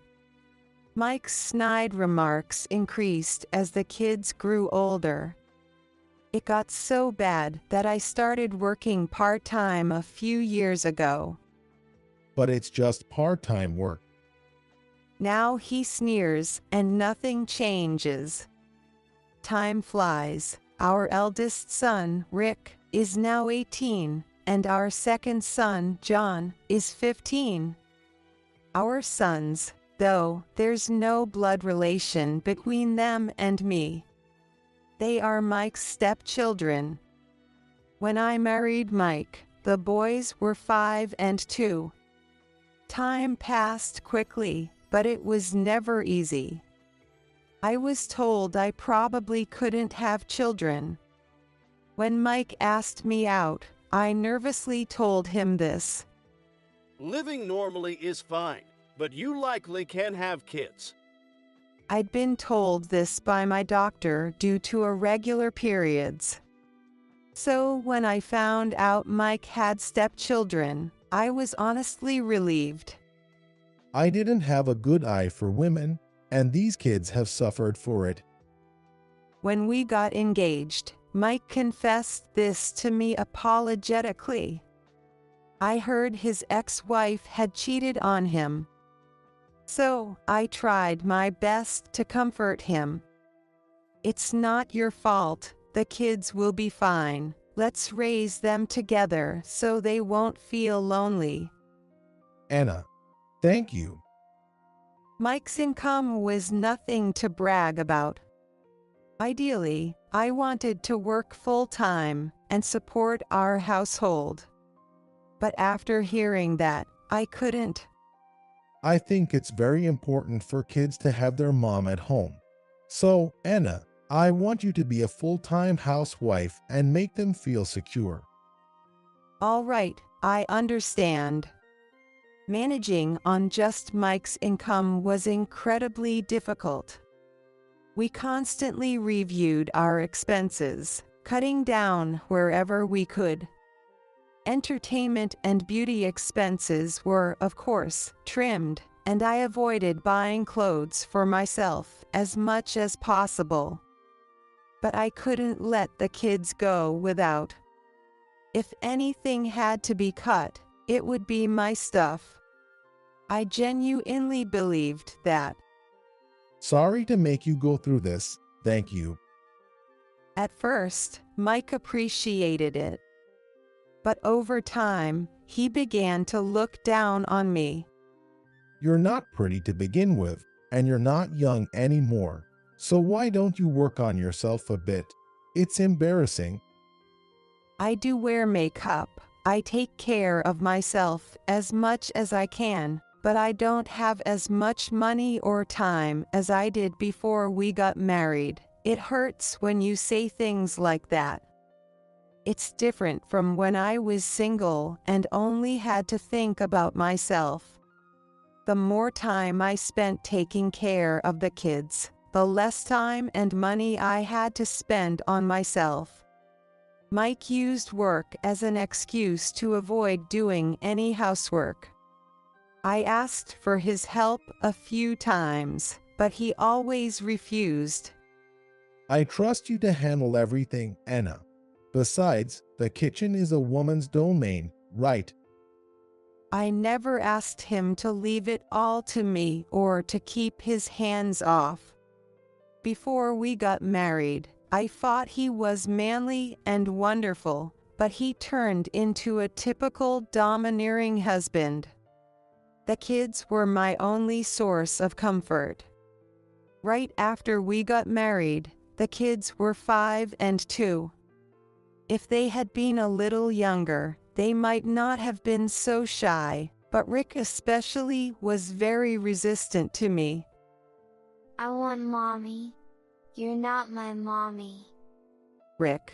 Mike's snide remarks increased as the kids grew older. It got so bad that I started working part-time a few years ago. But it's just part-time work. Now he sneers and nothing changes. Time flies. Our eldest son, Rick, is now 18, and our second son, John, is 15. Our sons, though there's no blood relation between them and me. They are Mike's stepchildren. When I married Mike, the boys were 5 and 2. Time passed quickly, but it was never easy. I was told I probably couldn't have children. When Mike asked me out, I nervously told him this. Living normally is fine, but you likely can have kids. I'd been told this by my doctor due to irregular periods. So when I found out Mike had stepchildren, I was honestly relieved. I didn't have a good eye for women, and these kids have suffered for it. When we got engaged, Mike confessed this to me apologetically. I heard his ex-wife had cheated on him. So I tried my best to comfort him. It's not your fault, the kids will be fine. Let's raise them together so they won't feel lonely. Anna, thank you. Mike's income was nothing to brag about. Ideally, I wanted to work full-time and support our household. But after hearing that, I couldn't. I think it's very important for kids to have their mom at home. So, Anna, I want you to be a full-time housewife and make them feel secure. All right, I understand. Managing on just Mike's income was incredibly difficult. We constantly reviewed our expenses, cutting down wherever we could. Entertainment and beauty expenses were, of course, trimmed, and I avoided buying clothes for myself as much as possible. But I couldn't let the kids go without. If anything had to be cut, it would be my stuff. I genuinely believed that. Sorry to make you go through this, thank you. At first, Mike appreciated it. But over time, he began to look down on me. You're not pretty to begin with, and you're not young anymore. So why don't you work on yourself a bit? It's embarrassing. I do wear makeup. I take care of myself as much as I can, but I don't have as much money or time as I did before we got married. It hurts when you say things like that. It's different from when I was single and only had to think about myself. The more time I spent taking care of the kids, the less time and money I had to spend on myself. Mike used work as an excuse to avoid doing any housework. I asked for his help a few times, but he always refused. I trust you to handle everything, Anna. Besides, the kitchen is a woman's domain, right? I never asked him to leave it all to me or to keep his hands off. Before we got married, I thought he was manly and wonderful, but he turned into a typical domineering husband. The kids were my only source of comfort. Right after we got married, the kids were 5 and 2. If they had been a little younger, they might not have been so shy, but Rick especially was very resistant to me. I want mommy. You're not my mommy. Rick.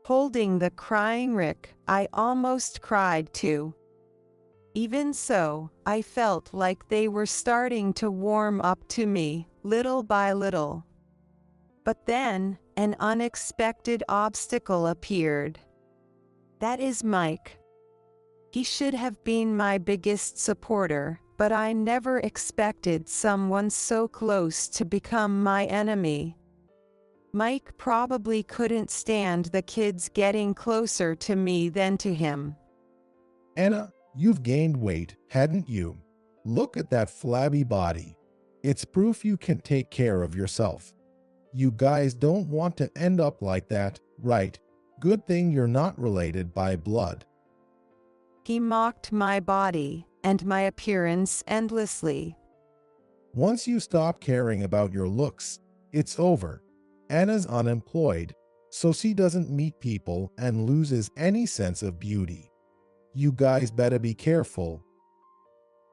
Holding the crying Rick, I almost cried too. Even so, I felt like they were starting to warm up to me, little by little. But then, an unexpected obstacle appeared. That is Mike. He should have been my biggest supporter, but I never expected someone so close to become my enemy. Mike probably couldn't stand the kids getting closer to me than to him. Anna, you've gained weight, hadn't you? Look at that flabby body. It's proof you can take care of yourself. You guys don't want to end up like that, right? Good thing you're not related by blood. He mocked my body and my appearance endlessly. Once you stop caring about your looks, it's over. Anna's unemployed, so she doesn't meet people and loses any sense of beauty. You guys better be careful.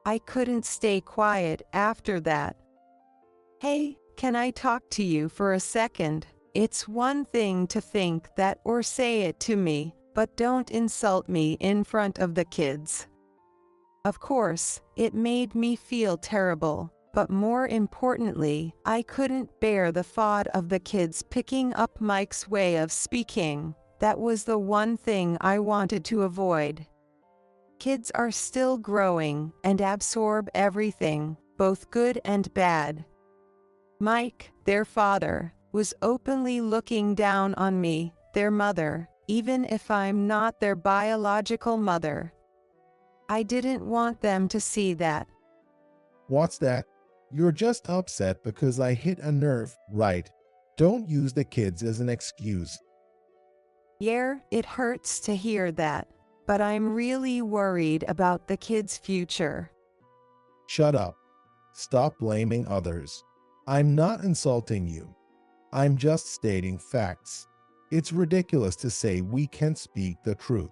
I couldn't stay quiet after that. Hey, can I talk to you for a second? It's one thing to think that or say it to me, but don't insult me in front of the kids. Of course, it made me feel terrible, but more importantly, I couldn't bear the thought of the kids picking up Mike's way of speaking. That was the one thing I wanted to avoid. Kids are still growing and absorb everything, both good and bad. Mike, their father, was openly looking down on me, their mother, even if I'm not their biological mother. I didn't want them to see that. What's that? You're just upset because I hit a nerve, right? Don't use the kids as an excuse. Yeah, it hurts to hear that, but I'm really worried about the kids' future. Shut up. Stop blaming others. I'm not insulting you. I'm just stating facts. It's ridiculous to say we can't speak the truth.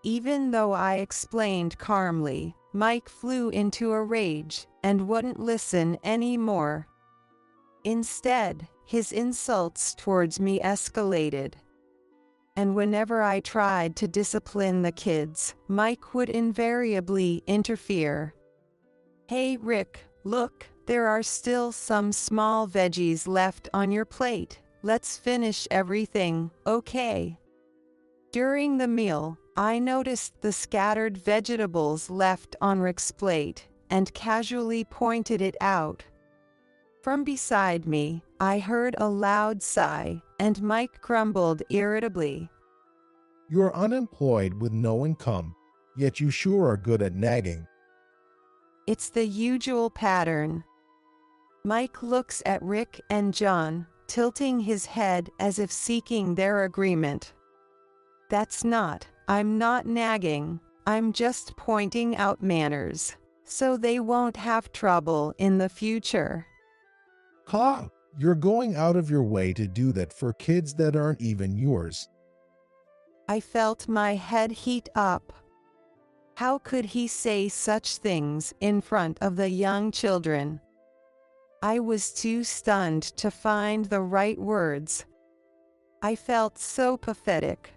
Even though I explained calmly, Mike flew into a rage and wouldn't listen anymore. Instead, his insults towards me escalated. And whenever I tried to discipline the kids, Mike would invariably interfere. Hey Rick, look, there are still some small veggies left on your plate. Let's finish everything, okay? During the meal, I noticed the scattered vegetables left on Rick's plate and casually pointed it out. From beside me, I heard a loud sigh, and Mike grumbled irritably. You're unemployed with no income, yet you sure are good at nagging. It's the usual pattern. Mike looks at Rick and John, tilting his head as if seeking their agreement. I'm not nagging, I'm just pointing out manners, so they won't have trouble in the future. Ha! You're going out of your way to do that for kids that aren't even yours. I felt my head heat up. How could he say such things in front of the young children? I was too stunned to find the right words. I felt so pathetic.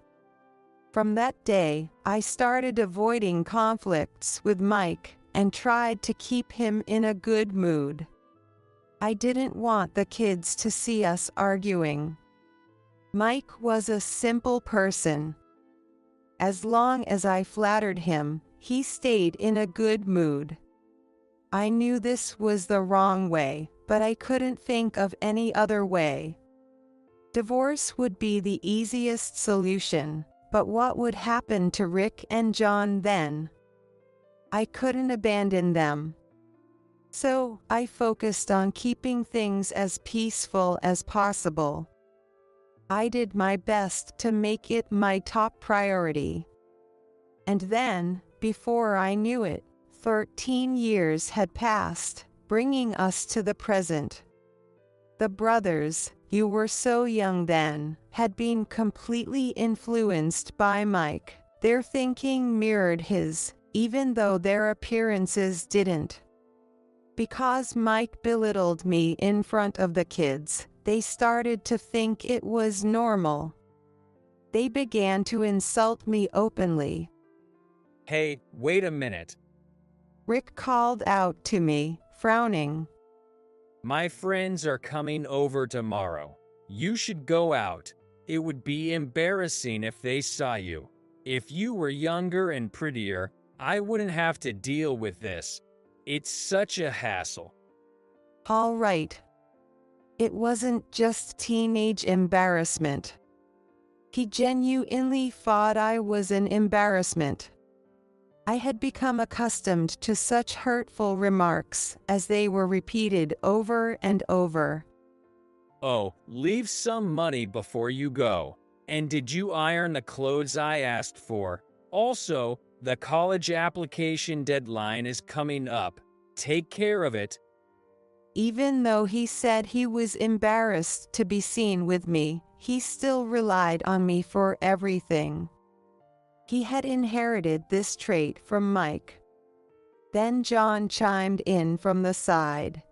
From that day, I started avoiding conflicts with Mike and tried to keep him in a good mood. I didn't want the kids to see us arguing. Mike was a simple person. As long as I flattered him, he stayed in a good mood. I knew this was the wrong way, but I couldn't think of any other way. Divorce would be the easiest solution, but what would happen to Rick and John then? I couldn't abandon them. So, I focused on keeping things as peaceful as possible. I did my best to make it my top priority. And then, before I knew it, 13 years had passed, bringing us to the present. The brothers, you were so young then, had been completely influenced by Mike. Their thinking mirrored his, even though their appearances didn't. Because Mike belittled me in front of the kids, they started to think it was normal. They began to insult me openly. Hey, wait a minute. Rick called out to me, frowning. My friends are coming over tomorrow. You should go out. It would be embarrassing if they saw you. If you were younger and prettier, I wouldn't have to deal with this. It's such a hassle. All right. It wasn't just teenage embarrassment. He genuinely thought I was an embarrassment. I had become accustomed to such hurtful remarks as they were repeated over and over. Oh, leave some money before you go. And did you iron the clothes I asked for? Also, the college application deadline is coming up. Take care of it. Even though he said he was embarrassed to be seen with me, he still relied on me for everything. He had inherited this trait from Mike. Then John chimed in from the side.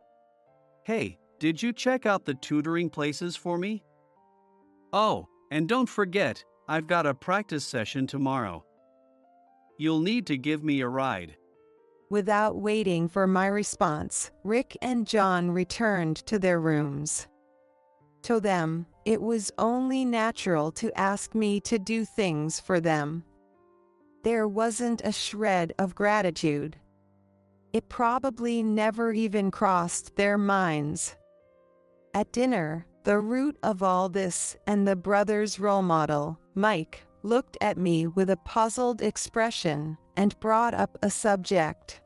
Hey, did you check out the tutoring places for me? Oh, and don't forget, I've got a practice session tomorrow. You'll need to give me a ride. Without waiting for my response, Rick and John returned to their rooms. To them, it was only natural to ask me to do things for them. There wasn't a shred of gratitude. It probably never even crossed their minds. At dinner, the root of all this and the brothers' role model, Mike, looked at me with a puzzled expression and brought up a subject.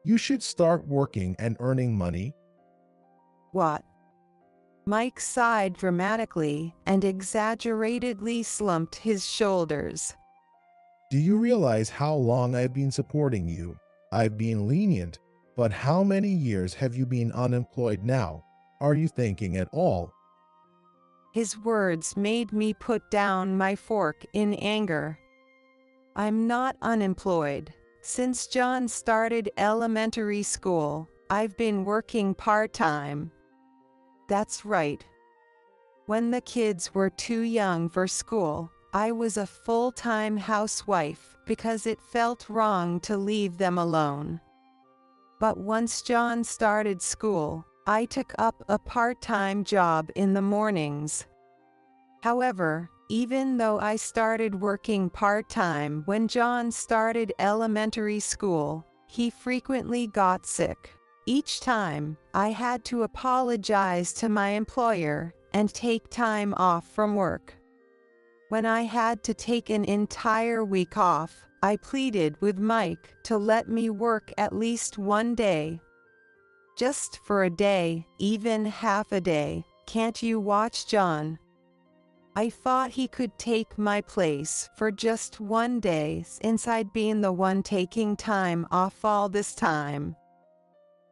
You should start working and earning money. What? Mike sighed dramatically and exaggeratedly slumped his shoulders. Do you realize how long I've been supporting you? I've been lenient, but how many years have you been unemployed now? Are you thinking at all? His words made me put down my fork in anger. I'm not unemployed. Since John started elementary school, I've been working part-time. That's right. When the kids were too young for school, I was a full-time housewife because it felt wrong to leave them alone. But once John started school, I took up a part-time job in the mornings. However, even though I started working part-time when John started elementary school, he frequently got sick. Each time, I had to apologize to my employer and take time off from work. When I had to take an entire week off, I pleaded with Mike to let me work at least one day. Just for a day, even half a day, can't you watch John? I thought he could take my place for just one day since I'd been the one taking time off all this time.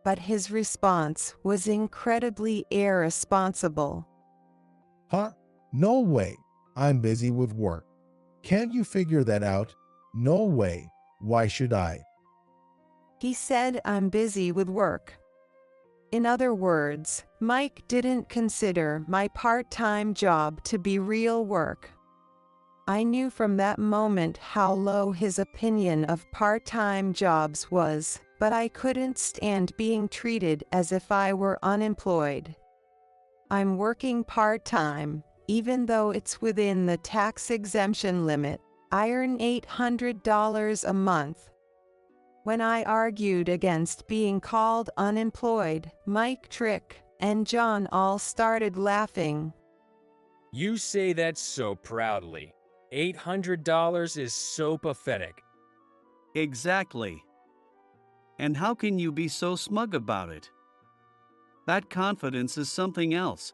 But his response was incredibly irresponsible. Huh? No way. I'm busy with work. Can't you figure that out? No way. Why should I? He said I'm busy with work. In other words, Mike didn't consider my part-time job to be real work. I knew from that moment how low his opinion of part-time jobs was, but I couldn't stand being treated as if I were unemployed. I'm working part-time, even though it's within the tax exemption limit. I earn $800 a month. When I argued against being called unemployed, Mike, Trick, and John all started laughing. You say that so proudly. $800 is so pathetic. Exactly. And how can you be so smug about it? That confidence is something else.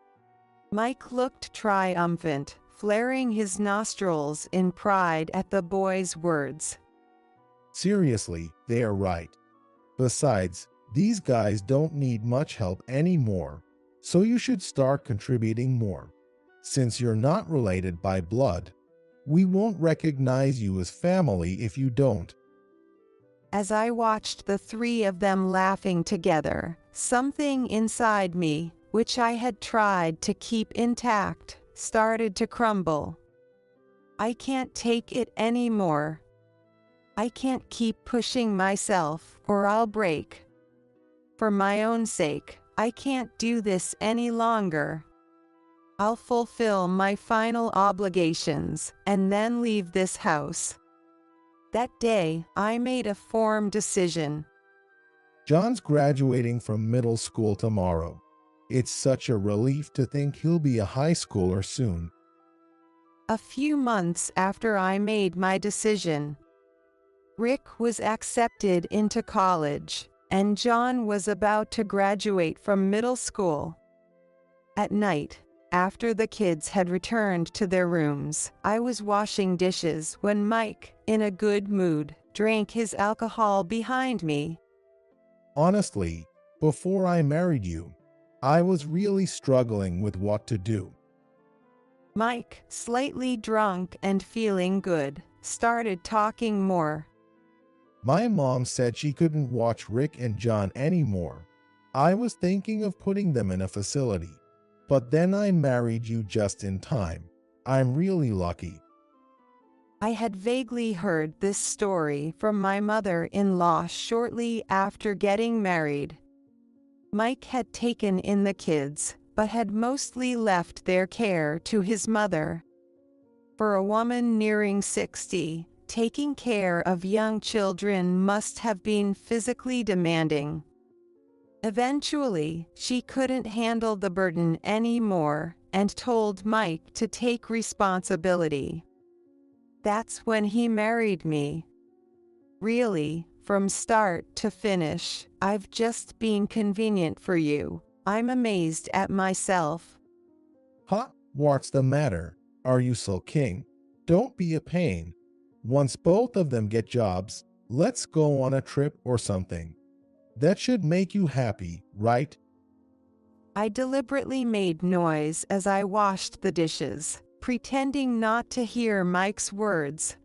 Mike looked triumphant, flaring his nostrils in pride at the boy's words. Seriously, they are right. Besides, these guys don't need much help anymore, so you should start contributing more. Since you're not related by blood, we won't recognize you as family if you don't. As I watched the three of them laughing together, something inside me, which I had tried to keep intact, started to crumble. I can't take it anymore. I can't keep pushing myself, or I'll break. For my own sake, I can't do this any longer. I'll fulfill my final obligations, and then leave this house. That day, I made a firm decision. John's graduating from middle school tomorrow. It's such a relief to think he'll be a high schooler soon. A few months after I made my decision, Rick was accepted into college, and John was about to graduate from middle school. At night, after the kids had returned to their rooms, I was washing dishes when Mike, in a good mood, drank his alcohol behind me. Honestly, before I married you, I was really struggling with what to do. Mike, slightly drunk and feeling good, started talking more. My mom said she couldn't watch Rick and John anymore. I was thinking of putting them in a facility. But then I married you just in time. I'm really lucky. I had vaguely heard this story from my mother-in-law shortly after getting married. Mike had taken in the kids, but had mostly left their care to his mother. For a woman nearing 60, taking care of young children must have been physically demanding. Eventually, she couldn't handle the burden anymore and told Mike to take responsibility. That's when he married me. Really, from start to finish, I've just been convenient for you. I'm amazed at myself. Huh? What's the matter? Are you sulking? Don't be a pain. Once both of them get jobs, let's go on a trip or something. That should make you happy, right? I deliberately made noise as I washed the dishes, pretending not to hear Mike's words.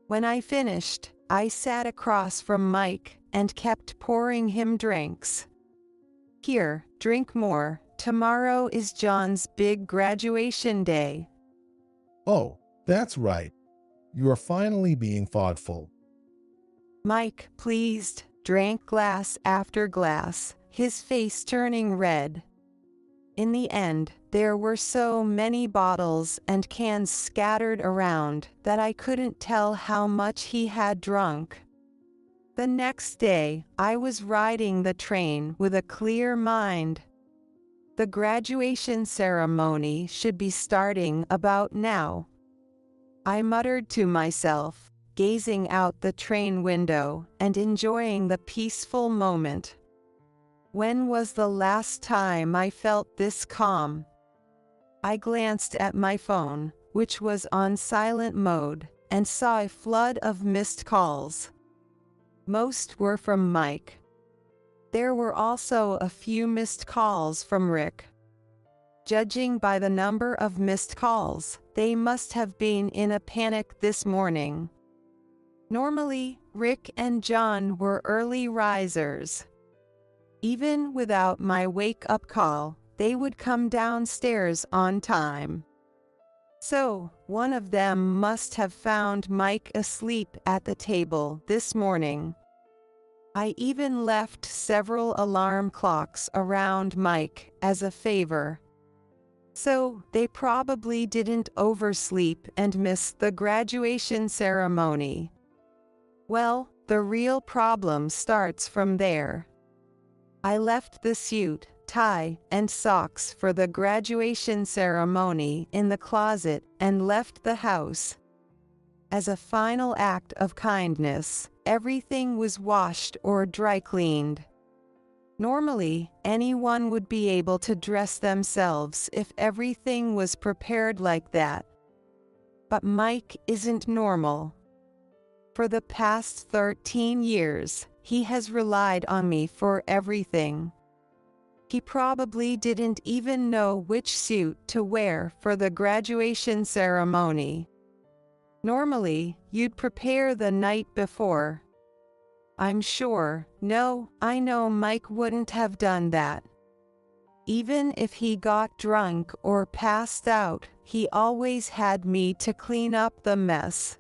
When I finished, I sat across from Mike and kept pouring him drinks. Here, drink more. Tomorrow is John's big graduation day. Oh, that's right. You're finally being thoughtful. Mike, pleased, drank glass after glass, his face turning red. In the end, there were so many bottles and cans scattered around that I couldn't tell how much he had drunk. The next day, I was riding the train with a clear mind. The graduation ceremony should be starting about now. I muttered to myself, gazing out the train window and enjoying the peaceful moment. When was the last time I felt this calm? I glanced at my phone, which was on silent mode, and saw a flood of missed calls. Most were from Mike. There were also a few missed calls from Rick. Judging by the number of missed calls, they must have been in a panic this morning. Normally, Rick and John were early risers. Even without my wake-up call, they would come downstairs on time. So, one of them must have found Mike asleep at the table this morning. I even left several alarm clocks around Mike as a favor. So, they probably didn't oversleep and miss the graduation ceremony. Well, the real problem starts from there. I left the suit, tie, and socks for the graduation ceremony in the closet and left the house. As a final act of kindness, everything was washed or dry cleaned. Normally, anyone would be able to dress themselves if everything was prepared like that. But Mike isn't normal. For the past 13 years, he has relied on me for everything. He probably didn't even know which suit to wear for the graduation ceremony. Normally, you'd prepare the night before. I know Mike wouldn't have done that. Even if he got drunk or passed out, he always had me to clean up the mess.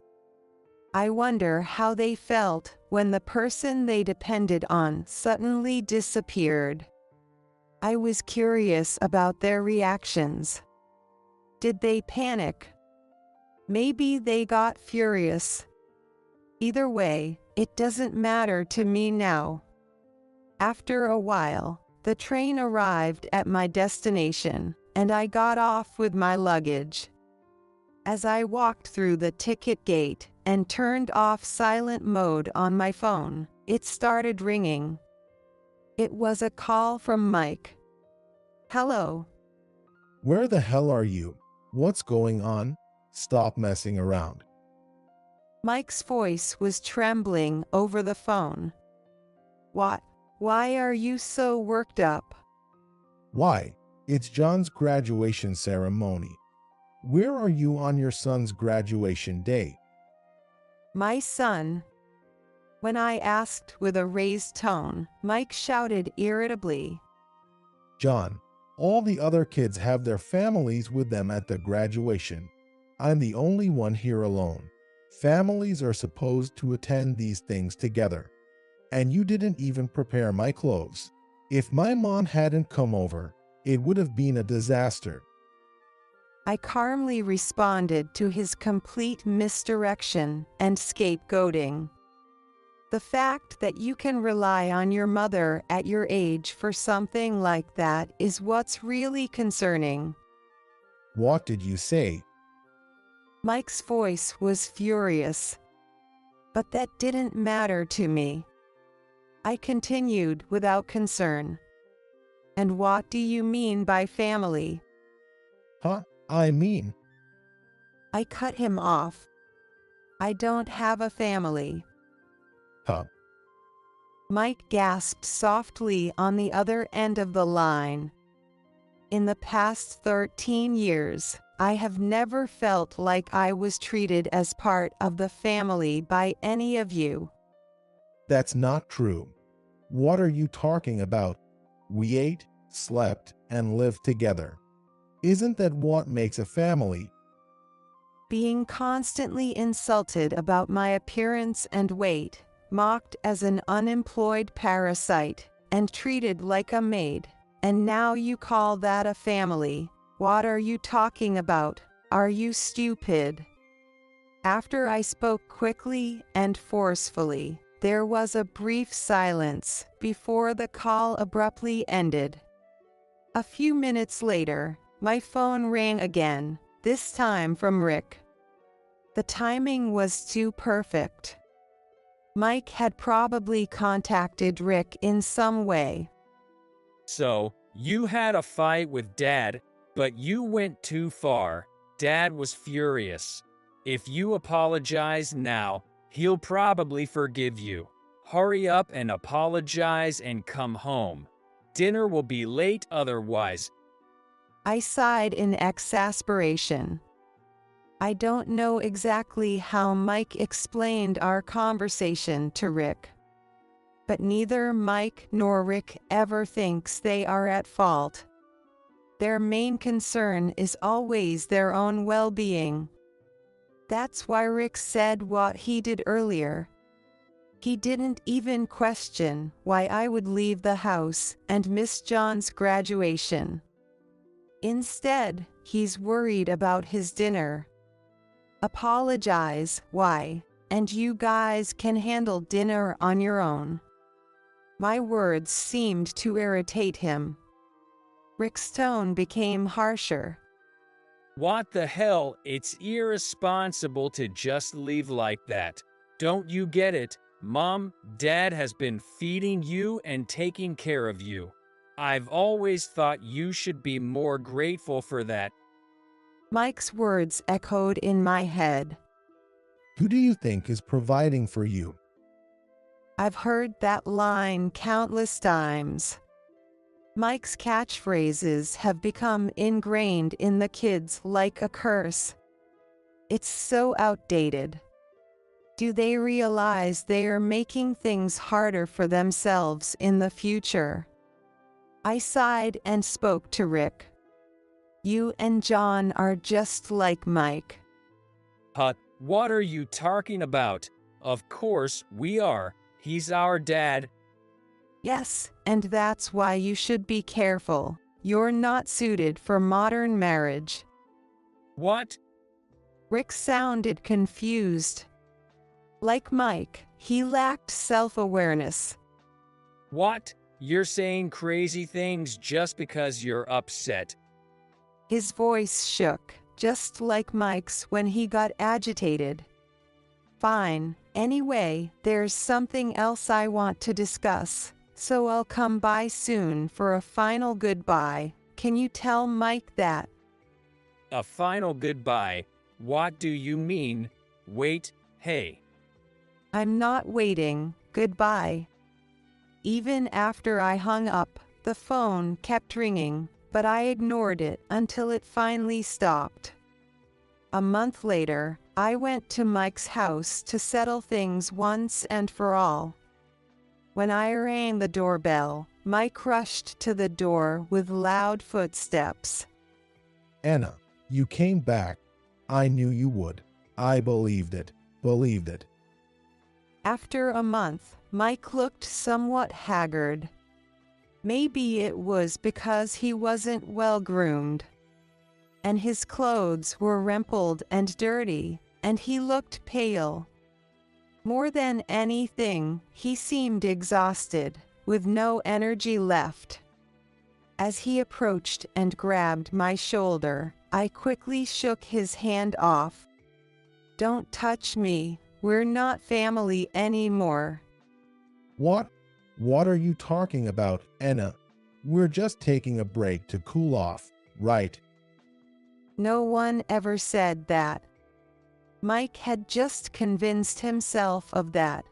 I wonder how they felt when the person they depended on suddenly disappeared. I was curious about their reactions. Did they panic? Maybe they got furious. Either way, it doesn't matter to me now. After a while, the train arrived at my destination, and I got off with my luggage. As I walked through the ticket gate and turned off silent mode on my phone, it started ringing. It was a call from Mike. Hello. Where the hell are you? What's going on? Stop messing around. Mike's voice was trembling over the phone. What? Why are you so worked up? Why? It's John's graduation ceremony. Where are you on your son's graduation day? My son. When I asked with a raised tone, Mike shouted irritably. John, all the other kids have their families with them at the graduation. I'm the only one here alone. Families are supposed to attend these things together. And you didn't even prepare my clothes. If my mom hadn't come over, it would have been a disaster. I calmly responded to his complete misdirection and scapegoating. The fact that you can rely on your mother at your age for something like that is what's really concerning. What did you say? Mike's voice was furious. But that didn't matter to me. I continued without concern. And what do you mean by family? I cut him off. I don't have a family. Mike gasped softly on the other end of the line. In the past 13 years, I have never felt like I was treated as part of the family by any of you. That's not true. What are you talking about? We ate, slept, and lived together. Isn't that what makes a family? Being constantly insulted about my appearance and weight, mocked as an unemployed parasite, and treated like a maid. And now you call that a family? What are you talking about? Are you stupid? After I spoke quickly and forcefully, there was a brief silence before the call abruptly ended. A few minutes later, my phone rang again, this time from Rick. The timing was too perfect. Mike had probably contacted Rick in some way. So, you had a fight with Dad, but you went too far. Dad was furious. If you apologize now, he'll probably forgive you. Hurry up and apologize and come home. Dinner will be late otherwise. I sighed in exasperation. I don't know exactly how Mike explained our conversation to Rick. But neither Mike nor Rick ever thinks they are at fault. Their main concern is always their own well-being. That's why Rick said what he did earlier. He didn't even question why I would leave the house and miss John's graduation. Instead, he's worried about his dinner. Apologize, why? And you guys can handle dinner on your own. My words seemed to irritate him. Rick's tone became harsher. What the hell? It's irresponsible to just leave like that. Don't you get it? Mom, Dad has been feeding you and taking care of you. I've always thought you should be more grateful for that. Mike's words echoed in my head. Who do you think is providing for you? I've heard that line countless times. Mike's catchphrases have become ingrained in the kids like a curse. It's so outdated. Do they realize they are making things harder for themselves in the future? I sighed and spoke to Rick. You and John are just like Mike. What are you talking about? Of course we are. He's our dad. Yes, and that's why you should be careful. You're not suited for modern marriage. What? Rick sounded confused. Like Mike, he lacked self-awareness. What? You're saying crazy things just because you're upset. His voice shook, just like Mike's when he got agitated. Fine, anyway, there's something else I want to discuss, so I'll come by soon for a final goodbye. Can you tell Mike that? A final goodbye? What do you mean? Wait, hey. I'm not waiting. Goodbye. Even after I hung up, the phone kept ringing, but I ignored it until it finally stopped. A month later, I went to Mike's house to settle things once and for all. When I rang the doorbell, Mike rushed to the door with loud footsteps. Anna, you came back. I knew you would. I believed it. After a month, Mike looked somewhat haggard. Maybe it was because he wasn't well groomed. And his clothes were rumpled and dirty, and he looked pale. More than anything, he seemed exhausted, with no energy left. As he approached and grabbed my shoulder, I quickly shook his hand off. Don't touch me, we're not family anymore. What? What are you talking about, Anna? We're just taking a break to cool off, right? No one ever said that. Mike had just convinced himself of that.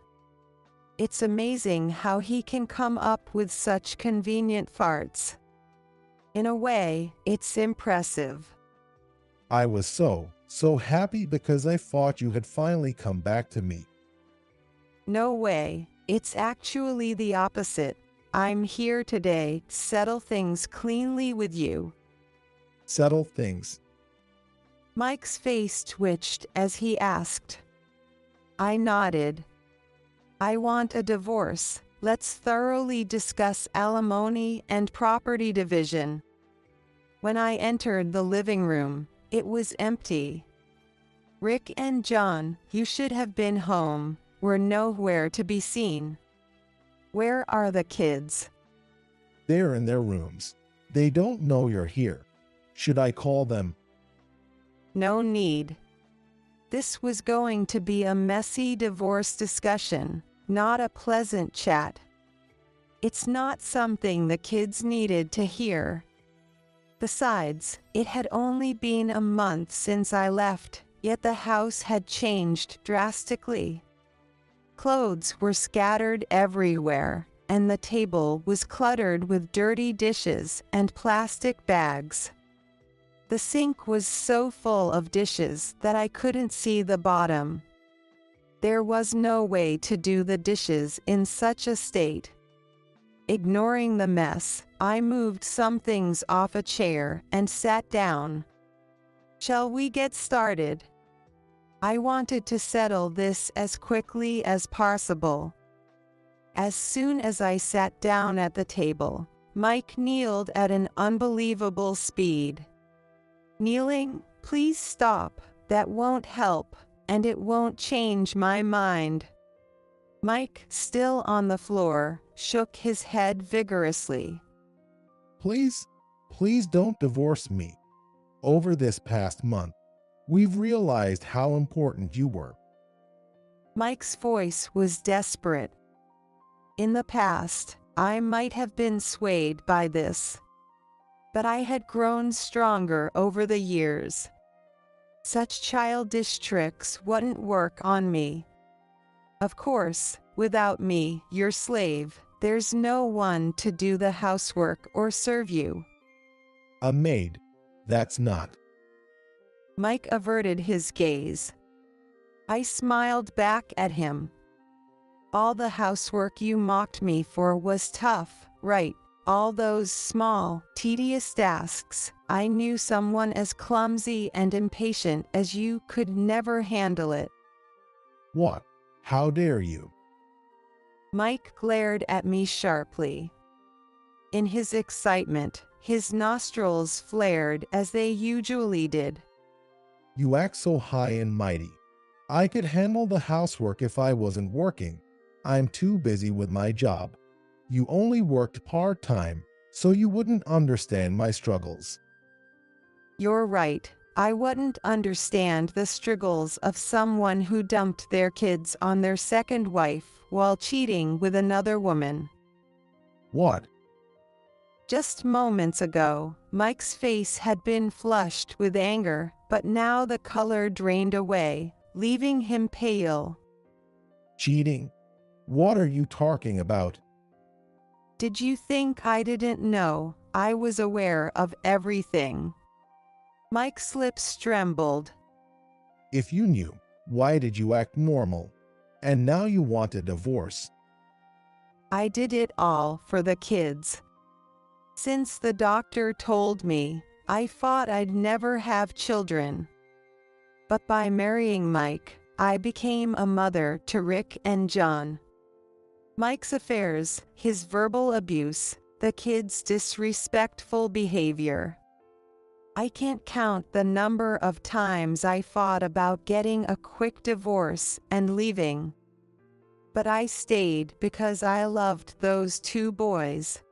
It's amazing how he can come up with such convenient farts. In a way, it's impressive. I was so happy because I thought you had finally come back to me. No way, it's actually the opposite. I'm here today to settle things cleanly with you. Settle things. Mike's face twitched as he asked. I nodded. I want a divorce. Let's thoroughly discuss alimony and property division. When I entered the living room, it was empty. Rick and John, you should have been home, were nowhere to be seen. Where are the kids? They're in their rooms. They don't know you're here. Should I call them? No need. This was going to be a messy divorce discussion, not a pleasant chat. It's not something the kids needed to hear. Besides, it had only been a month since I left, yet the house had changed drastically. Clothes were scattered everywhere, and the table was cluttered with dirty dishes and plastic bags. The sink was so full of dishes that I couldn't see the bottom. There was no way to do the dishes in such a state. Ignoring the mess, I moved some things off a chair and sat down. "Shall we get started?" I wanted to settle this as quickly as possible. As soon as I sat down at the table, Mike kneeled at an unbelievable speed. "Kneeling? Please stop. That won't help, and it won't change my mind." Mike, still on the floor, shook his head vigorously. Please don't divorce me. Over this past month, we've realized how important you were. Mike's voice was desperate. In the past, I might have been swayed by this, but I had grown stronger over the years. Such childish tricks wouldn't work on me. Of course, without me, your slave, there's no one to do the housework or serve you. A maid, that's not. Mike averted his gaze. I smiled back at him. All the housework you mocked me for was tough, right? All those small, tedious tasks. I knew someone as clumsy and impatient as you could never handle it. What? How dare you? Mike glared at me sharply. In his excitement, his nostrils flared as they usually did. You act so high and mighty. I could handle the housework if I wasn't working. I'm too busy with my job. You only worked part-time, so you wouldn't understand my struggles. You're right. I wouldn't understand the struggles of someone who dumped their kids on their second wife while cheating with another woman. What? Just moments ago, Mike's face had been flushed with anger, but now the color drained away, leaving him pale. Cheating? What are you talking about? Did you think I didn't know? I was aware of everything. Mike's lips trembled. If you knew, why did you act normal? And now you want a divorce. I did it all for the kids. Since the doctor told me, I thought I'd never have children. But by marrying Mike, I became a mother to Rick and John. Mike's affairs, his verbal abuse, the kids' disrespectful behavior. I can't count the number of times I thought about getting a quick divorce and leaving. But I stayed because I loved those two boys.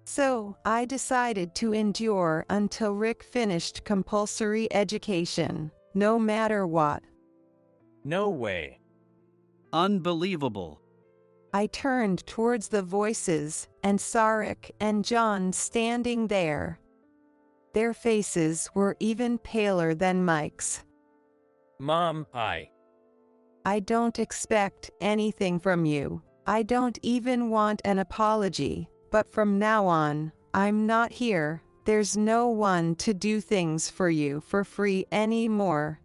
So I decided to endure until Rick finished compulsory education, no matter what. No way. Unbelievable. I turned towards the voices and saw Rick and John standing there. Their faces were even paler than Mike's. Mom, I don't expect anything from you. I don't even want an apology, but from now on, I'm not here. There's no one to do things for you for free anymore.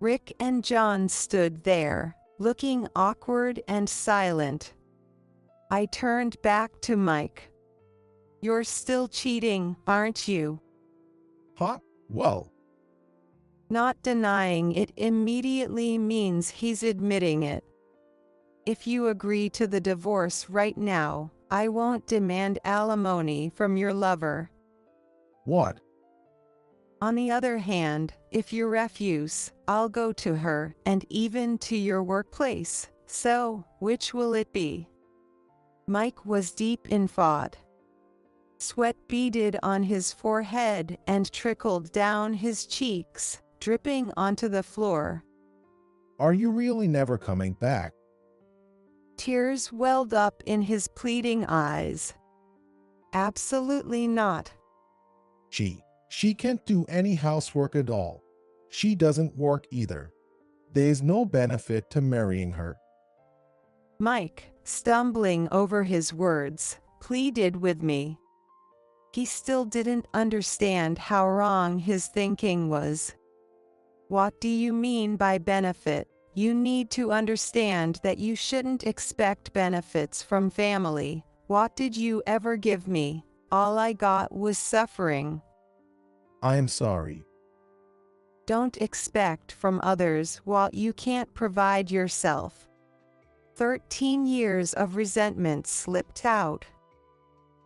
Rick and John stood there, looking awkward and silent. I turned back to Mike. You're still cheating, aren't you? Huh? Well. Not denying it immediately means he's admitting it. If you agree to the divorce right now, I won't demand alimony from your lover. What? On the other hand, if you refuse, I'll go to her and even to your workplace. So, which will it be? Mike was deep in thought. Sweat beaded on his forehead and trickled down his cheeks, dripping onto the floor. Are you really never coming back? Tears welled up in his pleading eyes. Absolutely not. She can't do any housework at all. She doesn't work either. There's no benefit to marrying her. Mike, stumbling over his words, pleaded with me. He still didn't understand how wrong his thinking was. What do you mean by benefit? You need to understand that you shouldn't expect benefits from family. What did you ever give me? All I got was suffering. I am sorry. Don't expect from others what you can't provide yourself. 13 years of resentment slipped out.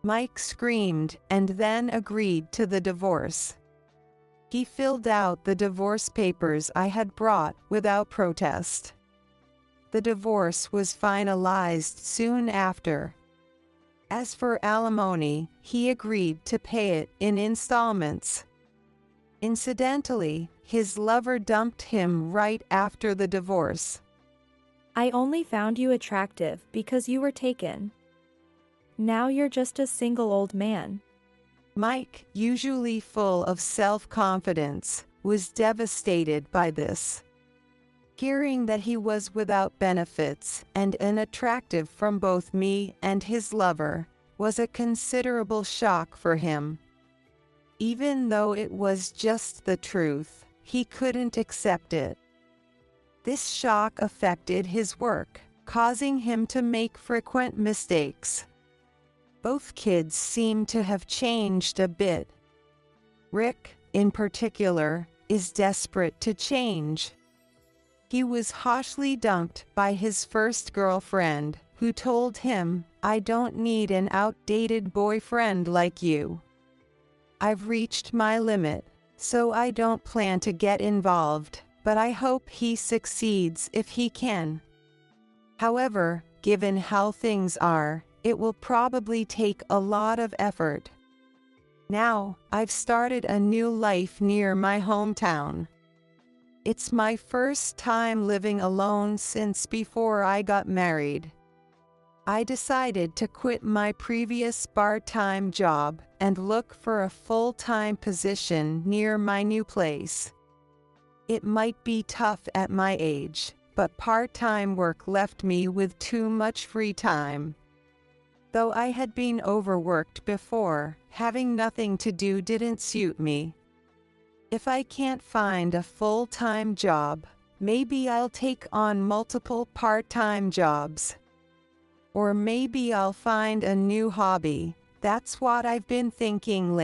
Mike screamed and then agreed to the divorce. He filled out the divorce papers I had brought without protest. The divorce was finalized soon after. As for alimony, he agreed to pay it in installments. Incidentally, his lover dumped him right after the divorce. I only found you attractive because you were taken. Now you're just a single old man. Mike, usually full of self-confidence, was devastated by this. Hearing that he was without benefits and unattractive from both me and his lover was a considerable shock for him. Even though it was just the truth, he couldn't accept it. This shock affected his work, causing him to make frequent mistakes. Both kids seem to have changed a bit. Rick, in particular, is desperate to change. He was harshly dumped by his first girlfriend, who told him, "I don't need an outdated boyfriend like you. I've reached my limit, so I don't plan to get involved, but I hope he succeeds if he can." However, given how things are, it will probably take a lot of effort. Now, I've started a new life near my hometown. It's my first time living alone since before I got married. I decided to quit my previous part-time job and look for a full-time position near my new place. It might be tough at my age, but part-time work left me with too much free time. Though I had been overworked before, having nothing to do didn't suit me. If I can't find a full-time job, maybe I'll take on multiple part-time jobs. Or maybe I'll find a new hobby. That's what I've been thinking lately.